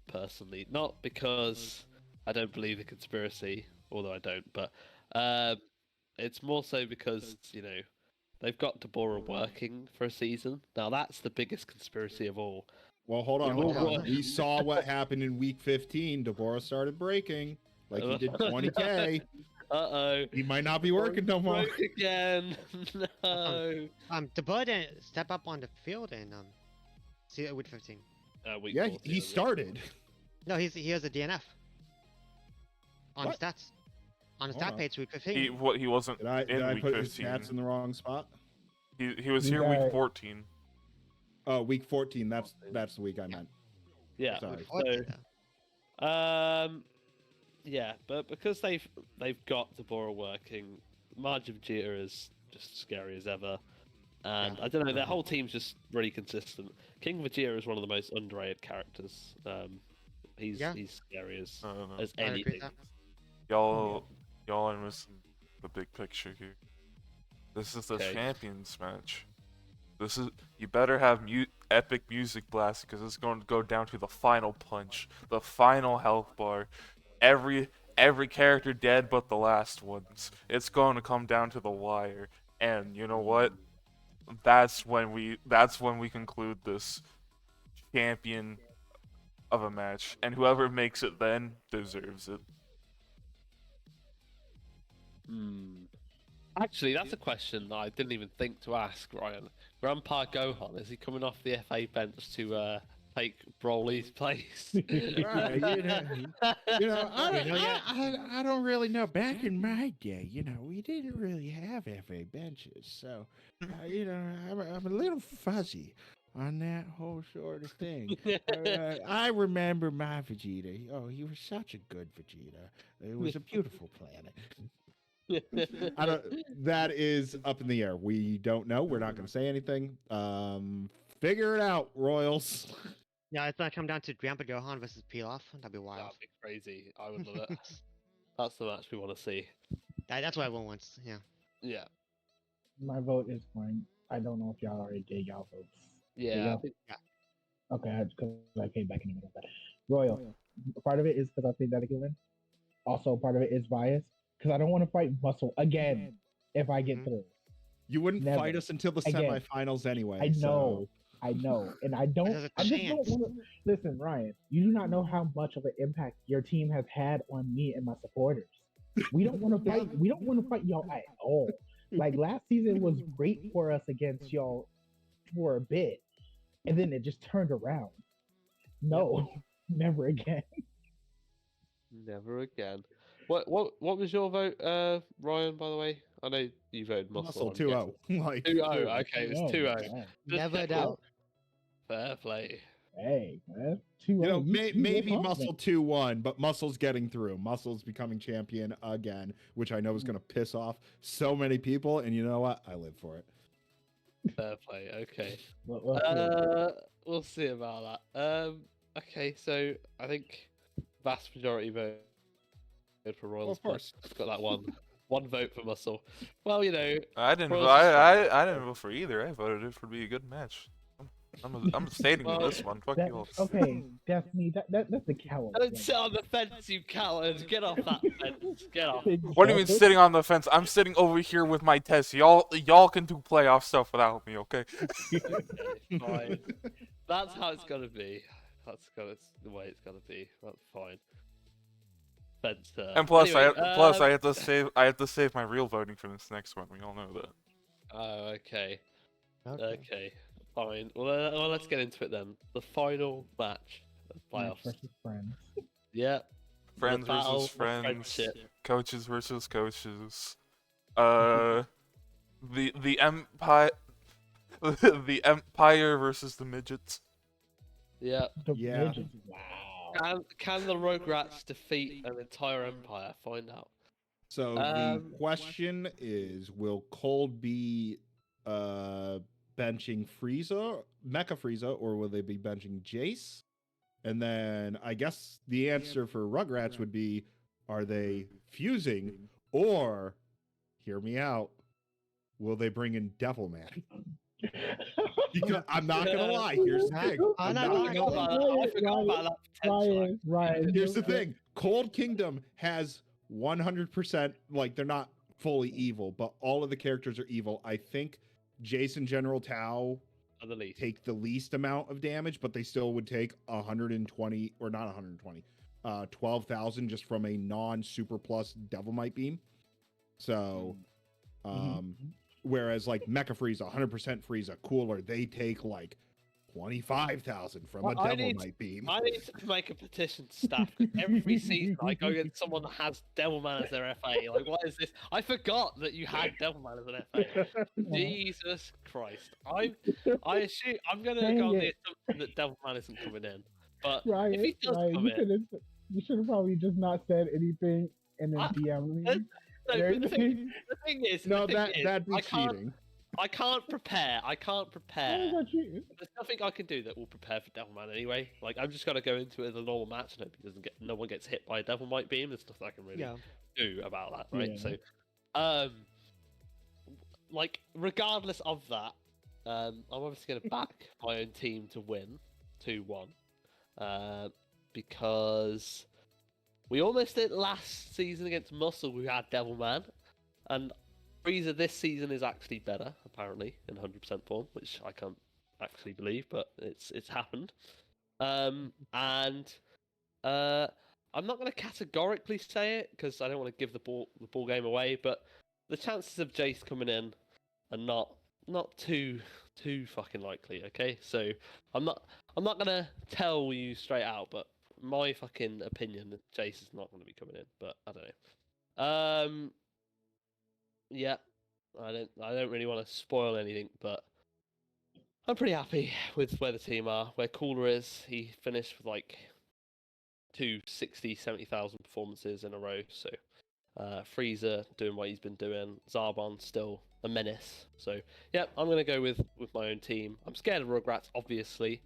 personally, not because I don't believe the conspiracy, although I don't, but it's more so because they've got Deborah working for a season. Now that's the biggest conspiracy of all. Well, hold on. Deborah- We saw what happened in week 15. Deborah started breaking. Like he did 20K. Uh-oh. He might not be working no more. Broke again. No. DeBoer didn't step up on the field in week 15. Week Yeah, 14, he started. No, he has a DNF on What? stats. On the Hold stat on. page, week 15. He wasn't Did I in week put his 15. stats in the wrong spot? He was You here week got- 14. Oh, week 14. That's the week I meant. Yeah. Sorry. Week 14, So, though. yeah, but because they've got Deborah working, Margin Vegeta is just scary as ever, and I don't know, their whole team's just really consistent. King Vegeta is one of the most underrated characters. He's scary as No. I agree with anything. that. Y'all are missing the big picture here. This is the Okay. champions match. You better have epic music blast because it's going to go down to the final punch, the final health bar. Every character dead but the last ones. It's going to come down to the wire, and you know what? That's when we conclude this champion of a match, and whoever makes it then deserves it. Actually, that's a question that I didn't even think to ask, Ryan. Grandpa Gohan, is he coming off the FA bench to take Broly's place? Right, I don't really know. Back in my day, we didn't really have FA benches, so I'm a little fuzzy on that whole sort of thing. I remember my Vegeta. Oh, he was such a good Vegeta. It was a beautiful planet. That is up in the air. We don't know. We're not going to say anything. Figure it out, Royals. Yeah, it's gonna come down to Grandpa Gohan versus Pilaf. That'd be wild. That'd be crazy. I would love it. That's the match we want to see. That's what everyone wants. Yeah. Yeah. My vote is fine. I don't know if y'all already did y'all votes. Yeah. Okay, because I came back in the middle of that. Royal. Part of it is because I think that it can win. Also, part of it is bias because I don't want to fight Muscle again if I get through. You wouldn't Never. fight us until the Again. semifinals anyway. I know, and I don't. There's a I just don't chance. want to listen, Ryan. You do not know how much of an impact your team has had on me and my supporters. We don't want to fight. We don't want to fight y'all at all. Like last season was great for us against y'all for a bit, and then it just turned around. No, never again. Never again. What was your vote, Ryan? By the way, I know you voted Muscle. Muscle 2-0. Like 2-0. Okay, it was No, 2-0. man. Never a checking. doubt. Fair play. Hey, man. 2-0. You know, You maybe were Muscle confident. 2-1, but Muscle's getting through. Muscle's becoming champion again, which I know is going to piss off so many people. And you know what? I live for it. Fair play. Okay. Let's see. We'll see about that. Okay, so I think vast majority voted for Royals. Of course. Got that one vote for Muscle. Well, you know, I didn't. Royals I didn't vote for either. I voted it for be a good match. I'm stating Well, this one. Fuck That, you all. okay, Daphne, that's the coward. don't thing. sit on the fence, you coward. Get off that fence. Get off. What do you mean Exactly. sitting on the fence? I'm sitting over here with my test. Y'all can do playoff stuff without me, okay? Okay, fine. That's how it's gotta be. That's the way it's gotta be. That's fine. Fence. And plus, anyway, I have to save my real voting for this next one. We all know that. Oh, okay. Okay. Okay. Fine. Well, let's get into it then. The final match of playoffs. Versus friends. Yeah. Friends battle versus of friends. friendship. Coaches versus coaches. The empire. The empire versus the midgets. Yeah. The Yeah. midgets. Wow. Can the Rugrats defeat an entire empire? Find out. So the question is, will Cold be benching Frieza, Mecha Frieza, or will they be benching Jace? And then I guess the answer for Rugrats would be, are they fusing, or, hear me out, will they bring in Devilman? Because I'm not gonna lie, here's the thing. I'm I'm not not gonna gonna lie. lie. I forgot about that potential. Ryan. Here's the thing. Cold Kingdom has 100%, like, they're not fully evil, but all of the characters are evil. I think Jace and General Tao At the least. take the least amount of damage, but they still would take 120, or not 120, 12,000 just from a non-super plus Devil Might Beam. So, whereas like Mecha Frieza, 100% Frieza, cooler, they take like 25,000 from a Devil Might Beam. I need to make a petition to staff. Every season I go against someone that has Devilman as their FA. Like, what is this? I forgot that you had Devilman as an FA. Jesus Christ. I assume I'm gonna Dang go on the it. assumption that Devilman isn't coming in. But Ryan, if he does come in, you should have probably just not said anything and then DM me. no, but the thing is, No, the thing is, that'd be I can't- cheating. I can't prepare. I can't How prepare. is that cheating? There's nothing I can do that will prepare for Devilman anyway. Like, I'm just gonna go into it as a normal match and hope no one gets hit by a Devil Might Beam. There's nothing I can really Yeah. do about that, right? Yeah. So, like, regardless of that, I'm obviously gonna back my own team to win 2-1, because we almost did last season against Muscle. We had Devilman, and Frieza this season is actually better, apparently, in 100% form, which I can't actually believe, but it's happened. And I'm not going to categorically say it because I don't want to give the ball game away, but the chances of Jace coming in are not too fucking likely. Okay, so I'm not gonna tell you straight out, but my fucking opinion, Jace is not going to be coming in. But I don't know. Yeah, I don't really want to spoil anything, but I'm pretty happy with where the team are. Where Cooler is, he finished with like 70,000 performances in a row. So Frieza doing what he's been doing. Zarbon still a menace. So yeah, I'm gonna go with my own team. I'm scared of Rugrats, obviously.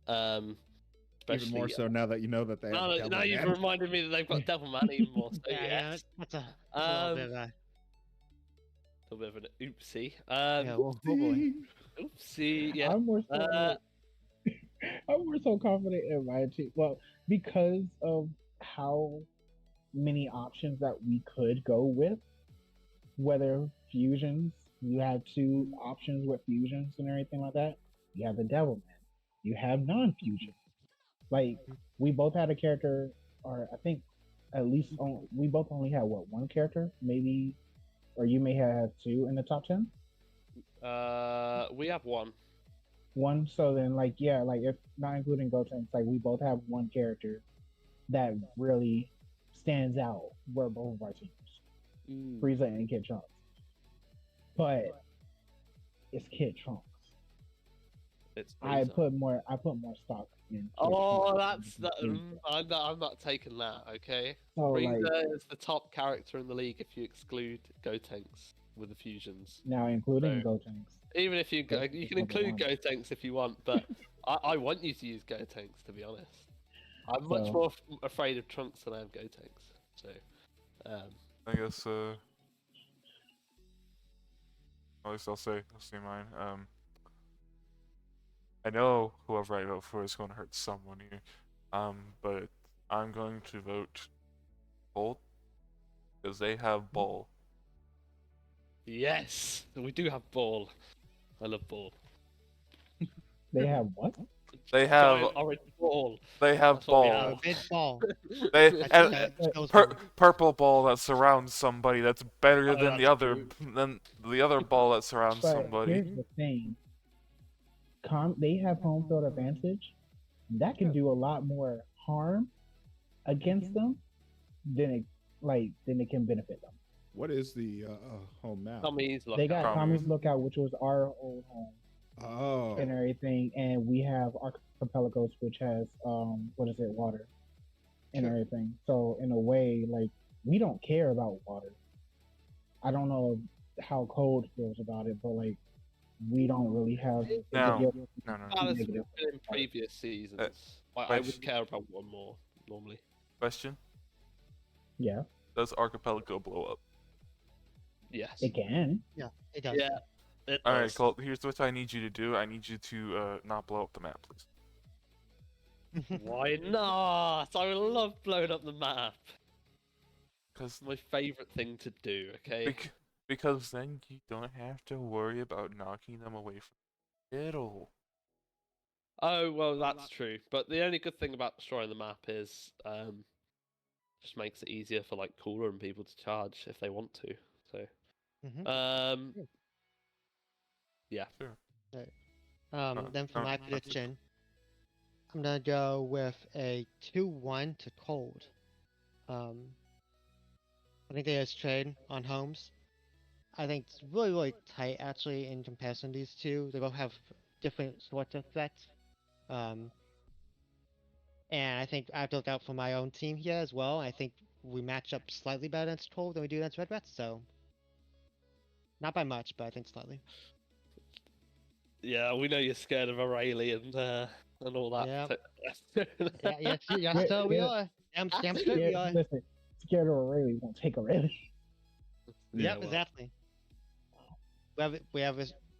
Especially, Even more so now that you know that they have now you've Devilman. reminded me that they've got Devilman even more. So Yeah, yes. that's a little bit of a little bit of an oopsie. yeah, oh boy. Oopsie, yeah. I'm more so, I'm more so confident in my team. Well, because of how many options that we could go with, whether fusions, you have 2 options with fusions and everything like that. You have the Devilman. You have non-fusion. Like, we both had a character, or I think at least we both only had one character, maybe, or you may have 2 in the top 10. We have 1. one. So then, like, yeah, like if not including Gotenks, like we both have one character that really stands out. Where both of our teams, Frieza and Kid Trunks, but it's Kid Trunks. It's I Frieza. put more stock in. Kid Oh, Trunks that's than that. Frieza. I'm not taking that. Okay, So Frieza like is the top character in the league if you exclude Gotenks with the fusions. now including So, Gotenks. even if you That's you just can number include one. Gotenks if you want, but I want you to use Gotenks, to be honest. I'm much So- more afraid of Trunks than I am Gotenks. So, I guess at least I'll say mine. I know whoever I vote for is going to hurt someone here. But I'm going to vote Bolt because they have Ball. yes, we do have Ball. I love Ball. They have what? They have Giant orange ball. they have That's what we Ball. have. Big ball. They That's and that shows purple ball that surrounds somebody that's better Oh, than the that's other true. than the other ball that surrounds But somebody. here's the thing. They have home field advantage. That can do a lot more harm against them than it can benefit them. What is the home map? Tommy's They got Tommy's. Tommy's Lookout, which was our old home Oh, and everything, and we have Archipelagos, which has water and Sure. everything. So in a way, like we don't care about water. I don't know how cold feels about it, but like we don't really have No. negative- No, no. Well, it's negative. been in previous seasons. I question. would care about one more normally. Question: Yeah, does Archipelago blow up? Yes. it can. Yeah, it does. Yeah. It All right, does. Colt. Here's what I need you to do. I need you to not blow up the map, please. Why not? I love blowing up the map. Because It's my favourite thing to do. Okay. because then you don't have to worry about knocking them away from the middle. Oh well, that's true. But the only good thing about destroying the map is just makes it easier for like Cooler and people to charge if they want to. So Mhm. yeah. Sure. Then for my that's it. prediction, I'm gonna go with a 2-1 to Cold. I think they just trade on homes. I think it's really tight actually in comparison to these two. They both have different sorts of threats. And I think I've looked out for my own team here as well. I think we match up slightly better against Cold than we do against Red Rats, so not by much, but I think slightly. Yeah, we know you're scared of O'Reilly and all that. Yep. Yes, so we are. Damn straight we are. Listen, scared of O'Reilly won't take O'Reilly. Yeah, Yep, well, exactly. We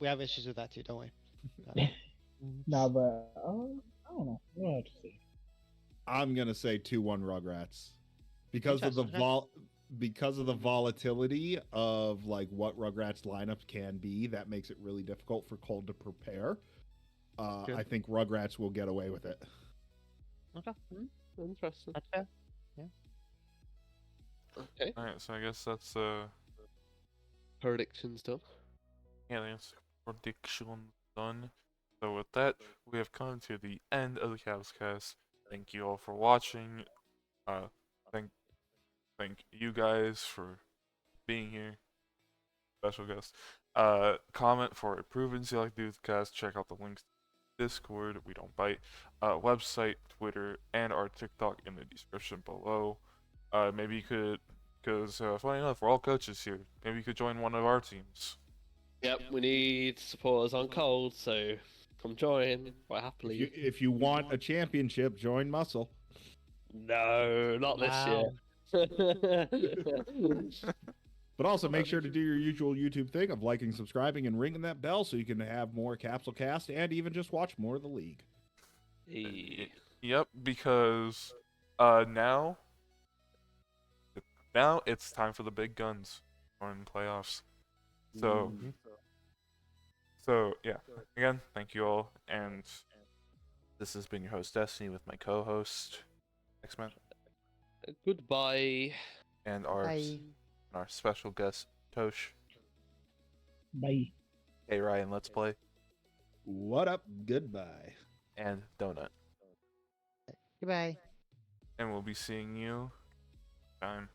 have issues with that too, don't we? Nah, but I don't know. We'll have to see. I'm gonna say 2-1 Rugrats because of the Interesting. because of the volatility of like what Rugrats lineups can be. That makes it really difficult for Cold to prepare. Good. I think Rugrats will get away with it. Okay. Interesting. That's fair. Okay. All right, so I guess that's Predictions done. yeah, that's prediction done. So with that, we have come to the end of the Capsule Cast. Thank you all for watching. Thank you guys for being here. Special guest. Comment for improvements you like to do with the cast. Check out the links to Discord. We don't bite. Website, Twitter, and our TikTok in the description below. Maybe you could, because funny enough, we're all coaches here. Maybe you could join one of our teams. Yep, we need supporters on Cold, so come join quite happily. If you want a championship, join Muscle. No, not this Wow. year. But also make sure to do your usual YouTube thing of liking, subscribing, and ringing that bell so you can have more Capsule Cast and even just watch more of the league. Hey. Yep, because now it's time for the big guns on playoffs. So yeah, again, thank you all, and this has been your host Destiny with my co-host Xmat Goodbye. and Bye. our special guest Tosh. Bye. Hey Ryan, let's play. What up? Goodbye. and Donut. Goodbye. And we'll be seeing you time.